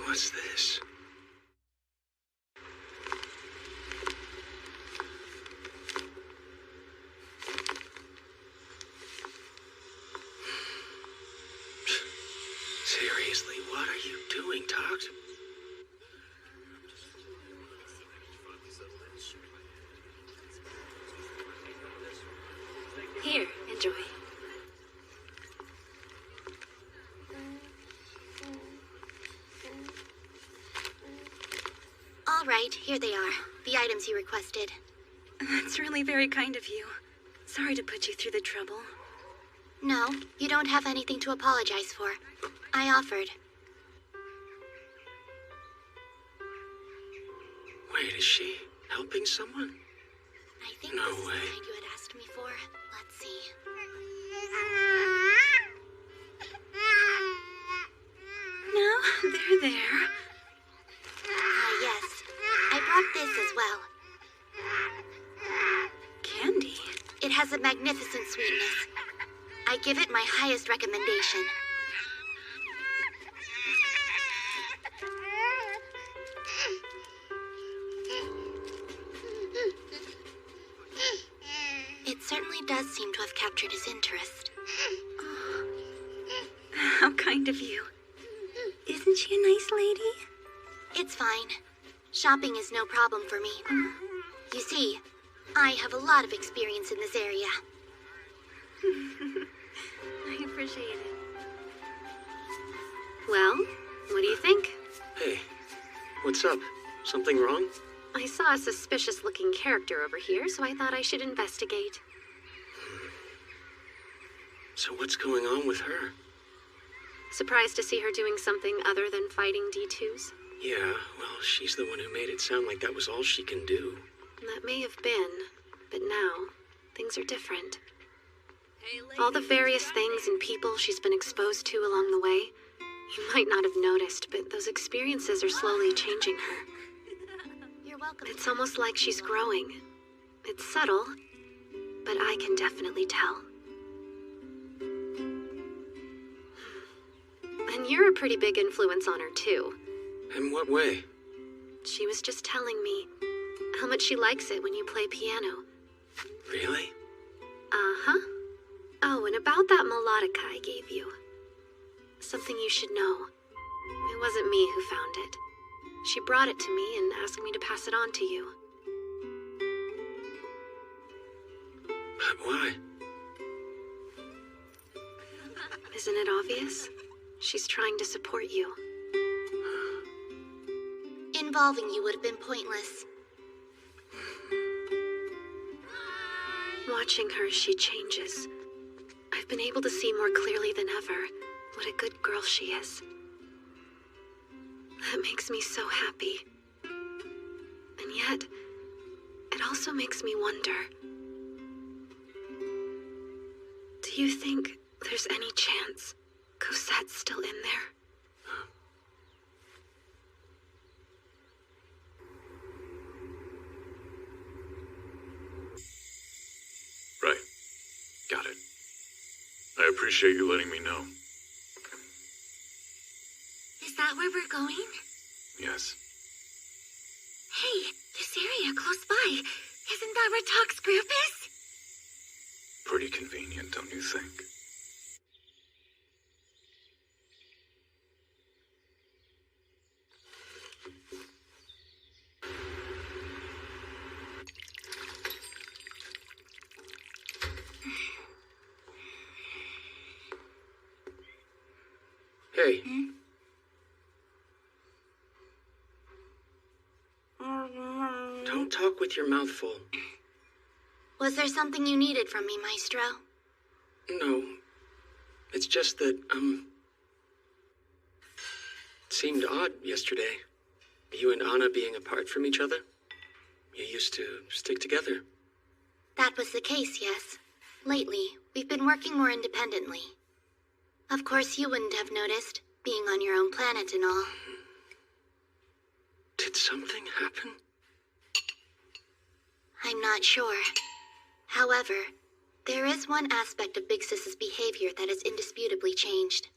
What's this? Seriously, what are you doing, Todd? Here, enjoy. All right, here they are. The items you requested. That's really very kind of you. Sorry to put you through the trouble. No, you don't have anything to apologize for. I offered. Wait, is she helping someone? I think No this is way. the kind you had asked me for. Let's see. No, they're there. Yes. I brought this as well. Candy? It has a magnificent sweetness. I give it my highest recommendation. It certainly does seem to have captured his interest. How kind of you. Isn't she a nice lady? It's fine. Shopping is no problem for me. You see, I have a lot of experience in this area. I appreciate it. Well, what do you think? Hey, what's up? Something wrong? I saw a suspicious-looking character over here, so I thought I should investigate. So what's going on with her? Surprised to see her doing something other than fighting D2s? Yeah, well, she's the one who made it sound like that was all she can do. That may have been, but now, things are different. All the various things and people she's been exposed to along the way, you might not have noticed, but those experiences are slowly changing her. You're welcome. It's almost like she's growing. It's subtle, but I can definitely tell. And you're a pretty big influence on her, too. In what way? She was just telling me how much she likes it when you play piano. Really? Uh-huh. Oh, and about that melodica I gave you. Something you should know. It wasn't me who found it. She brought it to me and asked me to pass it on to you. But why? Isn't it obvious? She's trying to support you. Involving you would have been pointless. Watching her as she changes, I've been able to see more clearly than ever what a good girl she is. That makes me so happy. And yet, it also makes me wonder. Do you think there's any chance Cosette's still in there? Right. Got it. I appreciate you letting me know. that where we're going? Yes. Hey, this area close by. Isn't that where Talk's group is? Pretty convenient, don't you think? Hey. Don't talk with your mouth full. Was there something you needed from me, Maestro? No. It's just that, it seemed odd yesterday. You and Anna being apart from each other. You used to stick together. That was the case, yes. Lately, we've been working more independently. Of course, you wouldn't have noticed, being on your own planet and all. Did something happen? I'm not sure. However, there is one aspect of Big Sis's behavior that has indisputably changed.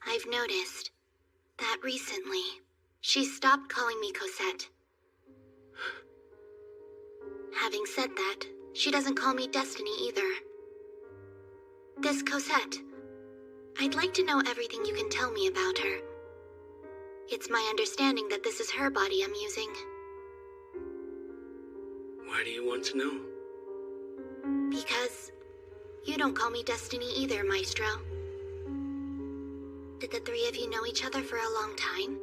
I've noticed that recently, she's stopped calling me Cosette. Having said that, she doesn't call me Destiny either. This Cosette, I'd like to know everything you can tell me about her. It's my understanding that this is her body I'm using. Why do you want to know? Because you don't call me Destiny either, Maestro. Did the three of you know each other for a long time?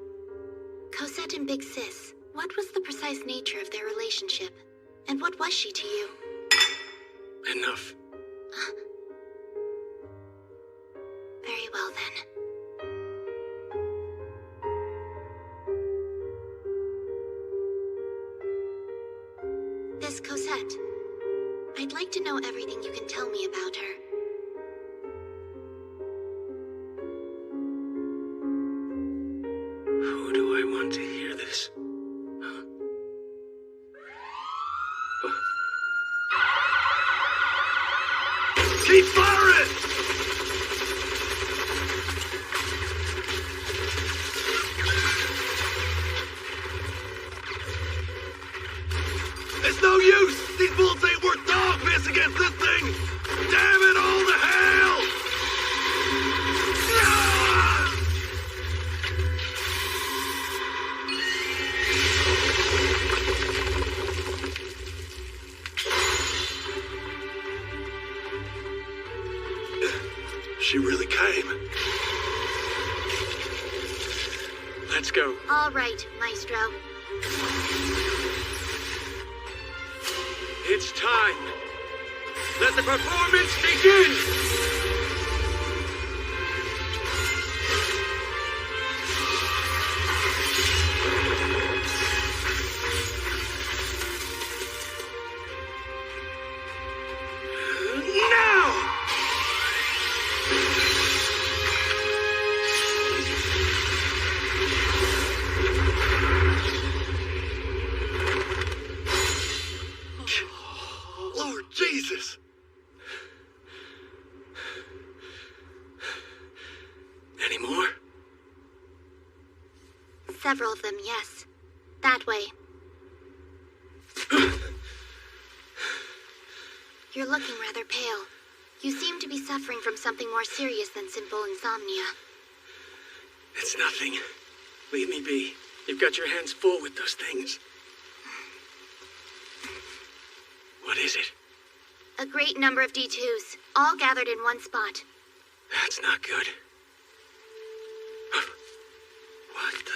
Cosette and Big Sis, what was the precise nature of their relationship? And what was she to you? Enough. Very well then. This Cosette, I'd like to know everything you can tell me about her. Who do I want to hear this? Keep firing! It's no use! These bullets ain't worth dog piss against this thing! Damn it all to hell! Ah! She really came. Let's go. All right, Maestro. It's time. Let the performance begin! Now! Lord Jesus! Any more? Several of them, yes. That way. You're looking rather pale. You seem to be suffering from something more serious than simple insomnia. It's nothing. Leave me be. You've got your hands full with those things. What is it? A great number of D2s, all gathered in one spot. That's not good. What the...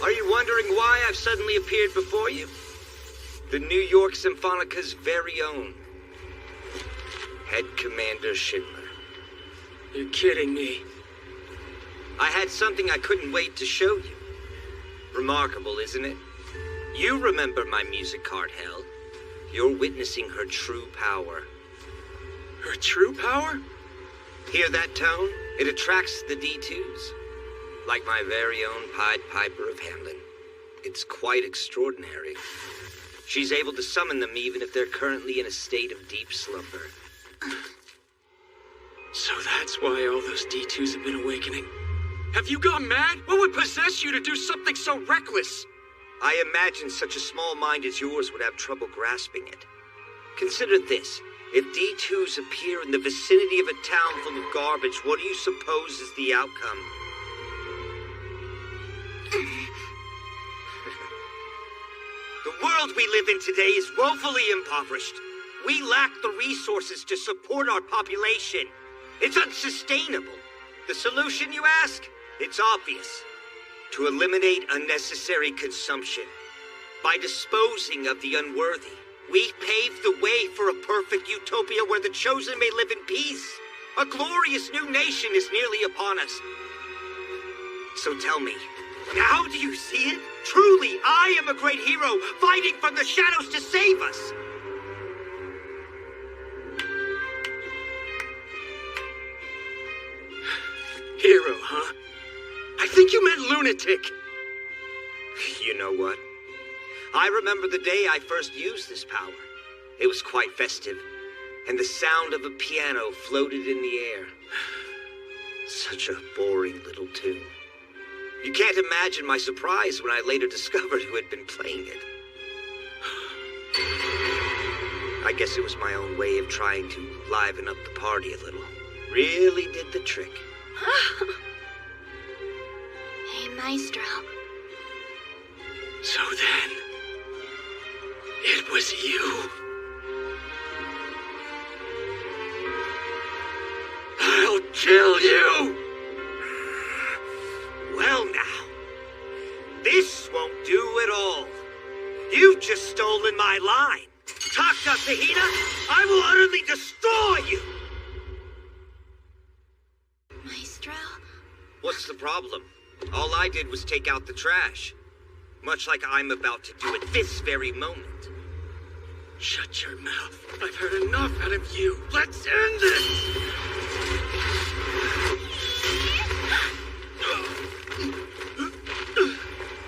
Are you wondering why I've suddenly appeared before you? The New York Symphonica's very own Head Commander Schindler. You're kidding me. I had something I couldn't wait to show you. Remarkable, isn't it? You remember my music card, Hell. You're witnessing her true power. Her true power? Hear that tone? It attracts the D2s. Like my very own Pied Piper of Hamelin. It's quite extraordinary. She's able to summon them even if they're currently in a state of deep slumber. So that's why all those D2s have been awakening. Have you gone mad? What would possess you to do something so reckless? I imagine such a small mind as yours would have trouble grasping it. Consider this. If D2s appear in the vicinity of a town full of garbage, what do you suppose is the outcome? The world we live in today is woefully impoverished. We lack the resources to support our population. It's unsustainable. The solution, you ask? It's obvious. To eliminate unnecessary consumption. By disposing of the unworthy, we pave the way for a perfect utopia where the chosen may live in peace. A glorious new nation is nearly upon us. So tell me, now do you see it? Truly, I am a great hero, fighting from the shadows to save us. Hero, huh? I think you meant lunatic. You know what? I remember the day I first used this power. It was quite festive, and the sound of a piano floated in the air. Such a boring little tune. You can't imagine my surprise when I later discovered who had been playing it. I guess it was my own way of trying to liven up the party a little. Really did the trick. Hey, Maestro. So then, it was you. I'll kill you! Well now, this won't do at all. You've just stolen my line. Takta Tahina, I will utterly destroy you! Maestro? What's the problem? All I did was take out the trash. Much like I'm about to do at this very moment. Shut your mouth. I've heard enough out of you. Let's end this!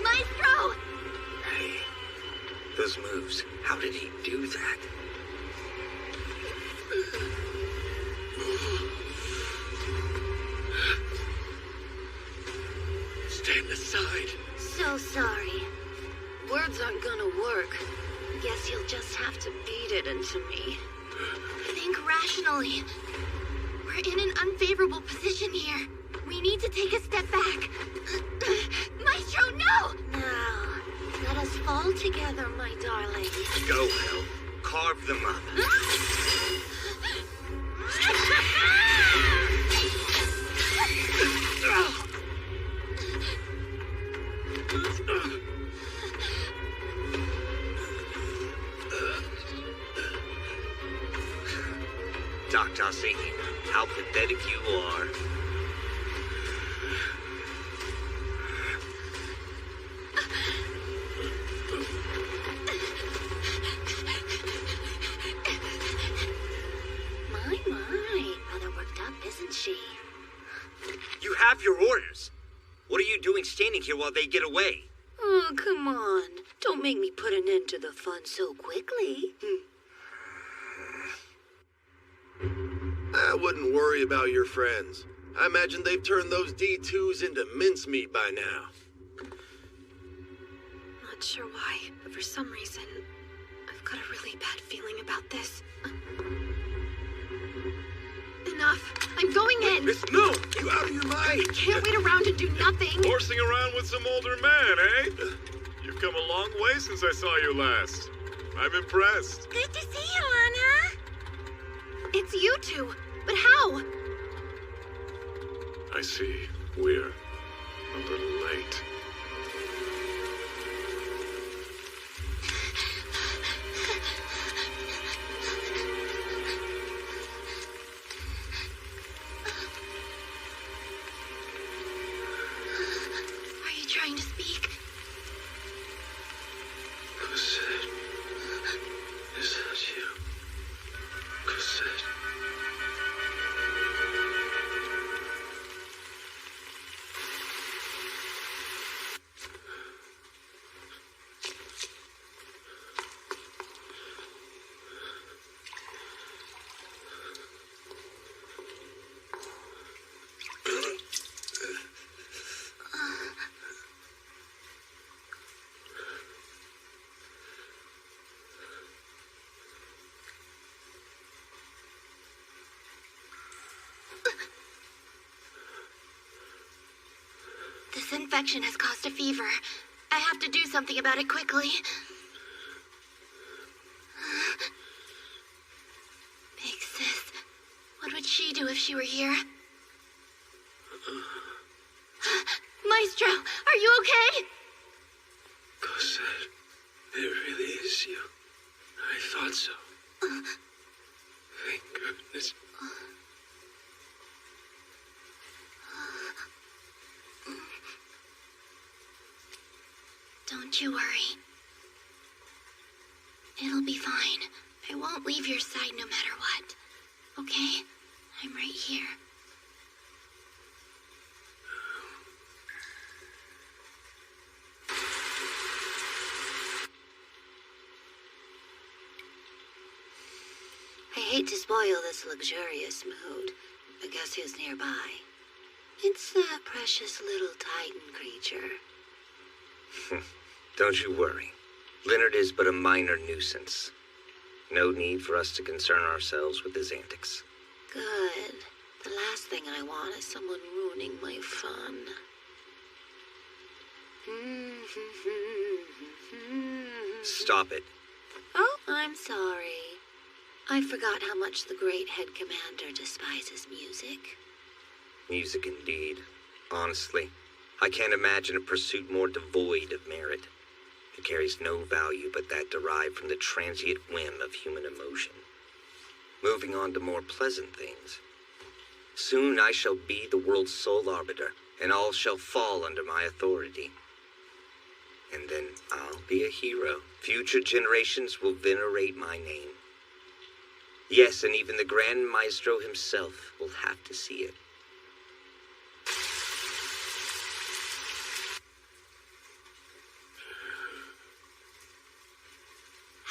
Maestro! Hey, those moves, how did he do that? Stand aside. So sorry. Words aren't gonna work. Guess you'll just have to beat it into me. Think rationally. We're in an unfavorable position here. We need to take a step back. Maestro, no! Now, let us fall together, my darling. Go, Hell. Carve them up. Dr. Singh, how pathetic you are. My, rather worked up, isn't she? You have your orders. What are you doing standing here while they get away? Oh, come on. Don't make me put an end to the fun so quickly. I wouldn't worry about your friends. I imagine they've turned those D2s into mincemeat by now. Not sure why, but for some reason, I've got a really bad feeling about this. Enough. I'm going in. No, you out of your mind. I can't wait around and do nothing. Horsing around with some older man, eh? You've come a long way since I saw you last. I'm impressed. Good to see you, Anna. It's you two. But how? I see. We're a little late. Are you trying to speak? Cosette. Is that you? Cosette. This infection has caused a fever. I have to do something about it quickly. Big sis. What would she do if she were here? Maestro, are you okay? Cosette, it really is you. I thought so. Thank goodness. Don't you worry. It'll be fine. I won't leave your side no matter what. Okay? I'm right here. I hate to spoil this luxurious mood, but guess who's nearby? It's that precious little Titan creature. Don't you worry. Leonard is but a minor nuisance. No need for us to concern ourselves with his antics. Good. The last thing I want is someone ruining my fun. Stop it. Oh, I'm sorry. I forgot how much the great head commander despises music. Music indeed. Honestly, I can't imagine a pursuit more devoid of merit. It carries no value but that derived from the transient whim of human emotion. Moving on to more pleasant things. Soon I shall be the world's sole arbiter, and all shall fall under my authority. And then I'll be a hero. Future generations will venerate my name. Yes, and even the Grand Maestro himself will have to see it.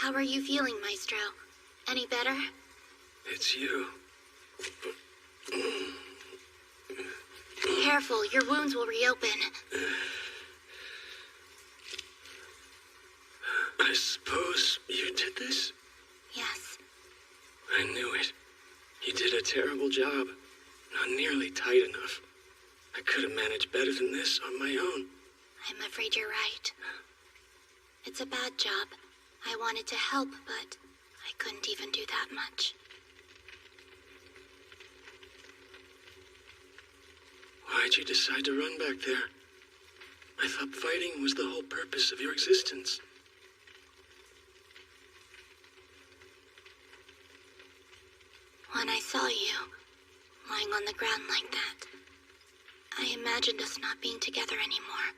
How are you feeling, Maestro? Any better? It's you. Careful, your wounds will reopen. I suppose you did this? Yes. I knew it. You did a terrible job. Not nearly tight enough. I could have managed better than this on my own. I'm afraid you're right. It's a bad job. I wanted to help, but I couldn't even do that much. Why'd you decide to run back there? I thought fighting was the whole purpose of your existence. When I saw you, lying on the ground like that, I imagined us not being together anymore.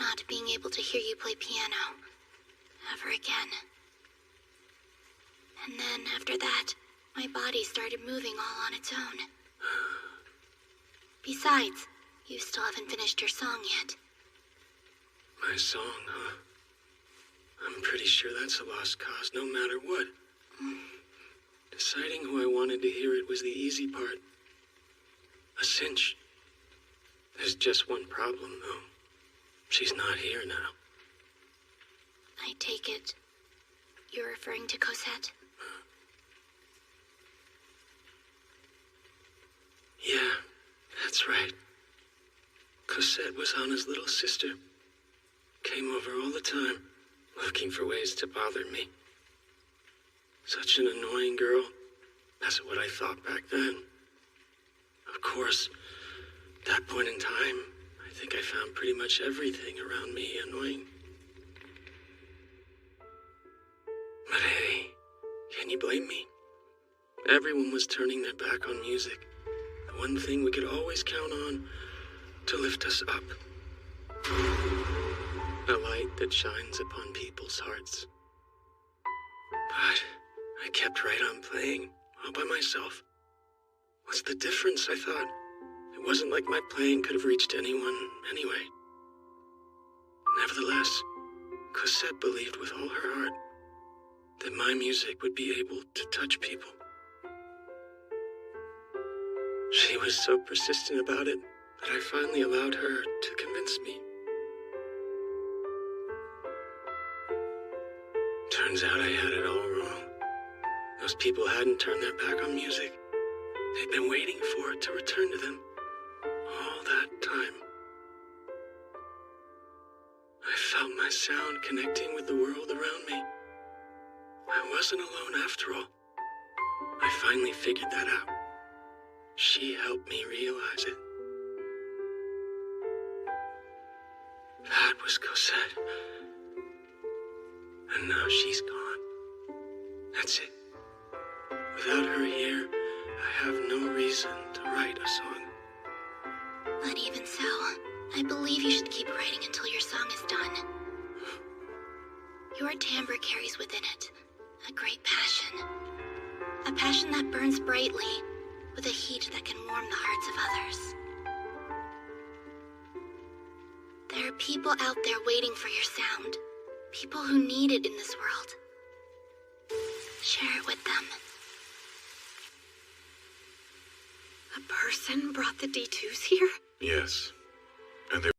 Not being able to hear you play piano ever again. And then after that, my body started moving all on its own. Besides, you still haven't finished your song yet. My song, huh? I'm pretty sure that's a lost cause, no matter what. Deciding who I wanted to hear it was the easy part. A cinch. There's just one problem, though. She's not here now. I take it you're referring to Cosette? Yeah, that's right. Cosette was Anna's little sister. Came over all the time, looking for ways to bother me. Such an annoying girl. That's what I thought back then. Of course, at that point in time, I think I found pretty much everything around me annoying. But hey, can you blame me? Everyone was turning their back on music. The one thing we could always count on to lift us up. A light that shines upon people's hearts. But I kept right on playing, all by myself. What's the difference, I thought? It wasn't like my playing could have reached anyone anyway. Nevertheless, Cosette believed with all her heart that my music would be able to touch people. She was so persistent about it that I finally allowed her to convince me. Turns out I had it all wrong. Those people hadn't turned their back on music. They'd been waiting for it to return to them all that time. my sound connecting with the world around me. I wasn't alone after all. I finally figured that out. She helped me realize it. That was Cosette. And now she's gone. That's it. Without her here, I have no reason to write a song. But even so, I believe you should keep writing until your song is done. Your timbre carries within it a great passion. A passion that burns brightly with a heat that can warm the hearts of others. There are people out there waiting for your sound. People who need it in this world. Share it with them. A person brought the D2s here? Yes. And they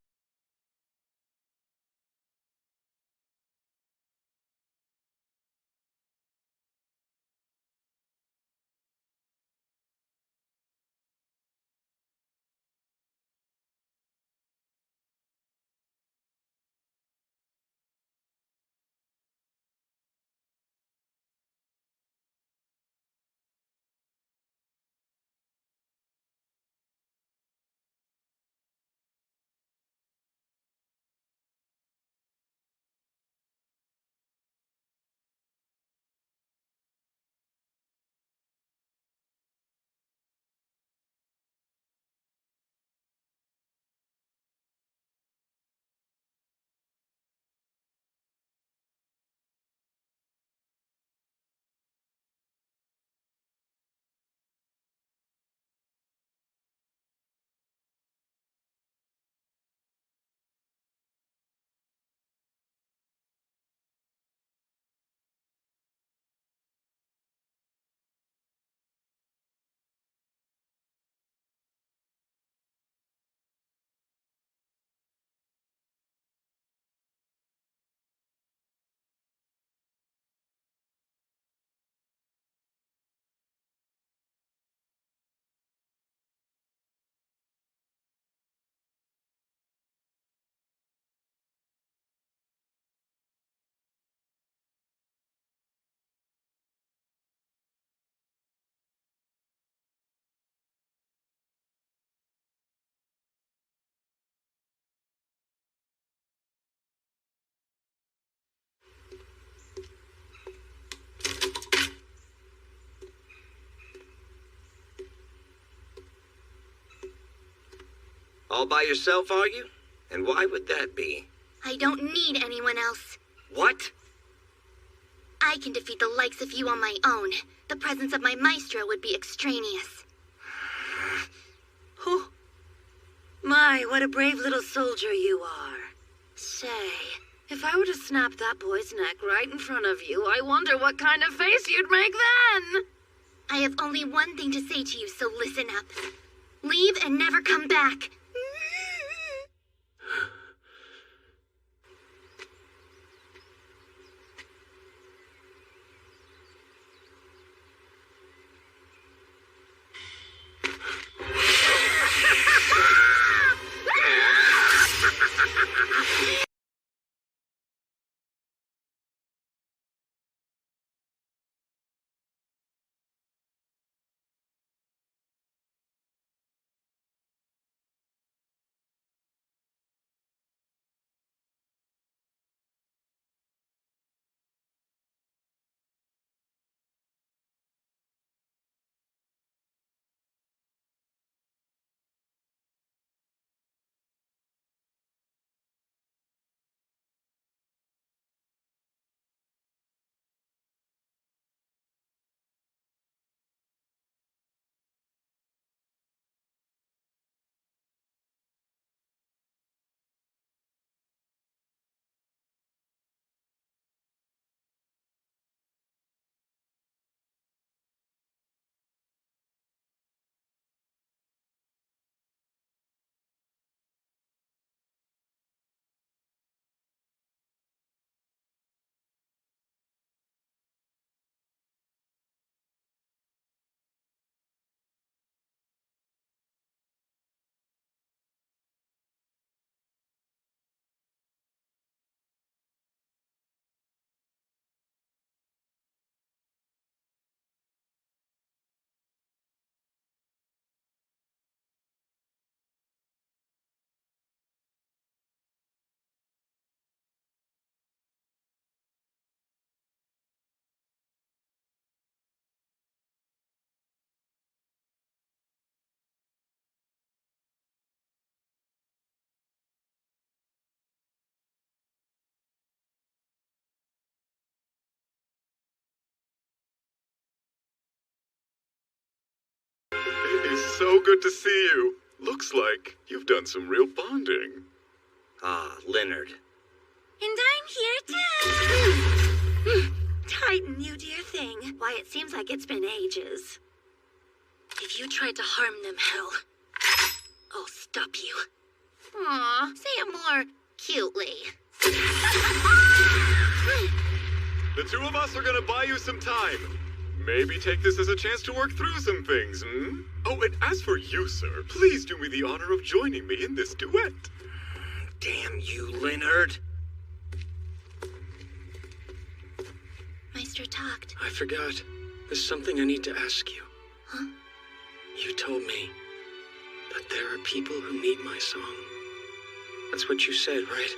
All by yourself, are you? And why would that be? I don't need anyone else. What? I can defeat the likes of you on my own. The presence of my maestro would be extraneous. Oh, my, what a brave little soldier you are. Say, if I were to snap that boy's neck right in front of you, I wonder what kind of face you'd make then. I have only one thing to say to you, so listen up. Leave and never come back. So good to see you. Looks like you've done some real bonding. Ah, Leonard. And I'm here too! Titan, you dear thing. Why, it seems like it's been ages. If you tried to harm them, hell, I'll stop you. Aw, say it more cutely. The two of us are gonna buy you some time. Maybe take this as a chance to work through some things, hmm? Oh, and as for you, sir, please do me the honor of joining me in this duet. Damn you, Leonard. Maestro talked. I forgot. There's something I need to ask you. Huh? You told me that there are people who need my song. That's what you said, right?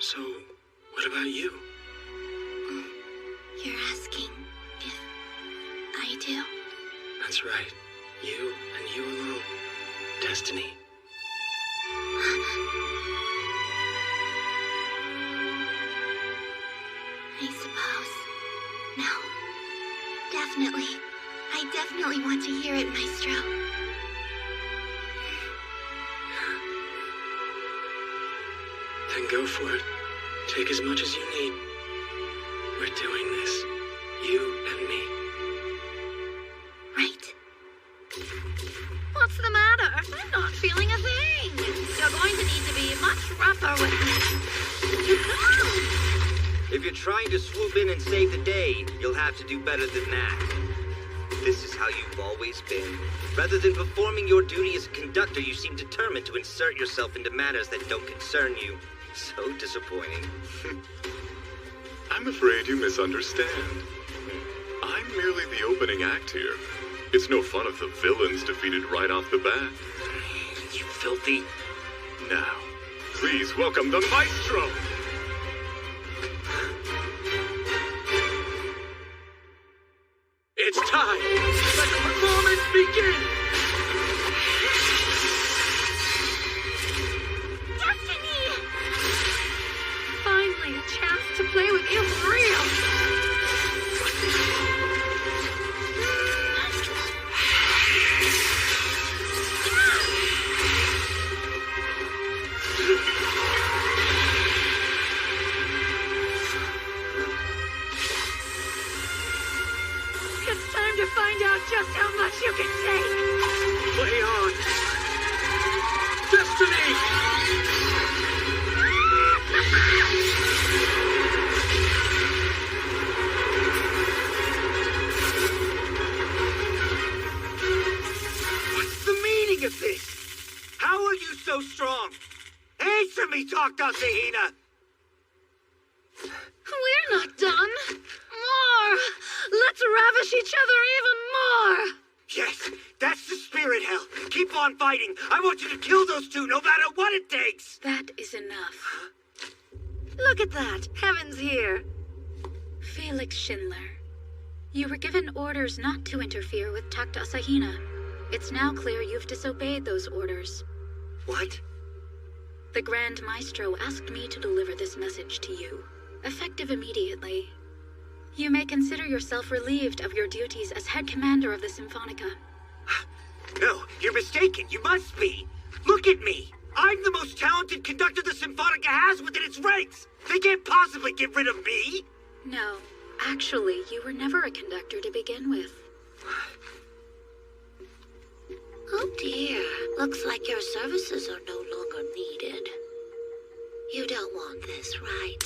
So, what about you? You're asking if I do? That's right. You and you alone. Destiny. I suppose. No. Definitely. I definitely want to hear it, Maestro. Then go for it. Take as much as you need. We're doing this. You and me. Right. What's the matter? I'm not feeling a thing. You're going to need to be much rougher with me. If you're trying to swoop in and save the day, you'll have to do better than that. This is how you've always been. Rather than performing your duty as a conductor, you seem determined to insert yourself into matters that don't concern you. So disappointing. I'm afraid you misunderstand. I'm merely the opening act here. It's no fun if the villain's defeated right off the bat. You filthy. Now, please welcome the Maestro! It's time! Let the performance begin! Destiny! Finally, a chance to play with you for real. It's time to find out just how much you can take. Play on! Destiny! What's the meaning of this? How are you so strong? Answer me, Dr. Zahina! We're not done. More! Let's ravish each other even more! Yes, that's the spirit, Hell. Keep on fighting. I want you to kill those two, no matter what it takes. That is enough. Look at that. Heaven's here. Felix Schindler. You were given orders not to interfere with Takta Asahina. It's now clear you've disobeyed those orders. What? The Grand Maestro asked me to deliver this message to you, effective immediately. You may consider yourself relieved of your duties as head commander of the Symphonica. No, you're mistaken. You must be. Look at me. I'm the most talented conductor the Symphonica has within its ranks. They can't possibly get rid of me. No, actually, you were never a conductor to begin with. Oh dear. Looks like your services are no longer needed. You don't want this, right?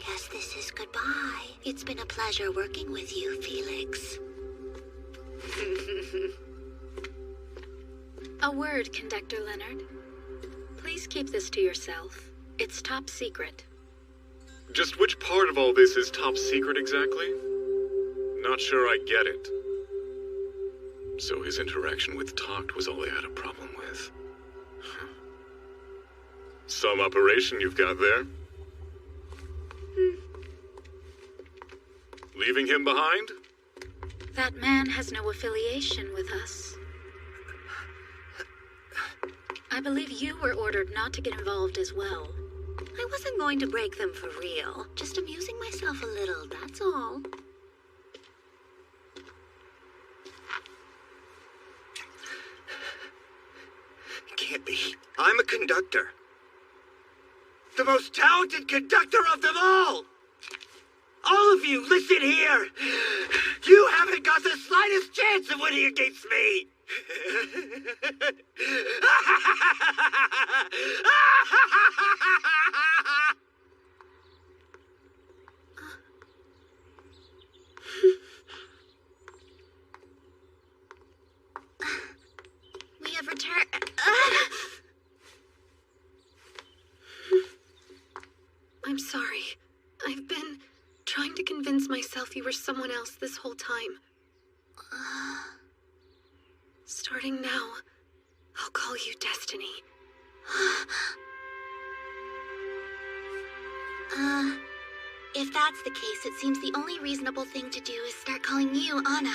Guess this is goodbye. It's been a pleasure working with you, Felix. A word, Conductor Leonard. Please keep this to yourself. It's top secret. Just which part of all this is top secret exactly? Not sure I get it. So his interaction with Toct was all I had a problem with. Some operation you've got there. Leaving him behind? That man has no affiliation with us. I believe you were ordered not to get involved as well. I wasn't going to break them for real. Just amusing myself a little, that's all. I'm a conductor. The most talented conductor of them all! All of you, listen here! You haven't got the slightest chance of winning against me! We have returned. I'm sorry. I've been trying to convince myself you were someone else this whole time. Starting now, I'll call you Destiny. If that's the case, it seems the only reasonable thing to do is start calling you Anna.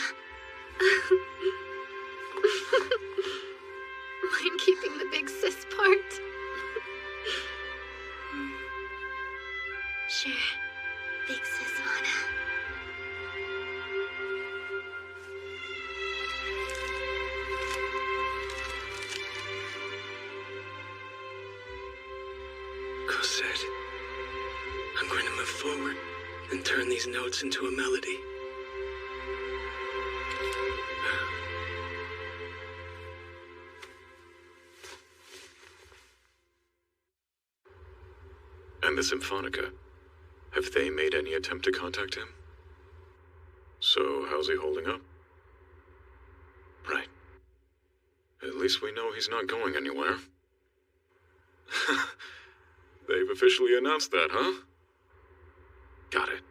Mind keeping the big sis part? Sure. Big sis Anna. Cosette, I'm going to move forward and turn these notes into a melody. And the Symphonica, have they made any attempt to contact him? So, how's he holding up? Right. At least we know he's not going anywhere. They've officially announced that, huh? Got it.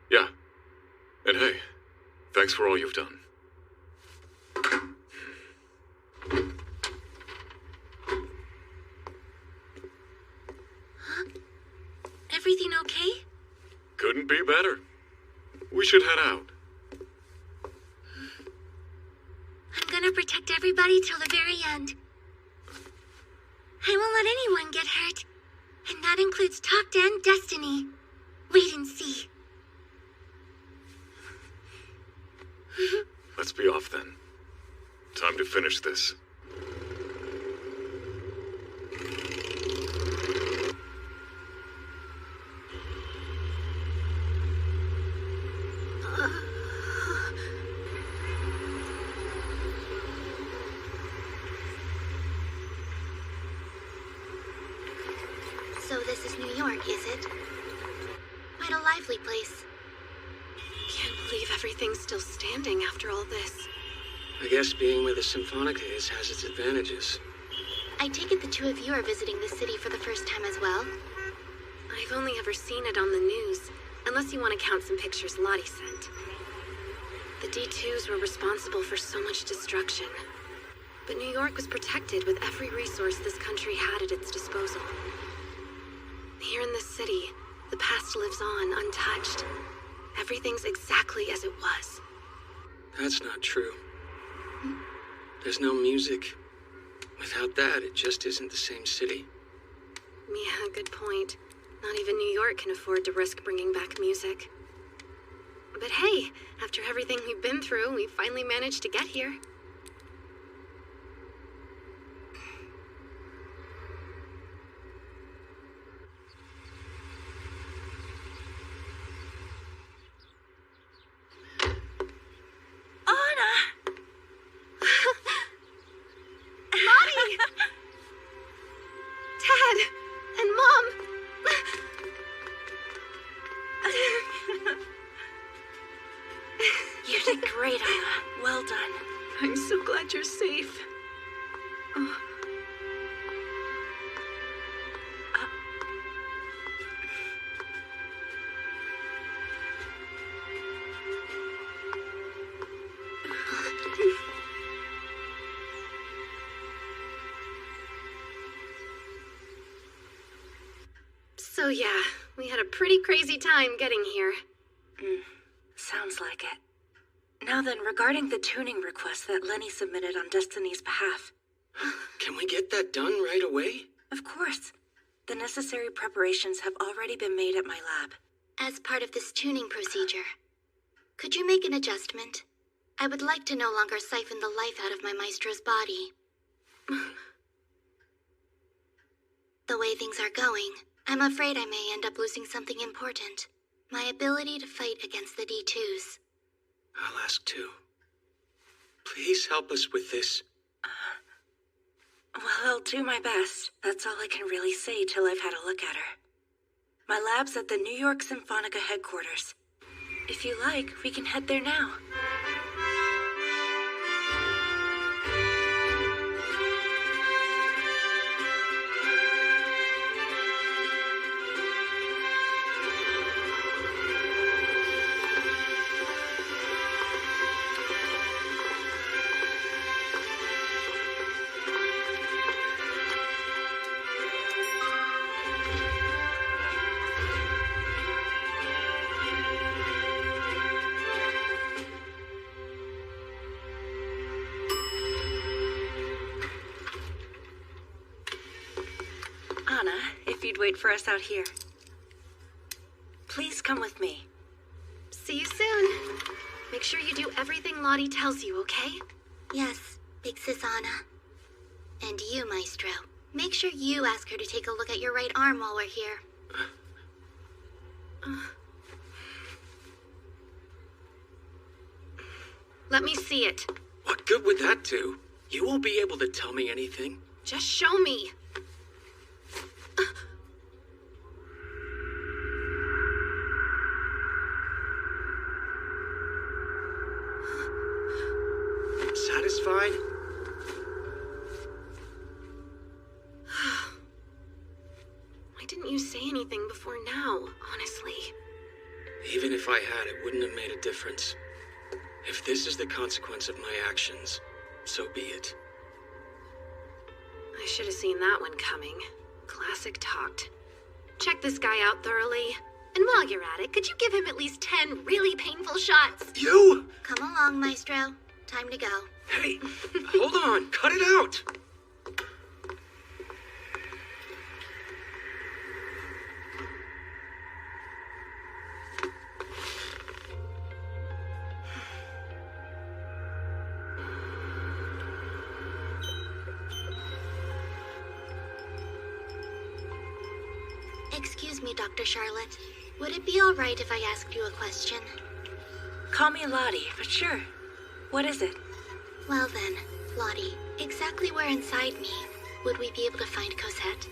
Yeah. And hey, thanks for all you've done. Everything okay? Couldn't be better. We should head out. I'm gonna protect everybody till the very end. I won't let anyone get hurt. And that includes Talked and Destiny. Wait and see. Let's be off then. Time to finish this. So this is New York, is it? Quite a lively place. Can't believe everything's still standing after all this. I guess being where the Symphonica is has its advantages. I take it the two of you are visiting the city for the first time as well? I've only ever seen it on the news, unless you want to count some pictures Lottie sent. The D2s were responsible for so much destruction. But New York was protected with every resource this country had at its disposal. Here in this city, the past lives on untouched. Everything's exactly as it was. That's not true. There's no music. Without that, it just isn't the same city. Yeah, good point. Not even New York can afford to risk bringing back music. But hey, after everything we've been through, we finally managed to get here. You're safe. Oh. So yeah, we had a pretty crazy time getting here. Sounds like it. Now then, regarding the tuning request that Lenny submitted on Destiny's behalf. Can we get that done right away? Of course. The necessary preparations have already been made at my lab. As part of this tuning procedure, could you make an adjustment? I would like to no longer siphon the life out of my maestro's body. The way things are going, I'm afraid I may end up losing something important. My ability to fight against the D2s. I'll ask too. Please help us with this. Well, I'll do my best. That's all I can really say till I've had a look at her. My lab's at the New York Symphonica headquarters. If you like, we can head there now. Anna, if you'd wait for us out here. Please come with me. See you soon. Make sure you do everything Lottie tells you, okay? Yes, Big Sis Anna. And you, Maestro. Make sure you ask her to take a look at your right arm while we're here. Let me see it. What good would that do? You won't be able to tell me anything. Just show me. Satisfied? Why didn't you say anything before now, honestly? Even if I had, it wouldn't have made a difference. If this is the consequence of my actions, so be it. I should have seen that one coming. Classic talked. Check this guy out thoroughly. And while you're at it, could you give him at least 10 really painful shots? You! Come along, Maestro. Time to go. Hey, hold on. Cut it out. Excuse me, Dr. Charlotte. Would it be all right if I asked you a question? Call me Lottie, but sure. What is it? Well then, Lottie, exactly where inside me would we be able to find Cosette?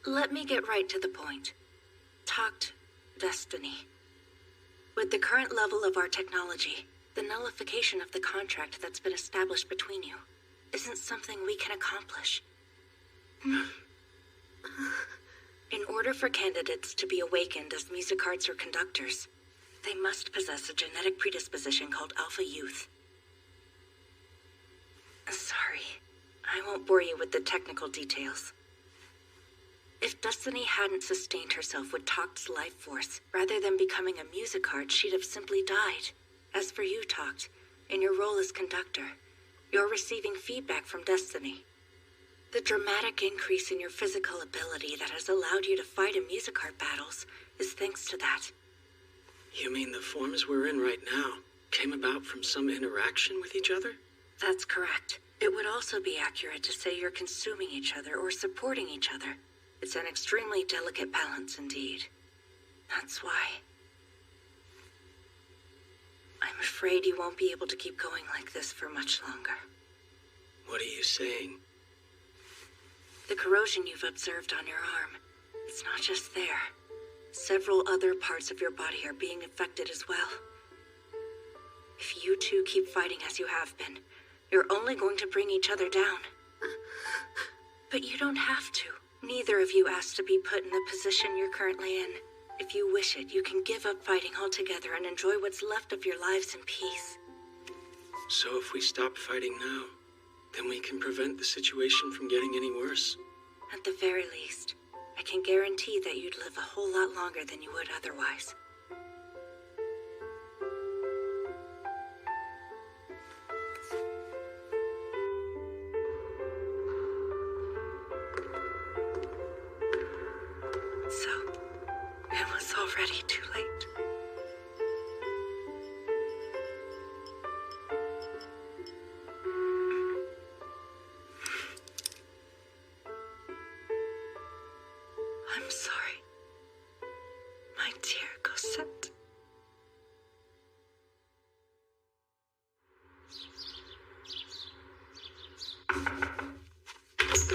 Let me get right to the point. Talked destiny. With the current level of our technology, the nullification of the contract that's been established between you isn't something we can accomplish. In order for candidates to be awakened as music arts or conductors, they must possess a genetic predisposition called alpha youth. Sorry, I won't bore you with the technical details. If Destiny hadn't sustained herself with Toct's life force, rather than becoming a music art, she'd have simply died. As for you, Toct, in your role as conductor, you're receiving feedback from Destiny. The dramatic increase in your physical ability that has allowed you to fight in music art battles is thanks to that. You mean the forms we're in right now came about from some interaction with each other? That's correct. It would also be accurate to say you're consuming each other or supporting each other. It's an extremely delicate balance indeed. That's why. I'm afraid you won't be able to keep going like this for much longer. What are you saying? The corrosion you've observed on your arm, it's not just there. Several other parts of your body are being affected as well. If you two keep fighting as you have been, you're only going to bring each other down. But you don't have to. Neither of you asked to be put in the position you're currently in. If you wish it, you can give up fighting altogether and enjoy what's left of your lives in peace. So if we stop fighting now, then we can prevent the situation from getting any worse. At the very least, I can guarantee that you'd live a whole lot longer than you would otherwise. So, it was already too late. I'm sorry, my dear Cosette.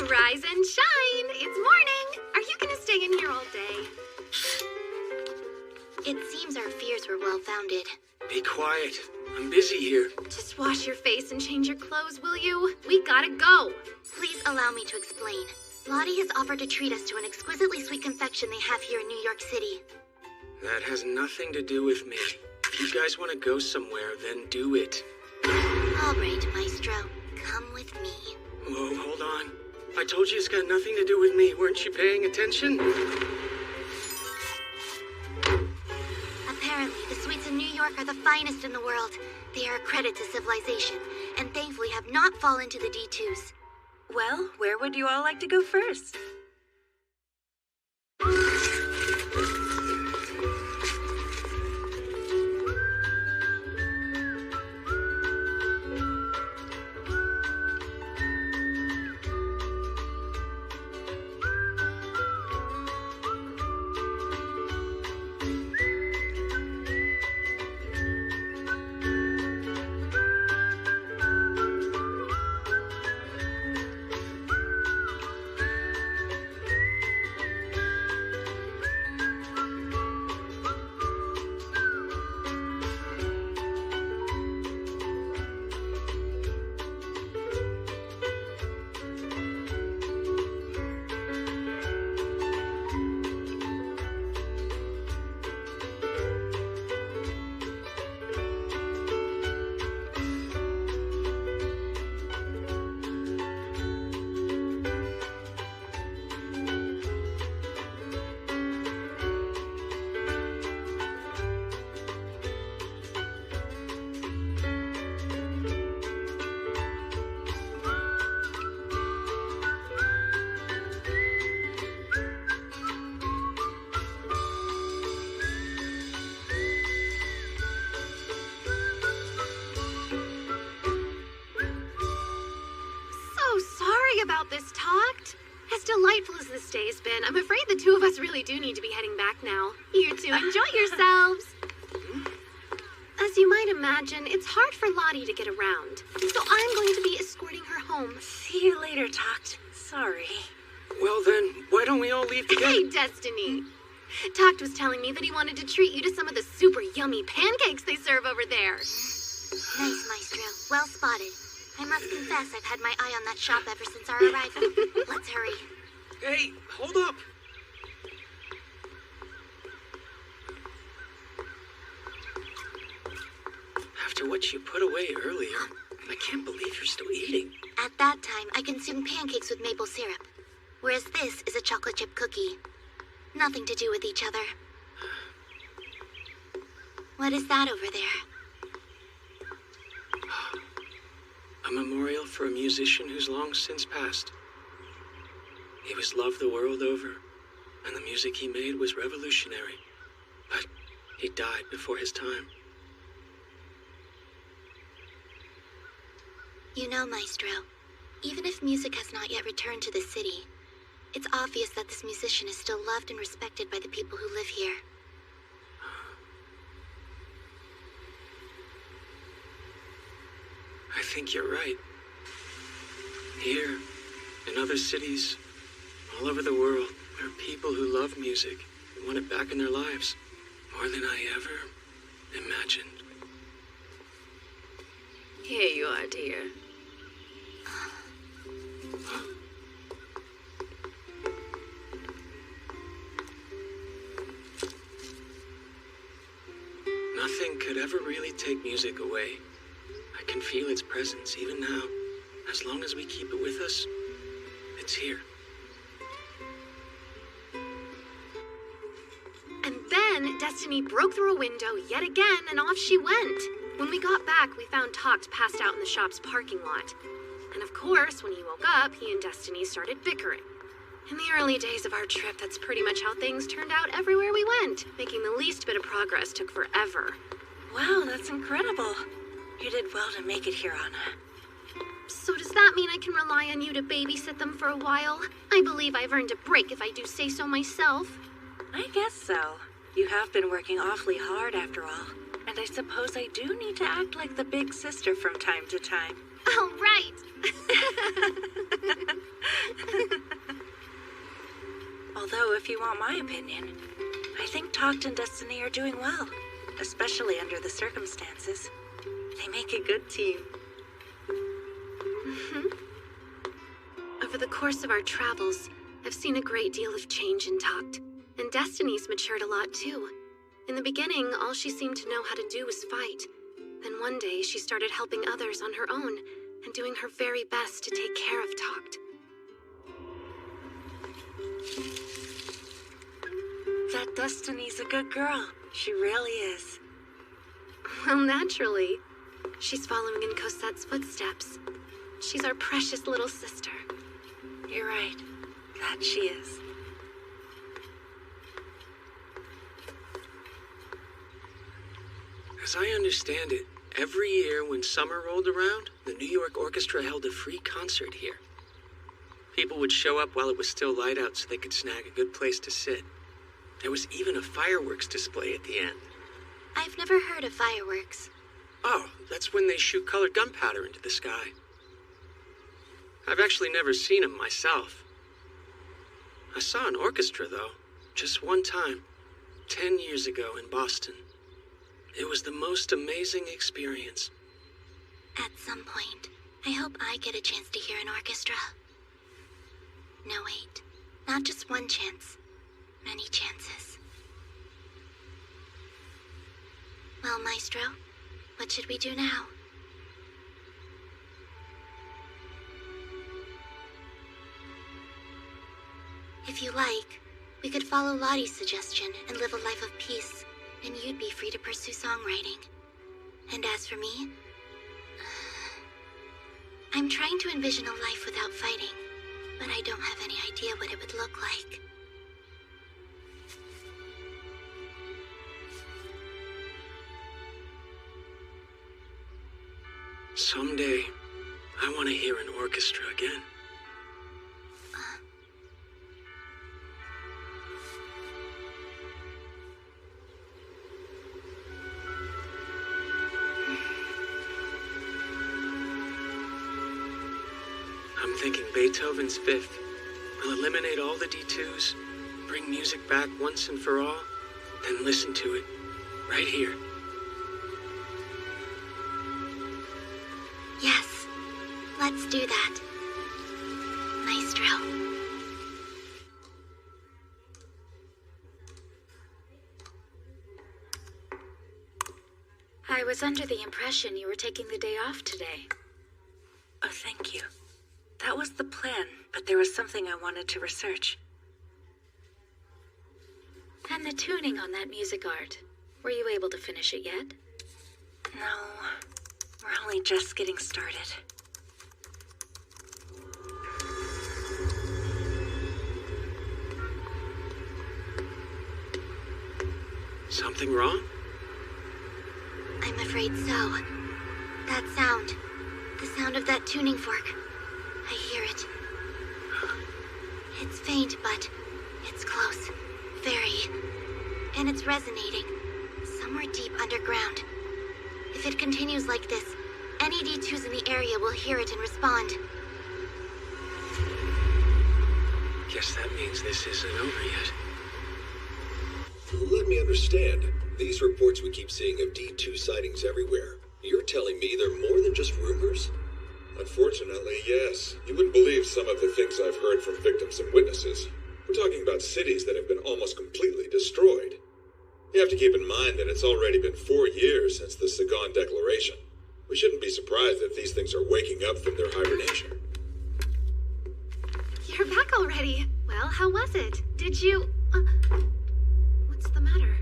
Rise and shine! It's morning! Are you gonna stay in here all day? It seems our fears were well-founded. Be quiet. I'm busy here. Just wash your face and change your clothes, will you? We gotta go. Please allow me to explain. Lottie has offered to treat us to an exquisitely sweet confection they have here in New York City. That has nothing to do with me. If you guys want to go somewhere, then do it. All right, Maestro. Come with me. Whoa, hold on. I told you it's got nothing to do with me. Weren't you paying attention? Apparently, the sweets in New York are the finest in the world. They are a credit to civilization, and thankfully have not fallen to the D2s. Well, where would you all like to go first? About this talked. As delightful as this day has been, I'm afraid the two of us really do need to be heading back now. You two enjoy yourselves. As you might imagine, it's hard for Lottie to get around, so I'm going to be escorting her home. See you later, Talked. Sorry. Well then, why don't we all leave together? Hey, Destiny! Talked was telling me that he wanted to treat you to some of the super yummy pancakes they serve over there. Nice, Maestro. Well spotted. I must confess I've had my eye on that shop ever since our arrival. Let's hurry. Hey, hold up! After what you put away earlier, I can't believe you're still eating. At that time, I consumed pancakes with maple syrup, whereas this is a chocolate chip cookie. Nothing to do with each other. What is that over there? A memorial for a musician who's long since passed. He was loved the world over, and the music he made was revolutionary. But he died before his time. You know, Maestro, even if music has not yet returned to the city, it's obvious that this musician is still loved and respected by the people who live here. I think you're right. Here, in other cities, all over the world, there are people who love music and want it back in their lives, more than I ever imagined. Here you are, dear. Nothing could ever really take music away. I can feel its presence even now. As long as we keep it with us, it's here. And then Destiny broke through a window yet again, and off she went. When we got back, we found Talked passed out in the shop's parking lot. And of course, when he woke up, he and Destiny started bickering. In the early days of our trip, that's pretty much how things turned out everywhere we went. Making the least bit of progress took forever. Wow, that's incredible. You did well to make it here, Anna. So does that mean I can rely on you to babysit them for a while? I believe I've earned a break if I do say so myself. I guess so. You have been working awfully hard after all. And I suppose I do need to act like the big sister from time to time. Oh, right. Although, if you want my opinion, I think Toct and Destiny are doing well, especially under the circumstances. They make a good team. Over the course of our travels, I've seen a great deal of change in Toct, and Destiny's matured a lot too. In the beginning, all she seemed to know how to do was fight. Then one day, she started helping others on her own and doing her very best to take care of Toct. That Destiny's a good girl. She really is. Well, naturally. She's following in Cosette's footsteps. She's our precious little sister. You're right. That she is. As I understand it, every year when summer rolled around, the New York Orchestra held a free concert here. People would show up while it was still light out so they could snag a good place to sit. There was even a fireworks display at the end. I've never heard of fireworks. Oh, that's when they shoot colored gunpowder into the sky. I've actually never seen them myself. I saw an orchestra, though, just one time, 10 years ago in Boston. It was the most amazing experience. At some point, I hope I get a chance to hear an orchestra. No, wait. Not just one chance. Many chances. Well, Maestro, what should we do now? If you like, we could follow Lottie's suggestion and live a life of peace, and you'd be free to pursue songwriting. And as for me, I'm trying to envision a life without fighting, but I don't have any idea what it would look like. Someday, I want to hear an orchestra again. I'm thinking Beethoven's Fifth. We'll eliminate all the D2s, bring music back once and for all, then listen to it, right here. Yes, let's do that. Maestro. I was under the impression you were taking the day off today. Oh, thank you. That was the plan, but there was something I wanted to research. And the tuning on that music art. Were you able to finish it yet? No, we're only just getting started. Something wrong? I'm afraid so. That sound. The sound of that tuning fork. I hear it. It's faint, but it's close. Very. And it's resonating. Somewhere deep underground. If it continues like this, any D2s in the area will hear it and respond. Guess that means this isn't over yet. Let me understand. These reports we keep seeing of D2 sightings everywhere. You're telling me they're more than just rumors? Unfortunately, yes. You wouldn't believe some of the things I've heard from victims and witnesses. We're talking about cities that have been almost completely destroyed. You have to keep in mind that it's already been 4 years since the Sagan Declaration. We shouldn't be surprised that these things are waking up from their hibernation. You're back already. Well, how was it? Did you... what's the matter?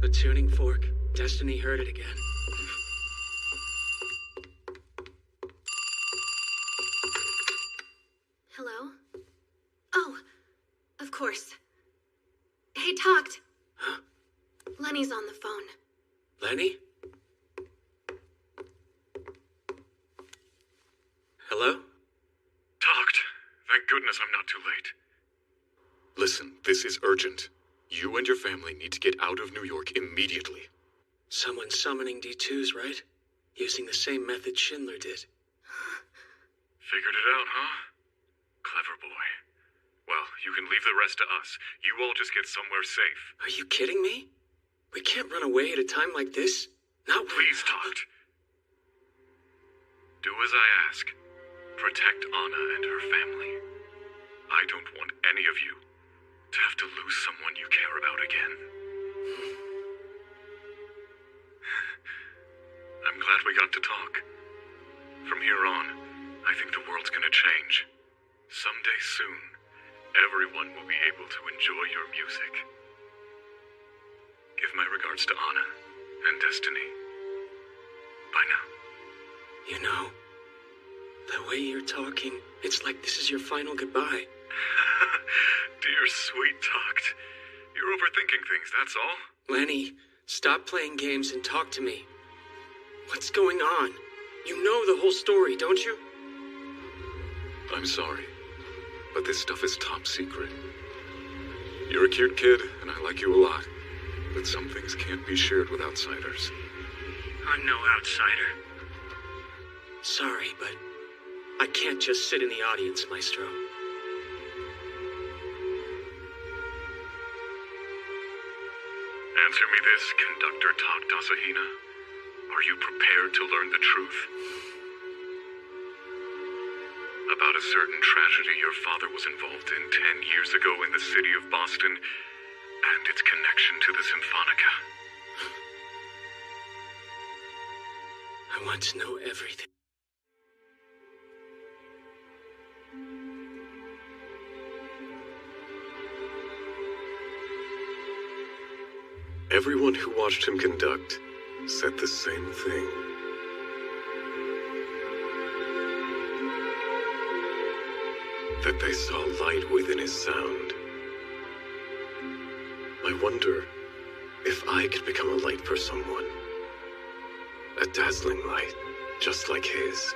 The tuning fork. Destiny heard it again. Hello? Oh, course. Hey, Talked. Huh? Lenny's on the phone. Lenny? Hello? Talked. Thank goodness I'm not too late. Listen, this is urgent. You and your family need to get out of New York immediately. Someone's summoning D2s, right? Using the same method Schindler did. Figured it out, huh? Clever boy. Well, you can leave the rest to us. You all just get somewhere safe. Are you kidding me? We can't run away at a time like this. Not Please, Talked. Do as I ask. Protect Anna and her family. I don't want any of you to have to lose someone you care about again. I'm glad we got to talk. From here on, I think the world's gonna change. Someday soon, everyone will be able to enjoy your music. Give my regards to Anna and Destiny. Bye now. You know, the way you're talking, it's like this is your final goodbye. Dear sweet Talked. You're overthinking things, that's all. Lenny, stop playing games and talk to me. What's going on? You know the whole story, don't you? I'm sorry, but this stuff is top secret. You're a cute kid, and I like you a lot. But some things can't be shared with outsiders. I'm no outsider. Sorry, but I can't just sit in the audience, Maestro. Answer me this, Conductor Talked Asahina. Are you prepared to learn the truth? About a certain tragedy your father was involved in 10 years ago in the city of Boston, and its connection to the Symphonica. I want to know everything. Everyone who watched him conduct said the same thing. That they saw light within his sound. I wonder if I could become a light for someone. A dazzling light, just like his.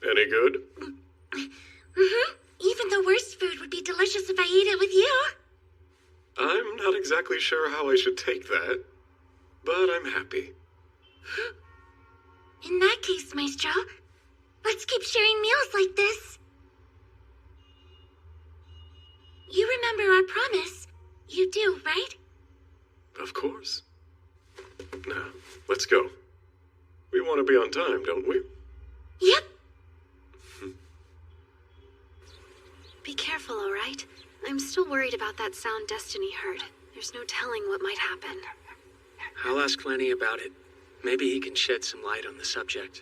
Any good? Even the worst food would be delicious if I ate it with you. I'm not exactly sure how I should take that, but I'm happy. In that case, Maestro, let's keep sharing meals like this. You remember our promise. You do, right? Of course. Now, let's go. We want to be on time, don't we? Yep. Be careful, all right? I'm still worried about that sound Destiny heard. There's no telling what might happen. I'll ask Lenny about it. Maybe he can shed some light on the subject.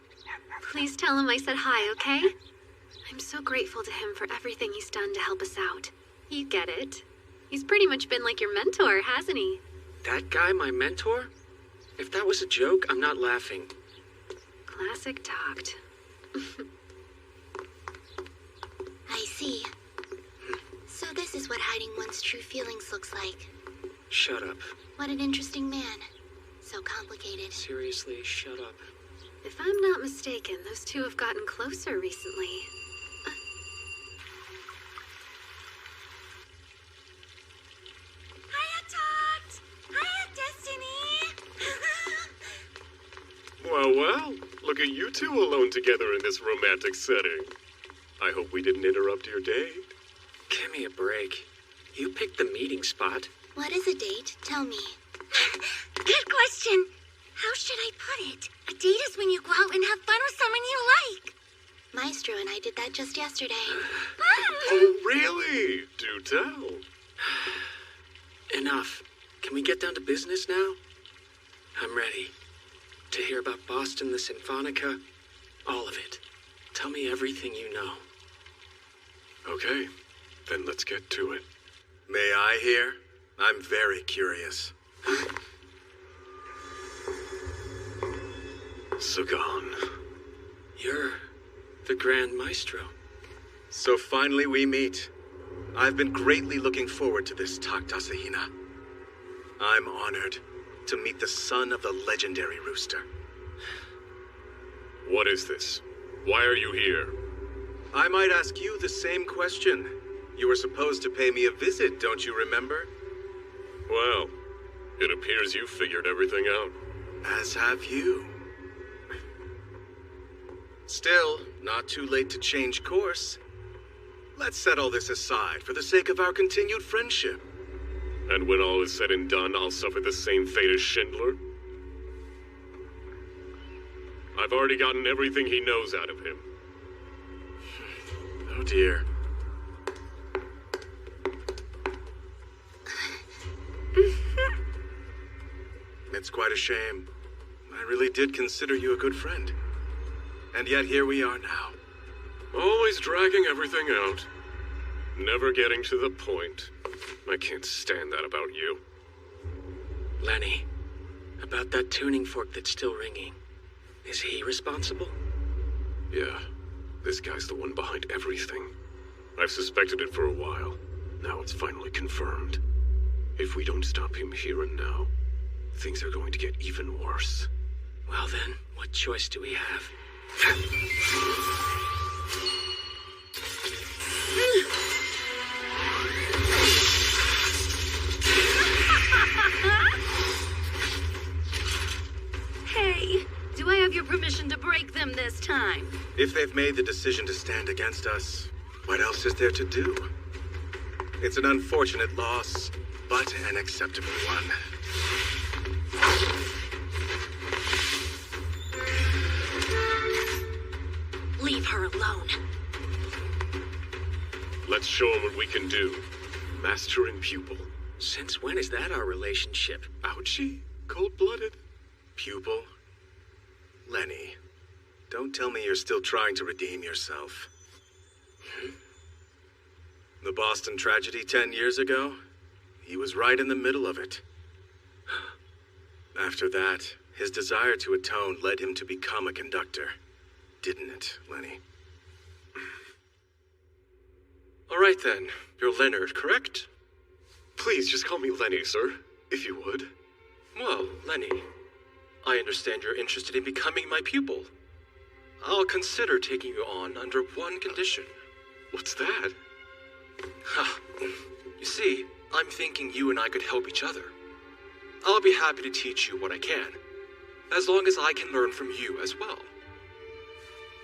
Please tell him I said hi, okay? I'm so grateful to him for everything he's done to help us out. You get it. He's pretty much been like your mentor, hasn't he? That guy my mentor? If that was a joke, I'm not laughing. Classic Talked. I see. So this is what hiding one's true feelings looks like. Shut up. What an interesting man. So complicated. Seriously, shut up. If I'm not mistaken, those two have gotten closer recently. Hiya, Talked! Hiya, Destiny! Well, look at you two alone together in this romantic setting. I hope we didn't interrupt your date. Give me a break. You picked the meeting spot. What is a date? Tell me. Good question. How should I put it? A date is when you go out and have fun with someone you like. Maestro and I did that just yesterday. Oh, really? Do tell. Enough. Can we get down to business now? I'm ready. To hear about Boston, the Symphonica, all of it. Tell me everything you know. Okay, then let's get to it. May I hear? I'm very curious. Sagan. You're the Grand Maestro. So finally we meet. I've been greatly looking forward to this Takht Asahina. I'm honored to meet the son of the legendary rooster. What is this? Why are you here? I might ask you the same question. You were supposed to pay me a visit, don't you remember? Well, it appears you figured everything out. As have you. Still, not too late to change course. Let's set all this aside for the sake of our continued friendship. And when all is said and done, I'll suffer the same fate as Schindler? I've already gotten everything he knows out of him. Oh dear. It's quite a shame. I really did consider you a good friend. And yet here we are now. Always dragging everything out. Never getting to the point. I can't stand that about you. Lenny, about that tuning fork that's still ringing. Is he responsible? Yeah, this guy's the one behind everything. I've suspected it for a while. Now it's finally confirmed. If we don't stop him here and now, things are going to get even worse. Well then, what choice do we have? Hey, do I have your permission to break them this time? If they've made the decision to stand against us, what else is there to do? It's an unfortunate loss, but an acceptable one. Leave her alone. Let's show him what we can do. Master and pupil. Since when is that our relationship? Ouchie. Cold-blooded. Pupil? Lenny, don't tell me you're still trying to redeem yourself. The Boston tragedy 10 years ago? He was right in the middle of it. After that, his desire to atone led him to become a conductor. Didn't it, Lenny? All right then. You're Leonard, correct? Please just call me Lenny, sir, if you would. Well, Lenny, I understand you're interested in becoming my pupil. I'll consider taking you on under one condition. What's that? You see, I'm thinking you and I could help each other. I'll be happy to teach you what I can, as long as I can learn from you as well.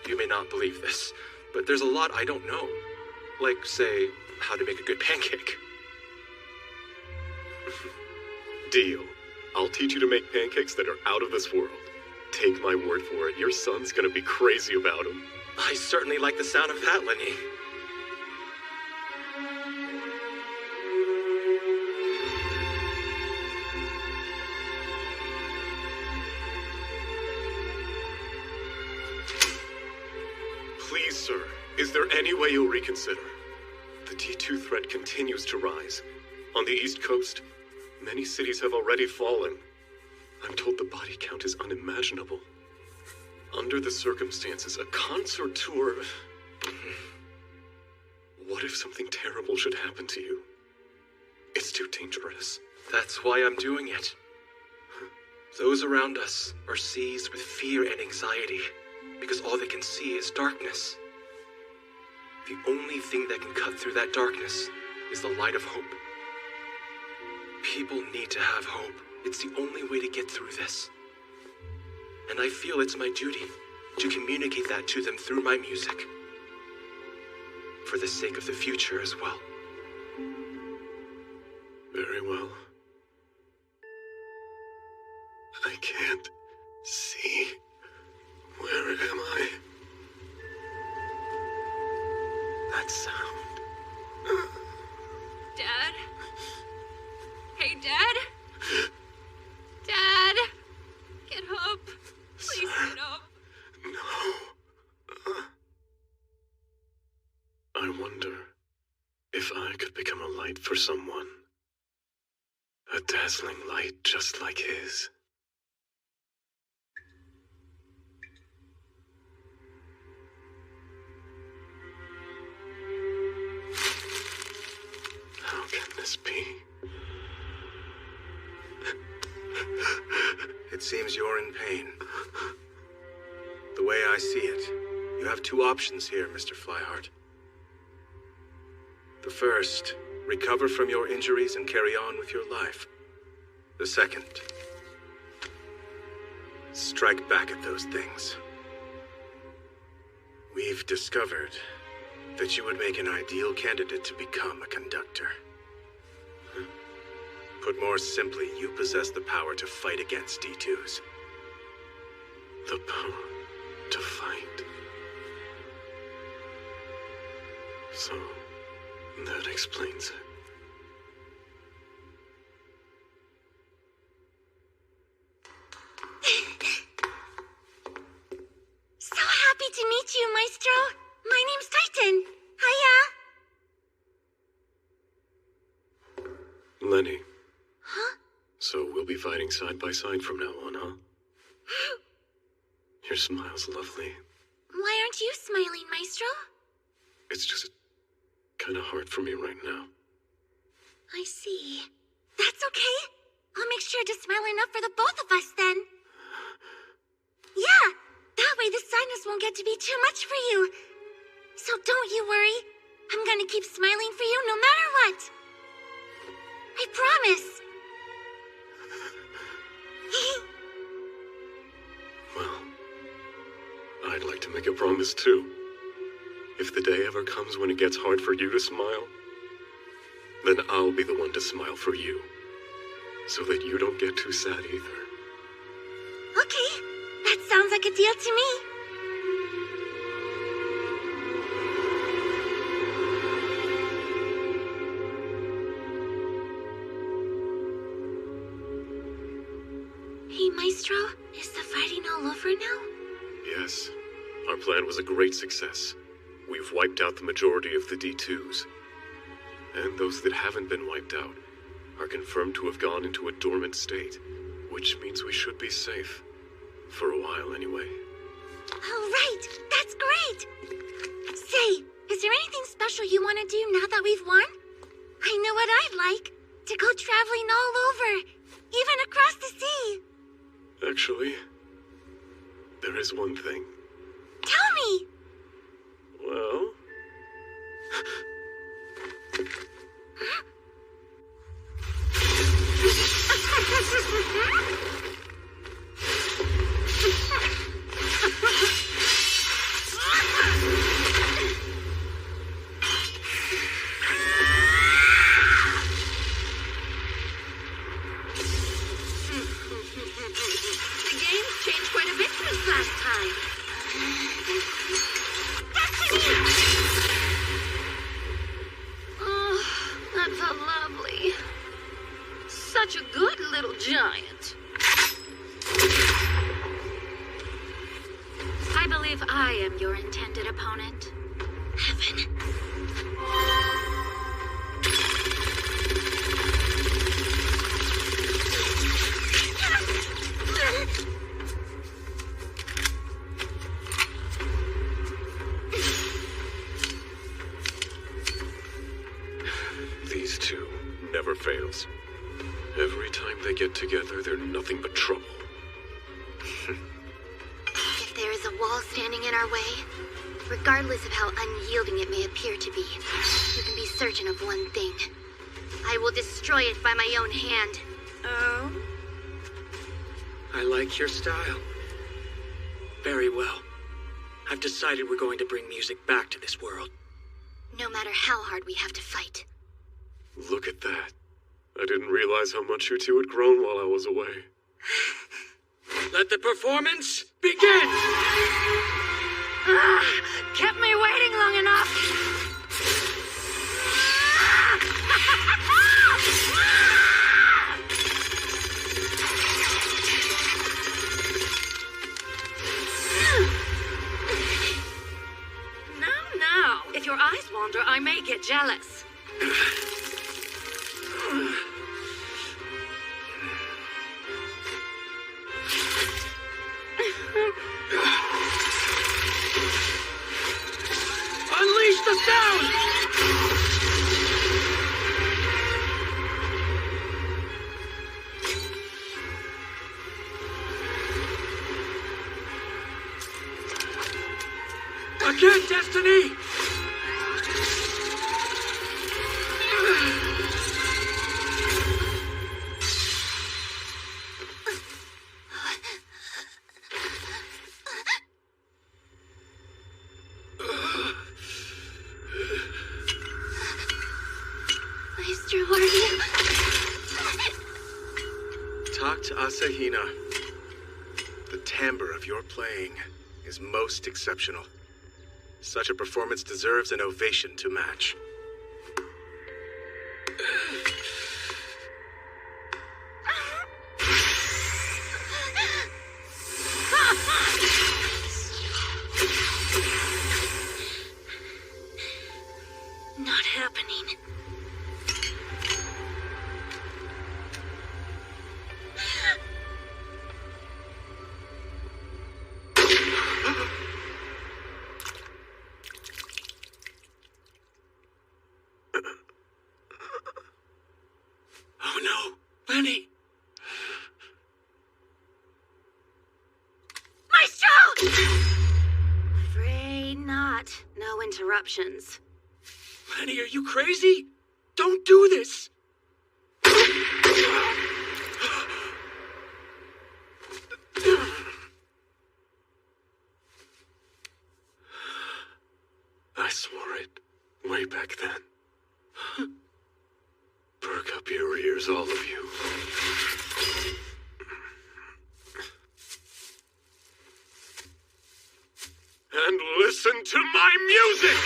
You may not believe this, but there's a lot I don't know. Like, say, how to make a good pancake. Deal. I'll teach you to make pancakes that are out of this world. Take my word for it, your son's gonna be crazy about them. I certainly like the sound of that, Lenny. Please, sir, is there any way you'll reconsider? The D2 threat continues to rise. On the East Coast, many cities have already fallen. I'm told the body count is unimaginable. Under the circumstances, a concert tour... What if something terrible should happen to you? It's too dangerous. That's why I'm doing it. Those around us are seized with fear and anxiety because all they can see is darkness. The only thing that can cut through that darkness is the light of hope. People need to have hope. It's the only way to get through this. And I feel it's my duty to communicate that to them through my music. For the sake of the future as well. Very well. I can't see. Where am I? That sound. Dad? Hey, Dad? Dad? Get up. Please get up. No. I wonder If I could become a light for someone, a dazzling light just like his. How can this be? It seems you're in pain. The way I see it, you have two options here, Mr. Flyheart. The first, recover from your injuries and carry on with your life. The second, strike back at those things. We've discovered that you would make an ideal candidate to become a conductor. Put more simply, you possess the power to fight against D2s. The power to fight. So, that explains it. So happy to meet you, Maestro. My name's Titan. Hiya. Lenny. Huh? So we'll be fighting side by side from now on, huh? Your smile's lovely. Why aren't you smiling, Maestro? It's just kind of hard for me right now. I see. That's okay. I'll make sure to smile enough for the both of us then. Yeah, that way the sadness won't get to be too much for you. So don't you worry. I'm gonna keep smiling for you no matter what. I promise. Well, I'd like to make a promise too. If the day ever comes when it gets hard for you to smile, then I'll be the one to smile for you, so that you don't get too sad either. Okay, that sounds like a deal to me. Hey, Maestro, is the fighting all over now? Yes, our plan was a great success. We've wiped out the majority of the D2s. And those that haven't been wiped out are confirmed to have gone into a dormant state, which means we should be safe. For a while, anyway. Oh, right! That's great! Say, is there anything special you want to do now that we've won? I know what I'd like. To go traveling all over, even across the sea. Actually, there is one thing. Tell me! Well... The game's changed quite a bit since last time. Oh, that felt lovely. Such a good little giant. I believe I am your intended opponent. Heaven. These two never fails. Every time they get together, they're nothing but trouble. If there is a wall standing in our way, regardless of how unyielding it may appear to be, you can be certain of one thing. I will destroy it by my own hand. Oh? I like your style. Very well. I've decided we're going to bring music back to this world. No matter how hard we have to fight. Look at that. I didn't realize how much you two had grown while I was away. Let the performance begin! Kept me waiting long enough. Now, if your eyes wander, I may get jealous. Unleash the sound! Again, Destiny! Maestro, are you? Talk to Asahina. The timbre of your playing is most exceptional. Such a performance deserves an ovation to match. Not happening. Oh no, Lenny! Maestro! Afraid not. No interruptions. Lenny, are you crazy? Don't do this! I swore it way back then. Perk up your ears, all of you. And listen to my music!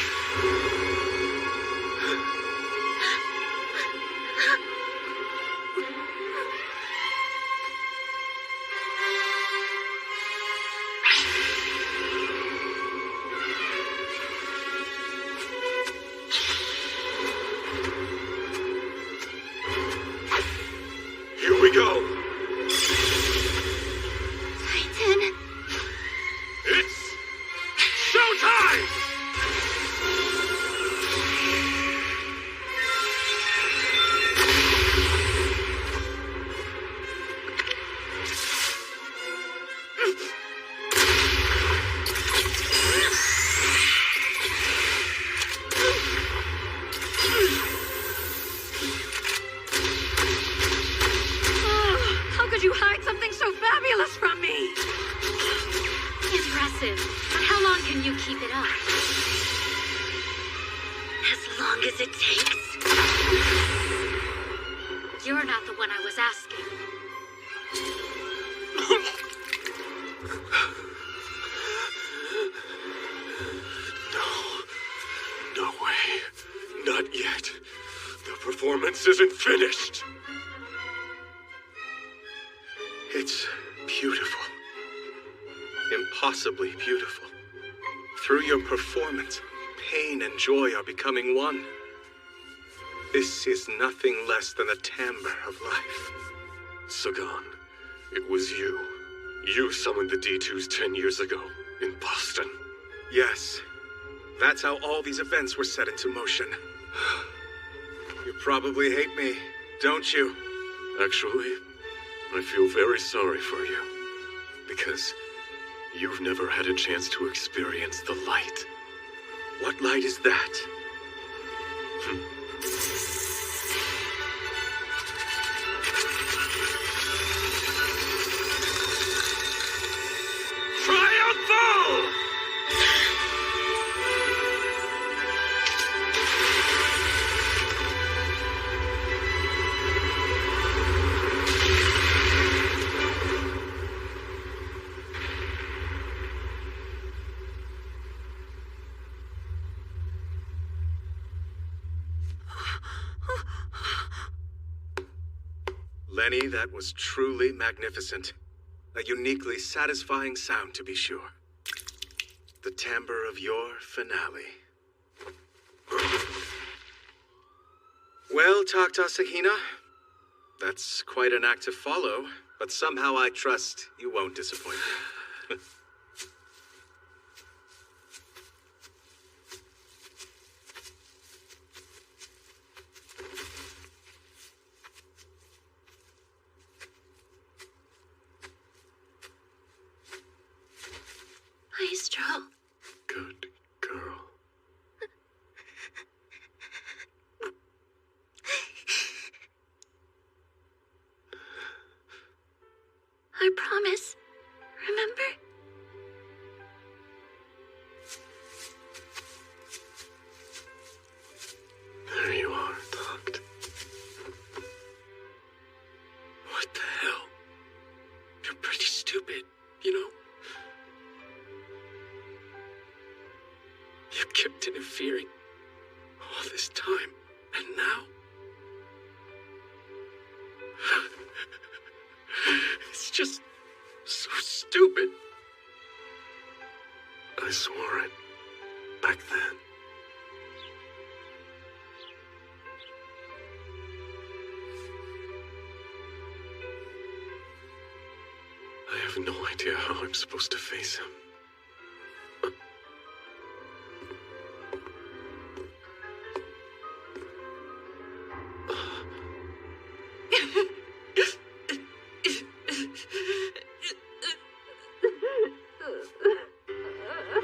Here we go. Titan. It's showtime! How could you hide something so fabulous from me? Impressive. But how long can you keep it up? As long as it takes. You're not the one I was asking. No way. Not yet. The performance isn't finished. It's beautiful. Impossibly beautiful. Through your performance, pain and joy are becoming one. This is nothing less than the timbre of life. Sagan, it was you. You summoned the D2s 10 years ago in Boston. Yes. That's how all these events were set into motion. You probably hate me, don't you? Actually, I feel very sorry for you. Because you've never had a chance to experience the light. What light is that? Triumphal! Lenny, that was truly magnificent. A uniquely satisfying sound, to be sure. The timbre of your finale. Well, Asahina, that's quite an act to follow, but somehow I trust you won't disappoint me. Maestro. Good girl. I promise. Remember? There you are, Doc. What the hell? You're pretty stupid, you know? You kept interfering all this time, and now? It's just so stupid. I swore it back then. I have no idea how I'm supposed to face him.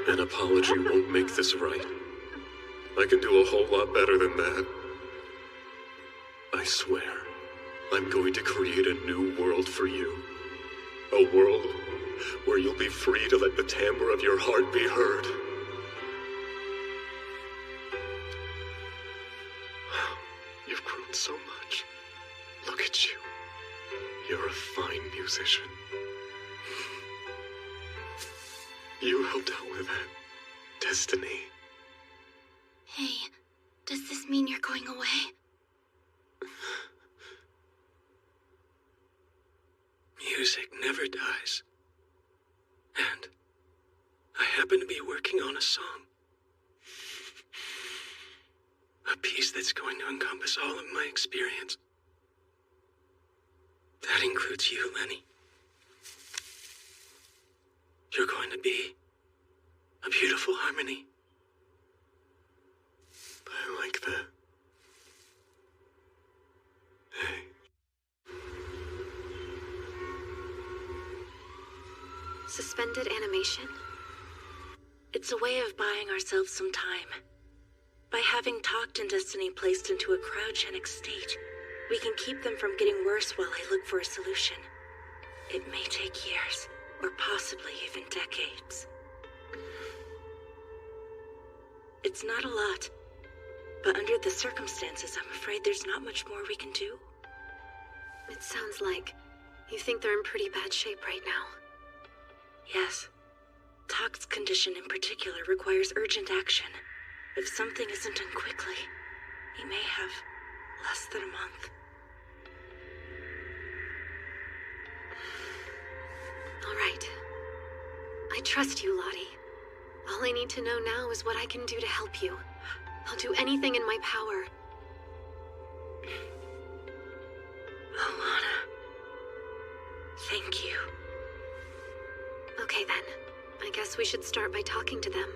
An apology won't make this right. I can do a whole lot better than that. I swear, I'm going to create a new world for you. A world where you'll be free to let the timbre of your heart be heard. You've grown so much. Look at you. You're a fine musician. You helped out with that. Destiny. Hey, does this mean you're going away? Music never dies. And I happen to be working on a song. A piece that's going to encompass all of my experience. That includes you, Lenny. You're going to be a beautiful harmony. I like that. Hey. Suspended animation? It's a way of buying ourselves some time. By having Talked and Destiny placed into a cryogenic state, we can keep them from getting worse while I look for a solution. It may take years, or possibly even decades. It's not a lot, but under the circumstances, I'm afraid there's not much more we can do. It sounds like you think they're in pretty bad shape right now. Yes. Talked's condition in particular requires urgent action. If something isn't done quickly, he may have less than a month. All right. I trust you, Lottie. All I need to know now is what I can do to help you. I'll do anything in my power. Alana, thank you. Okay then. I guess we should start by talking to them.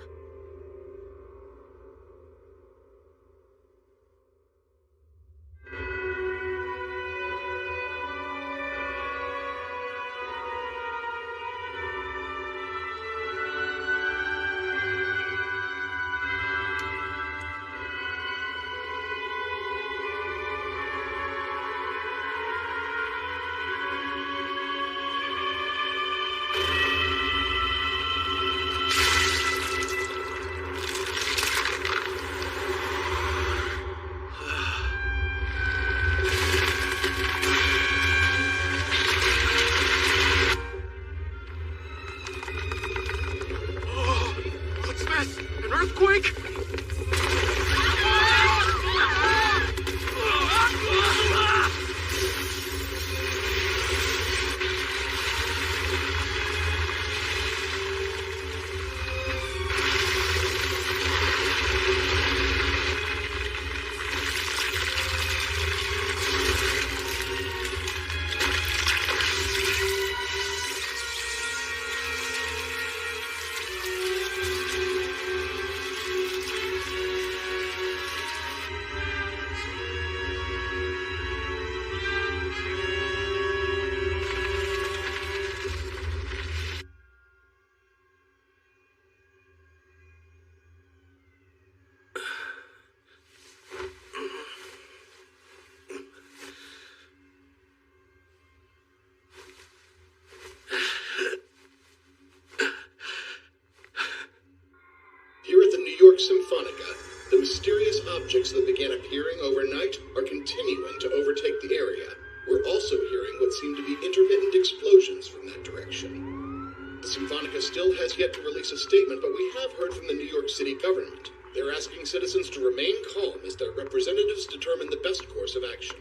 objects that began appearing overnight are continuing to overtake the area. We're also hearing what seem to be intermittent explosions from that direction. The Symphonica still has yet to release a statement, but we have heard from the New York City government. They're asking citizens to remain calm as their representatives determine the best course of action.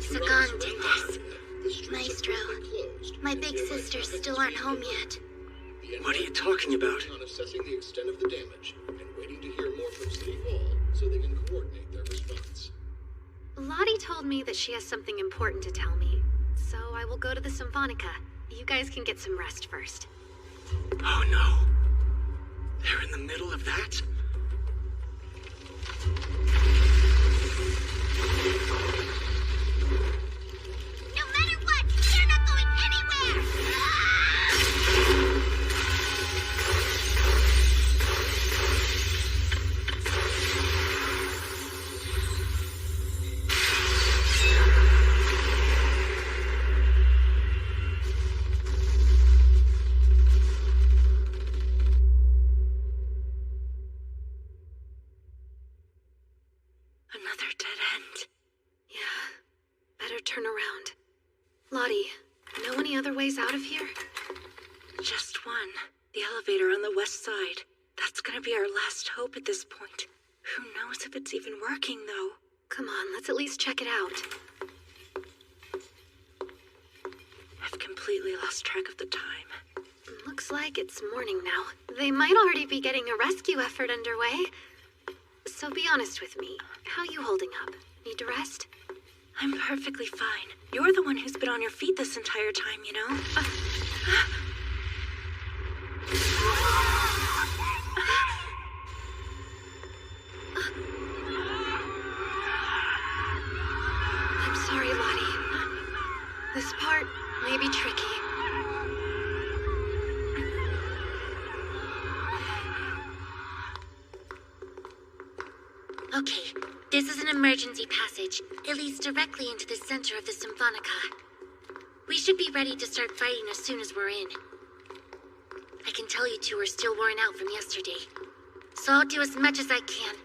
Sagan did this. Maestro, my big sisters still aren't home yet. What are you talking about? On assessing the extent of the damage and waiting to hear more from City Hall so they can coordinate their response. Lottie told me that she has something important to tell me, so I will go to the Symphonica. You guys can get some rest first. Oh no. They're in the middle of that? No matter what, they're not going anywhere! Another dead end. Yeah, better turn around. Lottie, know any other ways out of here? Just one. The elevator on the west side. That's gonna be our last hope at this point. Who knows if it's even working, though? Come on, let's at least check it out. I've completely lost track of the time. Looks like it's morning now. They might already be getting a rescue effort underway. So be honest with me. How you holding up? Need to rest? I'm perfectly fine. You're the one who's been on your feet this entire time, you know? I'm sorry, Lottie. This part may be tricky. Okay, this is an emergency passage. It leads directly into the center of the Symphonica. We should be ready to start fighting as soon as we're in. I can tell you two are still worn out from yesterday, so I'll do as much as I can.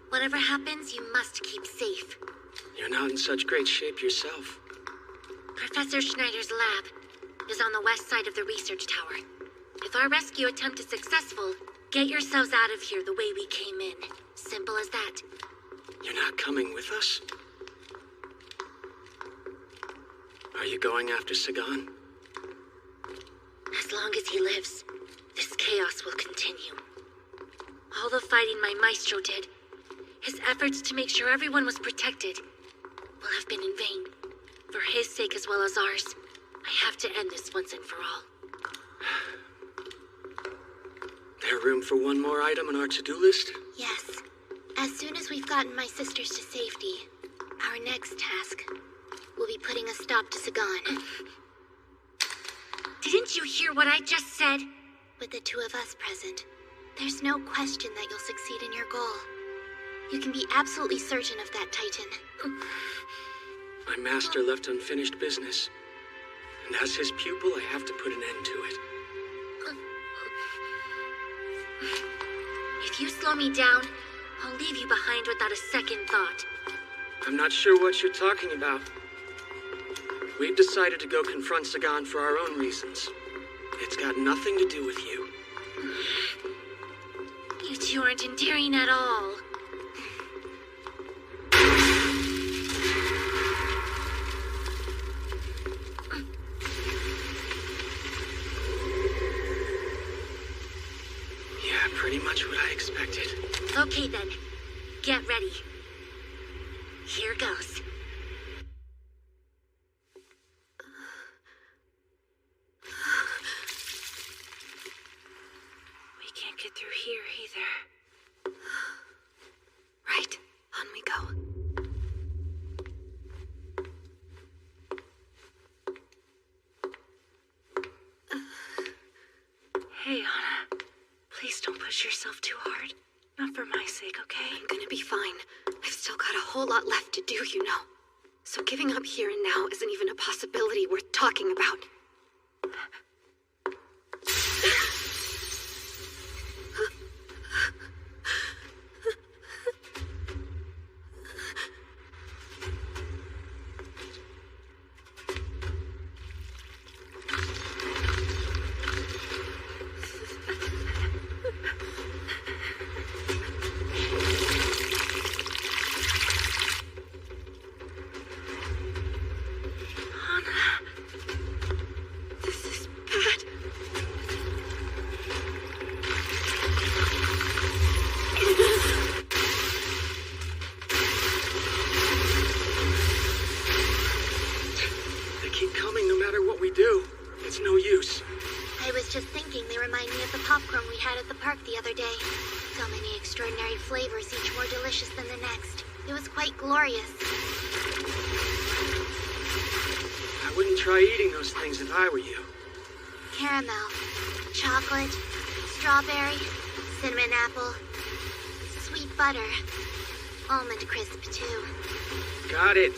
Whatever happens, you must keep safe. You're not in such great shape yourself. Professor Schneider's lab is on the west side of the research tower. If our rescue attempt is successful, get yourselves out of here the way we came in. Simple as that. You're not coming with us? Are you going after Sagan? As long as he lives, this chaos will continue. All the fighting my maestro did, his efforts to make sure everyone was protected, will have been in vain. For his sake as well as ours, I have to end this once and for all. There room for one more item on our to-do list? Yes. As soon as we've gotten my sisters to safety, our next task will be putting a stop to Sagan. Didn't you hear what I just said? With the two of us present, there's no question that you'll succeed in your goal. You can be absolutely certain of that, Titan. My master left unfinished business. And as his pupil, I have to put an end to it. If you slow me down, I'll leave you behind without a second thought. I'm not sure what you're talking about. We've decided to go confront Sagan for our own reasons. It's got nothing to do with you. You two aren't endearing at all. Yeah, pretty much what I expected. Okay then, get ready. Here goes. We can't get through here either. Right, on we go. Hey, Anna. Please don't push yourself too hard. Not for my sake, okay? I'm gonna be fine. I've still got a whole lot left to do, you know. So giving up here and now isn't even a possibility worth talking about. other day. So many extraordinary flavors, each more delicious than the next. It was quite glorious. I wouldn't try eating those things if I were you. Caramel, chocolate, strawberry, cinnamon apple, sweet butter, almond crisp too. Got it.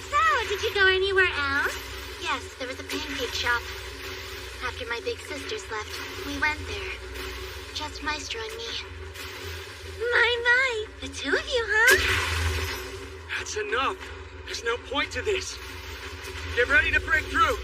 So, did you go anywhere else? Yes, there was a pancake shop. After my big sisters left, we went there. Just Maestro and me. My, the two of you, huh? That's enough. There's no point to this. Get ready to break through.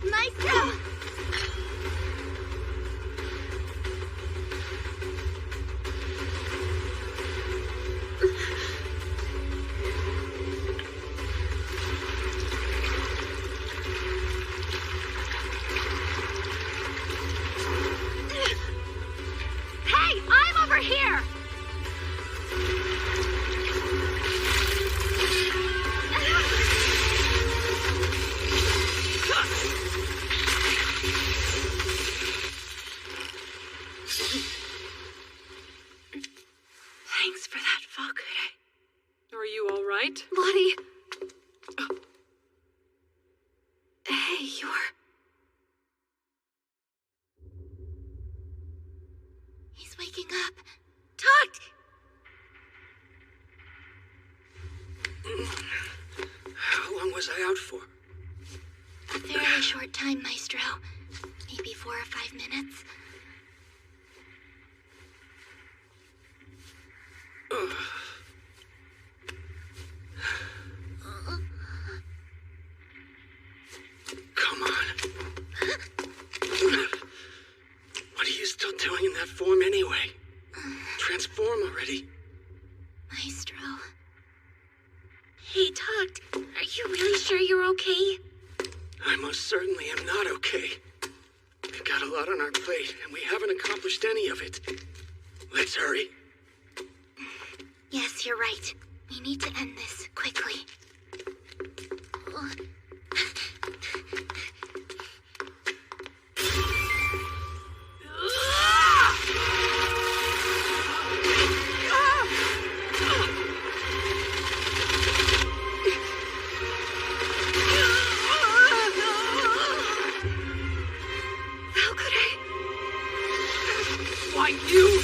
Maestro! Hey, I'm over here! Thanks for that, Falcon. Are you all right? Buddy. Hey, you're... He's waking up. Tucked! How long was I out for? A fairly short time, Maestro. Maybe 4 or 5 minutes. Come on. What are you still doing in that form anyway? Transform already. Maestro. Hey, Tucked, are you really sure you're okay? I most certainly am not okay. We've got a lot on our plate, and we haven't accomplished any of it. Let's hurry. Yes, you're right. We need to end this quickly. How could I? Why, you...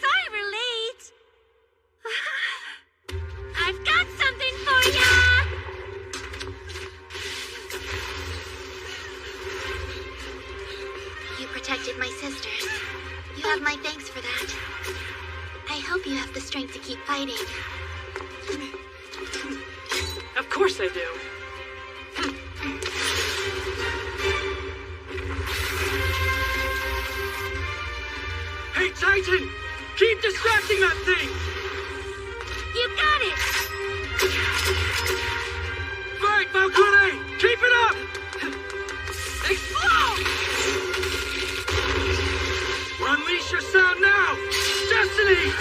Sorry we're late. I've got something for ya! You protected my sisters. You have my thanks for that. I hope you have the strength to keep fighting. Of course I do. Hey, Titan! Keep distracting that thing! You got it! Great, Falcone! Keep it up! Explode! Unleash your sound now! Destiny!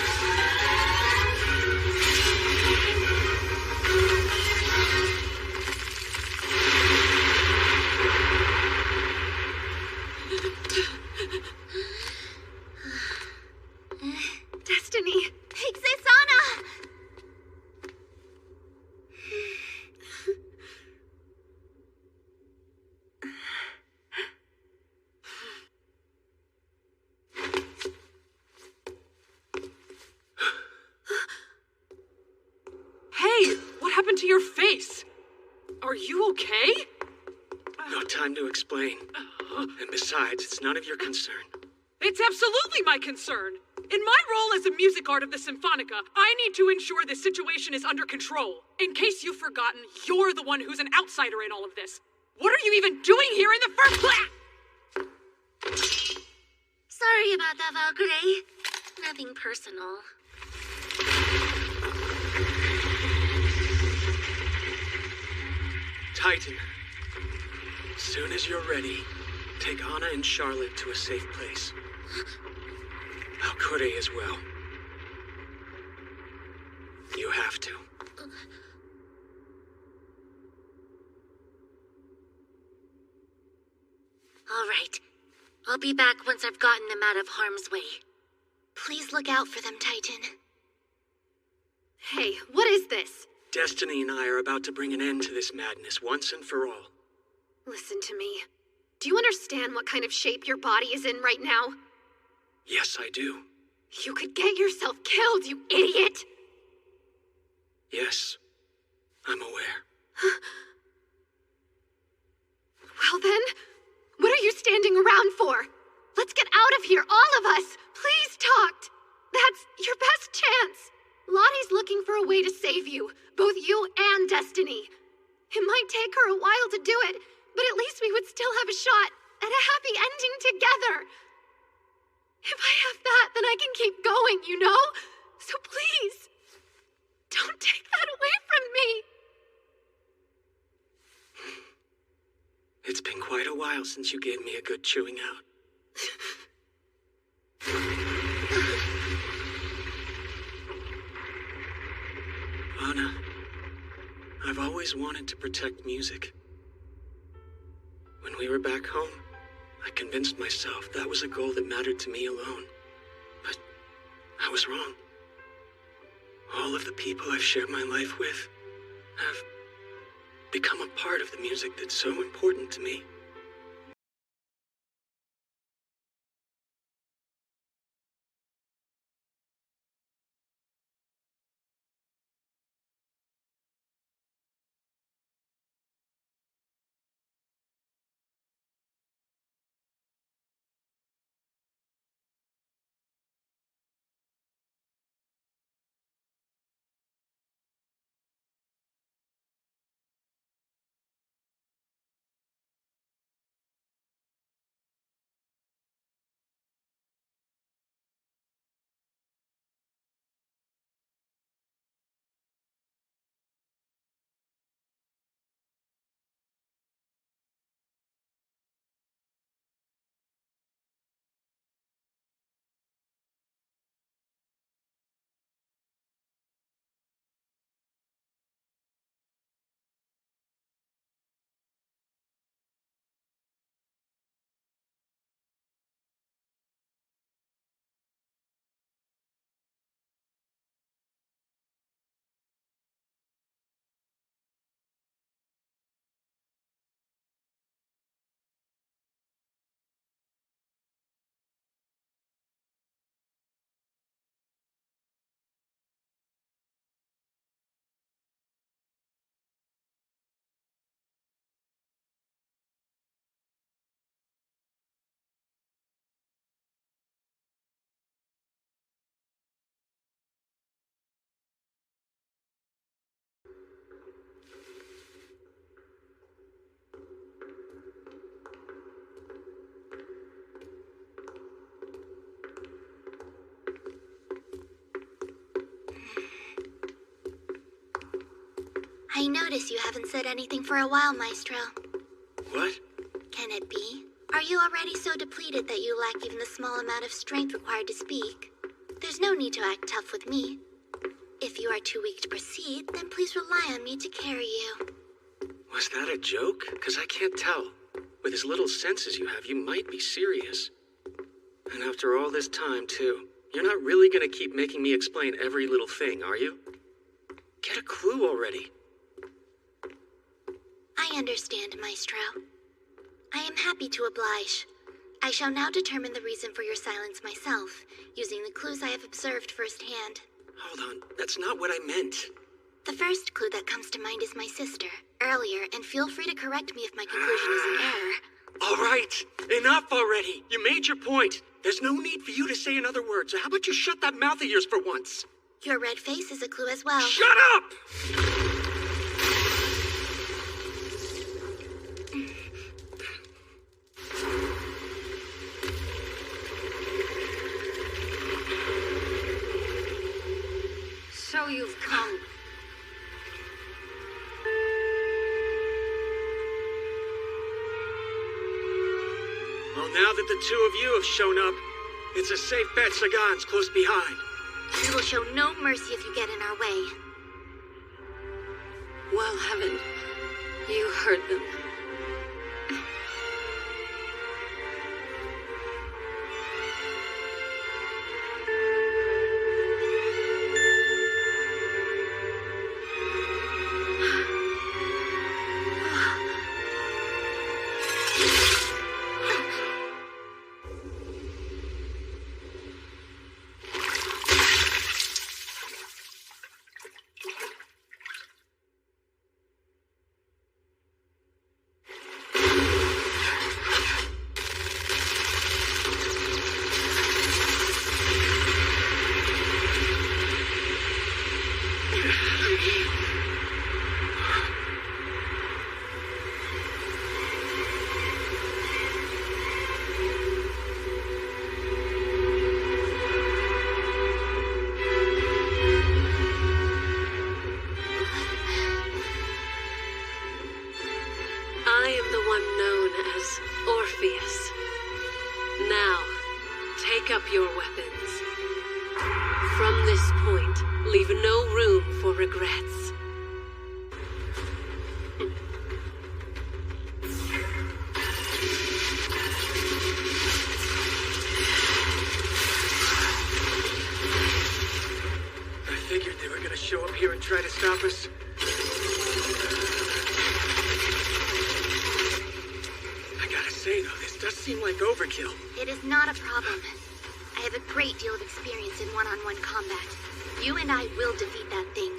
Destiny. Ixisana! No time to explain. And besides, it's none of your concern. It's absolutely my concern. In my role as a music art of the Symphonica, I need to ensure this situation is under control. In case you've forgotten, you're the one who's an outsider in all of this. What are you even doing here in the first place? Sorry about that, Valkyrie. Nothing personal. Titan, as soon as you're ready, take Anna and Charlotte to a safe place. Valkyrie as well. You have to. All right. I'll be back once I've gotten them out of harm's way. Please look out for them, Titan. Hey, what is this? Destiny and I are about to bring an end to this madness once and for all. Listen to me. Do you understand what kind of shape your body is in right now? Yes, I do. You could get yourself killed, you idiot! Yes, I'm aware. Well then, what are you standing around for? Let's get out of here, all of us! Please, Talked! That's your best chance! Lottie's looking for a way to save you, both you and Destiny. It might take her a while to do it, but at least we would still have a shot at a happy ending together. If I have that, then I can keep going, you know? So please, don't take that away from me. It's been quite a while since you gave me a good chewing out. Anna, I've always wanted to protect music. When we were back home, I convinced myself that was a goal that mattered to me alone. But I was wrong. All of the people I've shared my life with have become a part of the music that's so important to me. I notice you haven't said anything for a while, Maestro. What? Can it be? Are you already so depleted that you lack even the small amount of strength required to speak? There's no need to act tough with me. If you are too weak to proceed, then please rely on me to carry you. Was that a joke? 'Cause I can't tell. With as little sense as you have, you might be serious. And after all this time, too. You're not really gonna keep making me explain every little thing, are you? Get a clue already. I understand, Maestro. I am happy to oblige. I shall now determine the reason for your silence myself, using the clues I have observed firsthand. Hold on, that's not what I meant. The first clue that comes to mind is my sister, earlier, and feel free to correct me if my conclusion is an error. All right, enough already. You made your point. There's no need for you to say another word, so how about you shut that mouth of yours for once? Your red face is a clue as well. Shut up! So you've come. Well, now that the two of you have shown up, it's a safe bet Sagan's close behind. We will show no mercy if you get in our way. Well, Heaven, you heard them. I am the one known as Orpheus. Now, take up your weapons. From this point, leave no room for regrets. I figured they were gonna show up here and try to stop us. I gotta say, though, this does seem like overkill. It is not a problem. I have a great deal of experience in one-on-one combat. You and I will defeat that thing.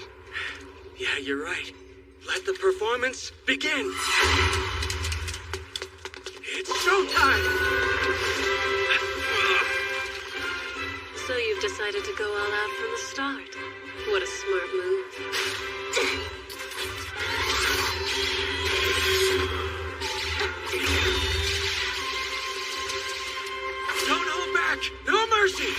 Yeah, you're right. Let the performance begin. It's showtime! So you've decided to go all out from the start. What a smart move. Don't hold back! No mercy!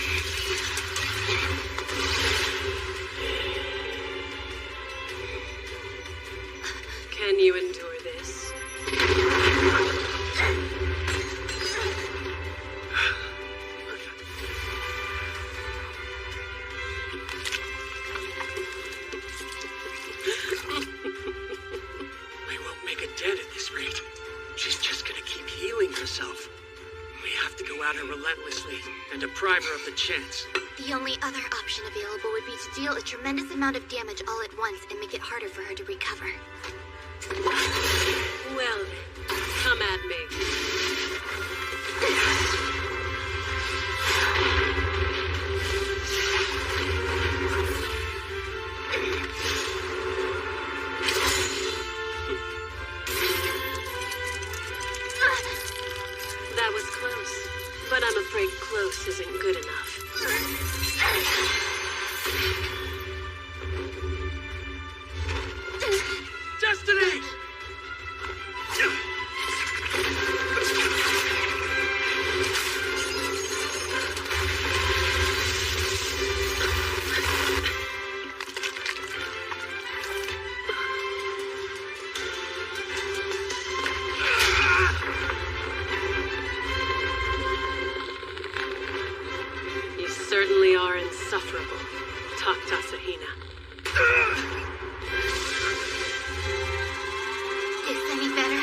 Can you endure this? We won't make a dent at this rate. She's just gonna keep healing herself. We have to go at her relentlessly and deprive her of the chance. The only other option available would be to deal a tremendous amount of damage all at once and make it harder for her to recover. Well, come at me. That was close, but I'm afraid close isn't good enough. Destiny! You certainly are insufferable, Asahina. Is this any better?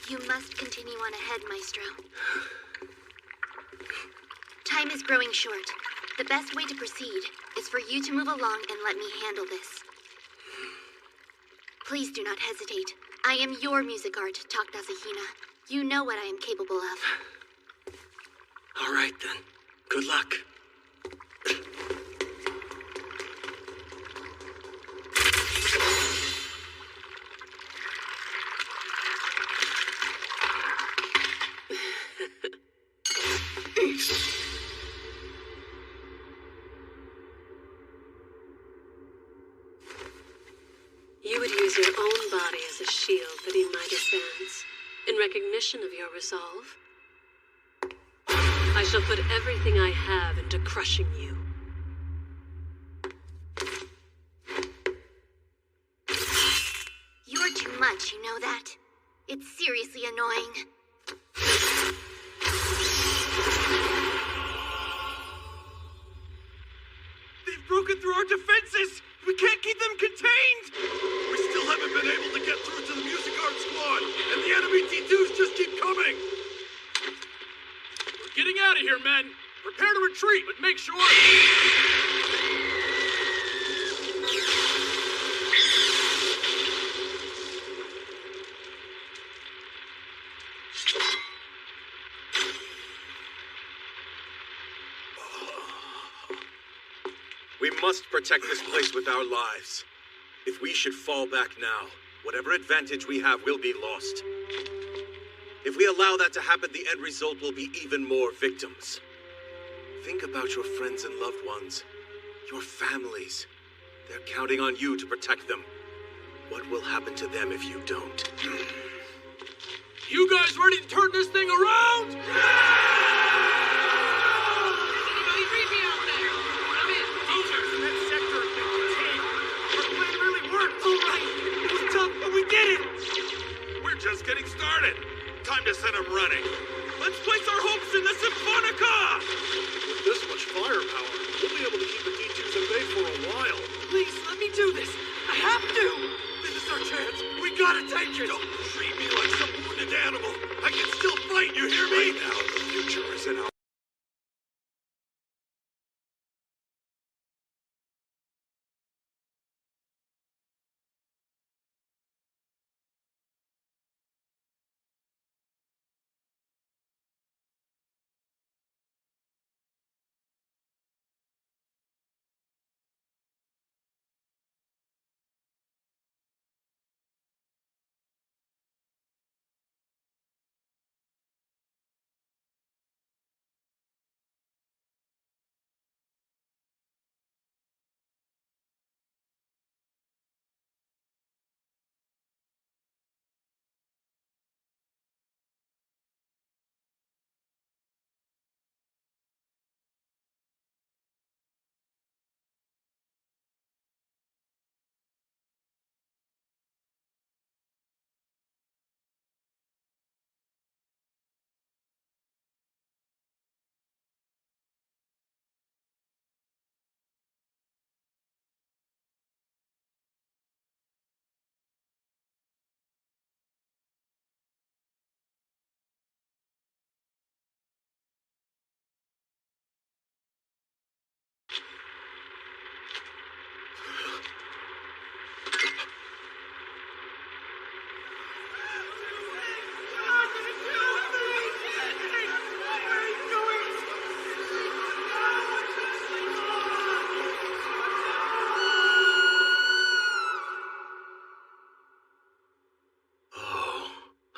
You must continue on ahead, Maestro. Time is growing short. The best way to proceed is for you to move along and let me handle this. Please do not hesitate. I am your music art, Talked Asahina. You know what I am capable of. All right, then. Good luck. You would use your own body as a shield that he might advance, in recognition of your resolve. I shall put everything I have into crushing you. You're too much, you know that? It's seriously annoying. They've broken through our defenses! We can't keep them contained! We still haven't been able to get through to the music art squad, and the enemy T2s just keep coming! We're getting out of here, men! Prepare to retreat, but make sure... We must protect this place with our lives. If we should fall back now, whatever advantage we have will be lost. If we allow that to happen, the end result will be even more victims. Think about your friends and loved ones, your families. They're counting on you to protect them. What will happen to them if you don't? You guys ready to turn this thing around? Anybody creepy out there? Come in. Soldiers in that sector have been contained. Our plan really worked. All right. It was tough, but we did it. We're just getting started. Time to set them running. Let's place our hopes in the Symphonica! With this much firepower, we'll be able to keep the D2s at bay for a while. Please, let me do this. I have to. This is our chance. We gotta take it. Don't treat me like some wounded animal. I can still fight, you hear me? Right now, the future is in our...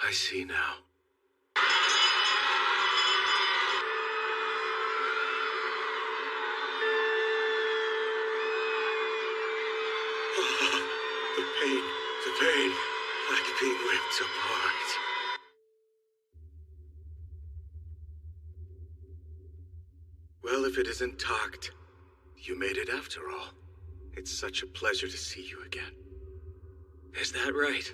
I see now. The pain, like being ripped apart. Well, if it isn't Talked, you made it after all. It's such a pleasure to see you again. Is that right?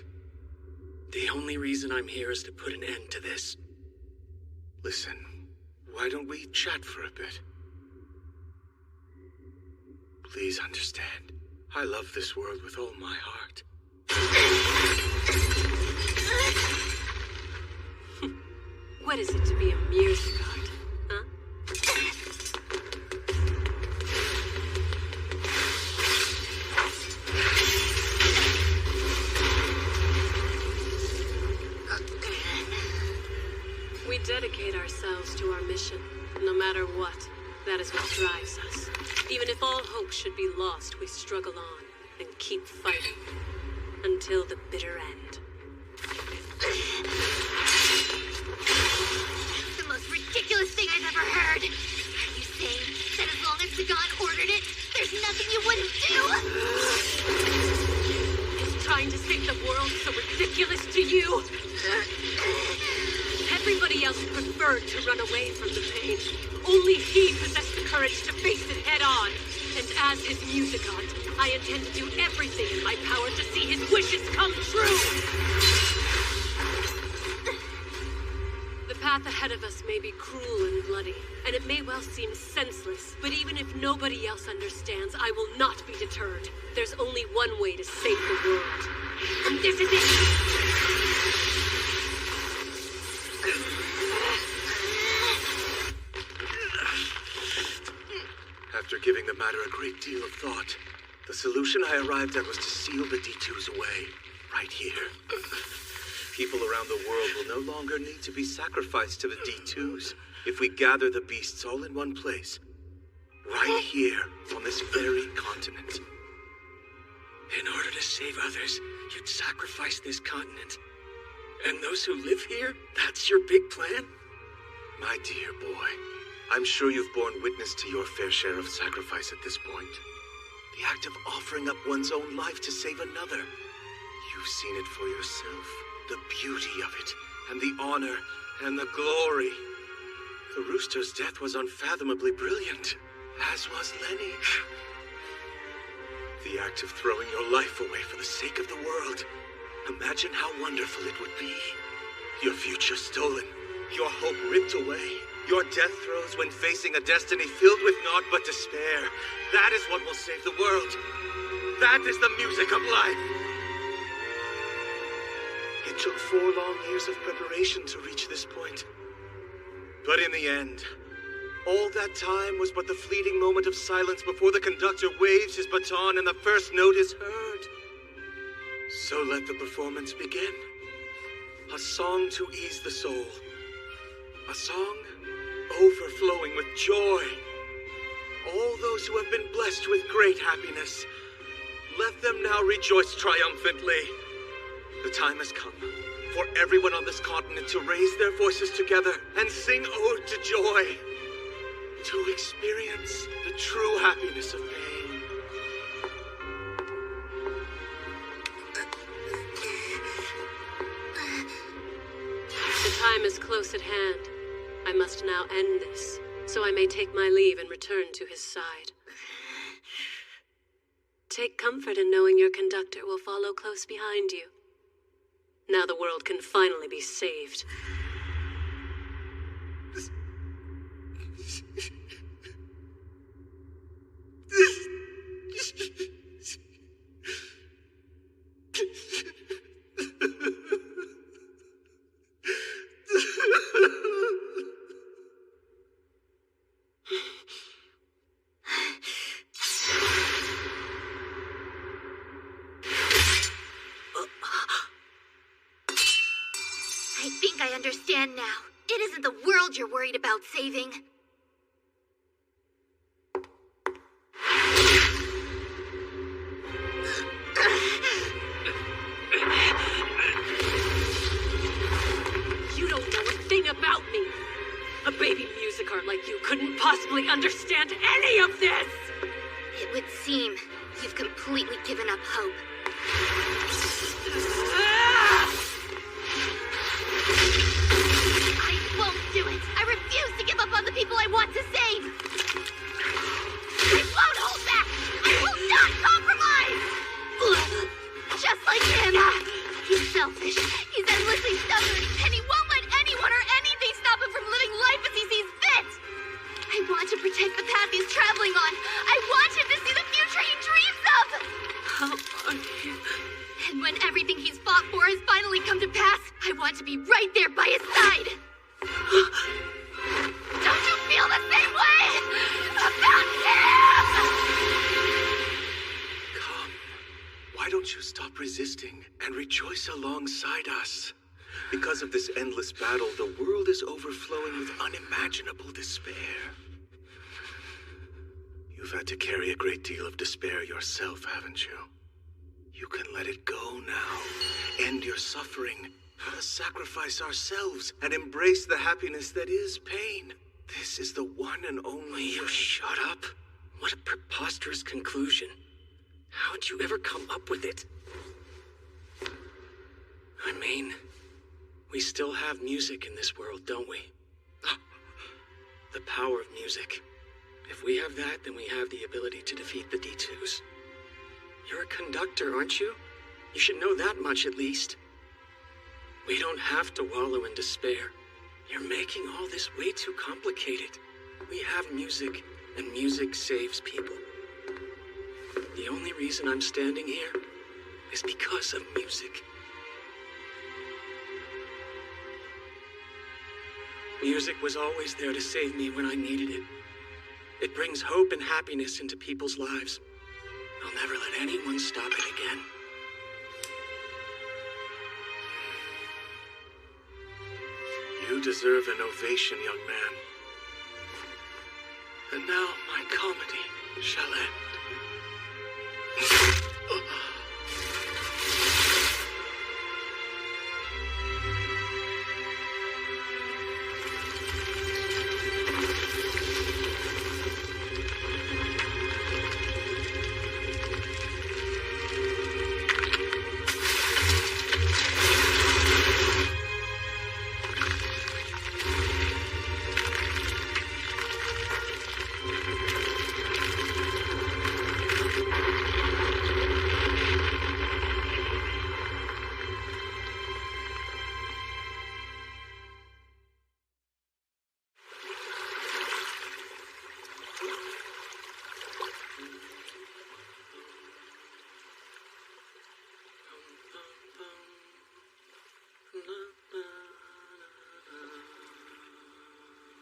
The only reason I'm here is to put an end to this. Listen, why don't we chat for a bit? Please understand, I love this world with all my heart. What is it to be a music art, huh? We dedicate ourselves to our mission, no matter what. That is what drives us. Even if all hope should be lost, we struggle on and keep fighting until the bitter end. The most ridiculous thing I've ever heard. Are you saying that as long as the god ordered it, there's nothing you wouldn't do? Is trying to save the world so ridiculous to you? Everybody else preferred to run away from the pain. Only he possessed the courage to face it head on. And as his musicant, I intend to do everything in my power to see his wishes come true. The path ahead of us may be cruel and bloody, and it may well seem senseless, but even if nobody else understands, I will not be deterred. There's only one way to save the world. And this is it! After giving the matter a great deal of thought, the solution I arrived at was to seal the D2s away, right here. People around the world will no longer need to be sacrificed to the D2s if we gather the beasts all in one place, right here on this very continent. In order to save others, you'd sacrifice this continent. And those who live here, that's your big plan? My dear boy, I'm sure you've borne witness to your fair share of sacrifice at this point. The act of offering up one's own life to save another. You've seen it for yourself. The beauty of it, and the honor, and the glory. The rooster's death was unfathomably brilliant, as was Lenny. The act of throwing your life away for the sake of the world. Imagine how wonderful it would be. Your future stolen, your hope ripped away, your death throes when facing a destiny filled with naught but despair. That is what will save the world. That is the music of life. It took 4 long years of preparation to reach this point. But in the end, all that time was but the fleeting moment of silence before the conductor waves his baton and the first note is heard. So let the performance begin. A song to ease the soul. A song overflowing with joy. All those who have been blessed with great happiness, let them now rejoice triumphantly. The time has come for everyone on this continent to raise their voices together and sing ode to joy, to experience the true happiness of pain. The time is close at hand. I must now end this, so I may take my leave and return to his side. Take comfort in knowing your conductor will follow close behind you. Now the world can finally be saved. I think I understand now. It isn't the world you're worried about saving. You don't know a thing about me. A baby music art like you couldn't possibly understand any of this. It would seem you've completely given up hope. I won't do it. I refuse to give up on the people I want to save. I won't hold back. I will not compromise. Just like him. He's selfish. He's endlessly stubborn, and he won't let anyone or anything stop him from living life as he sees fit. I want to protect the path he's traveling on. I want him to see the future he dreams of. And when everything he's fought for has finally come to pass, I want to be right there by his side. Don't you feel the same way about him? Come, why don't you stop resisting and rejoice alongside us? Because of this endless battle, the world is overflowing with unimaginable despair. You've had to carry a great deal of despair yourself, haven't you? You can let it go now. End your suffering. Let us sacrifice ourselves and embrace the happiness that is pain. This is the one and only Will you shut up? What a preposterous conclusion. How'd you ever come up with it? I mean, we still have music in this world, don't we? The power of music. If we have that, then we have the ability to defeat the D2s. You're a conductor, aren't you? You should know that much at least. We don't have to wallow in despair. You're making all this way too complicated. We have music, and music saves people. The only reason I'm standing here is because of music. Music was always there to save me when I needed it. It brings hope and happiness into people's lives. I'll never let anyone stop it again. You deserve an ovation, young man. And now my comedy shall end.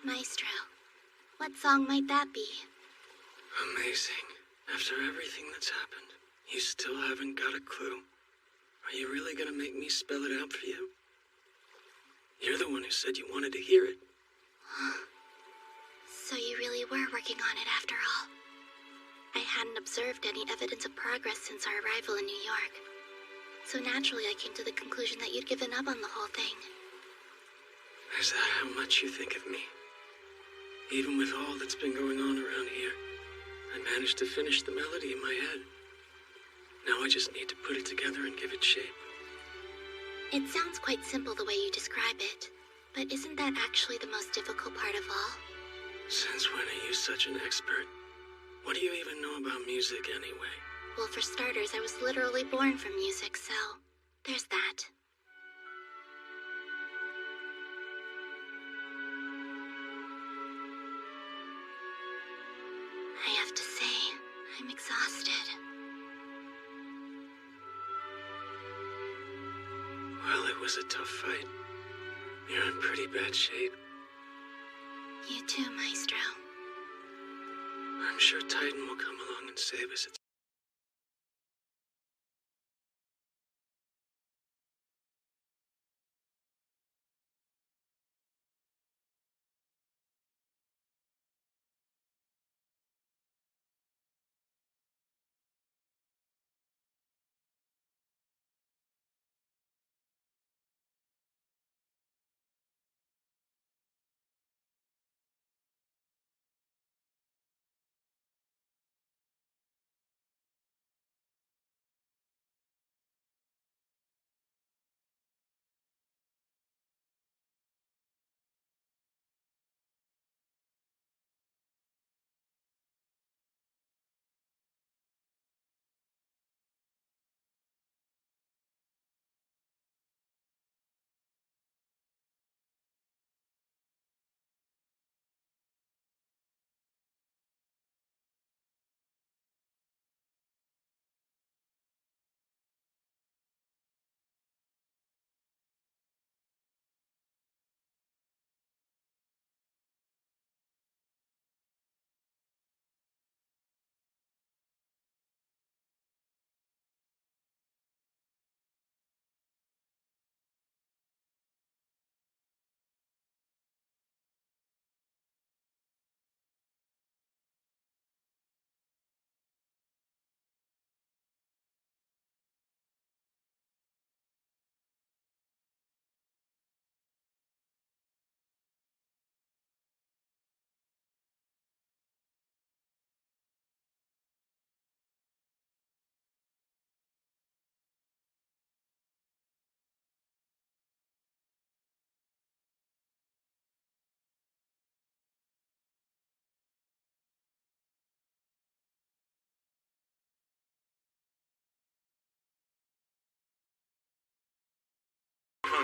Maestro, what song might that be? Amazing. After everything that's happened, you still haven't got a clue. Are you really gonna make me spell it out for you? You're the one who said you wanted to hear it. So you really were working on it after all. I hadn't observed any evidence of progress since our arrival in New York. So naturally I came to the conclusion that you'd given up on the whole thing. Is that how much you think of me? Even with all that's been going on around here, I managed to finish the melody in my head. Now I just need to put it together and give it shape. It sounds quite simple the way you describe it, but isn't that actually the most difficult part of all? Since when are you such an expert? What do you even know about music anyway? Well, for starters, I was literally born from music, so there's that. I have to say, I'm exhausted. Well, it was a tough fight. You're in pretty bad shape. You too, Maestro. I'm sure Titan will come along and save us.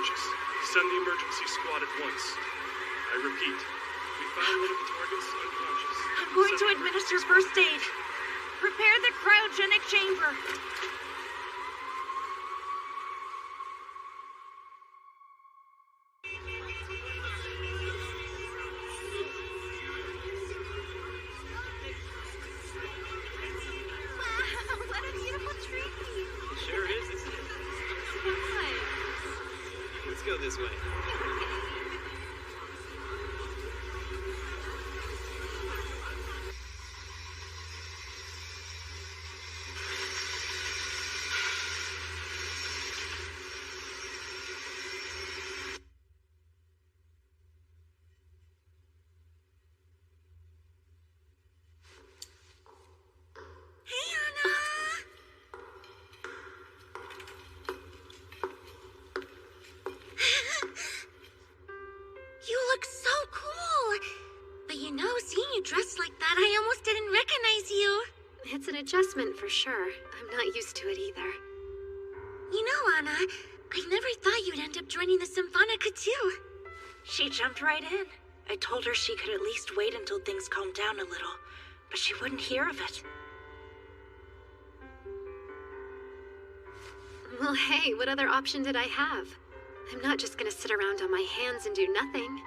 unconscious. Send the emergency squad at once. I repeat, we found one of the targets unconscious. I'm going to administer first aid. Prepare the cryogenic chamber. Sure is, isn't it? Let's go this way. You look so cool. But you know, seeing you dressed like that, I almost didn't recognize you. It's an adjustment for sure. I'm not used to it either. You know, Anna, I never thought you'd end up joining the Symphonica too. She jumped right in. I told her she could at least wait until things calmed down a little, but she wouldn't hear of it. Well, hey, what other option did I have? I'm not just gonna sit around on my hands and do nothing.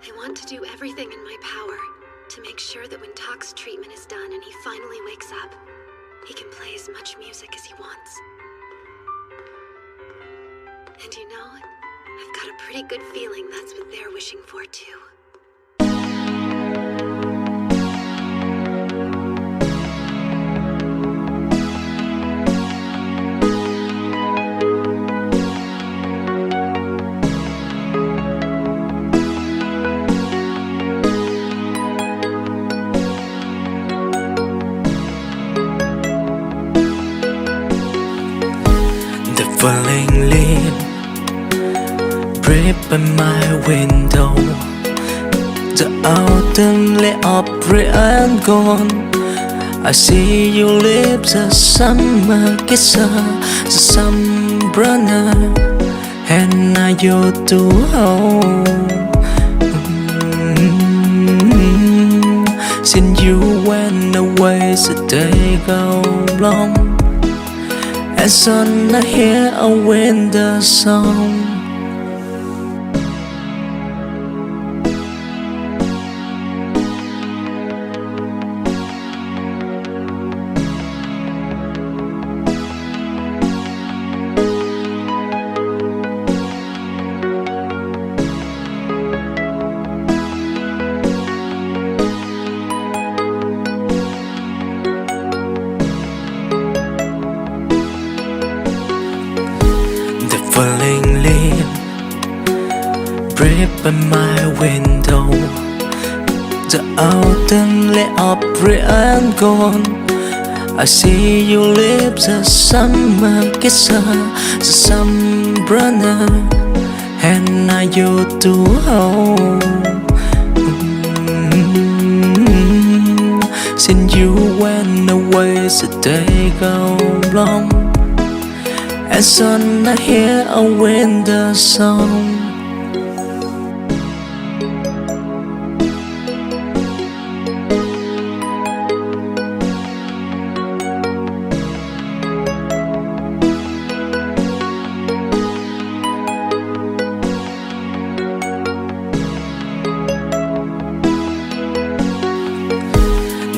I want to do everything in my power to make sure that when Talk's treatment is done and he finally wakes up, he can play as much music as he wants. And you know, I've got a pretty good feeling that's what they're wishing for too. Falling leaf breathe by my window. The autumn lay up red and gone. I see your lips, a summer kisser, the sunburner, and I used to hold. Since you went away, the day go long. And soon I hear a winter song. Falling leaf breathe by my window. The autumn lay up red and gone. I see your lips, a summer kisser, the sunburner, and I used to hold. Since you went away, the day go long. And soon I hear a winter song.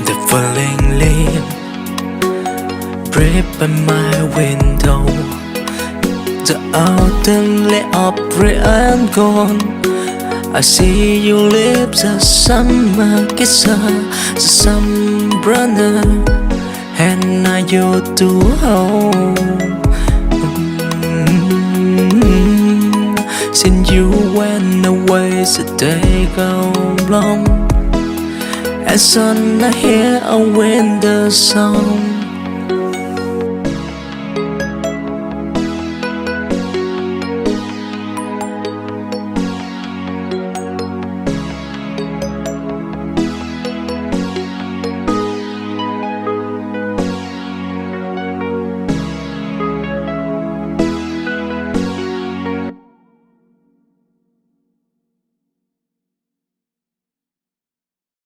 The falling leaf breathe by my window. The autumn lay up red and gone. I see your lips, a summer kisser, the sunburner, and I used to hold. Since you went away, the day go long. And soon I hear a winter song.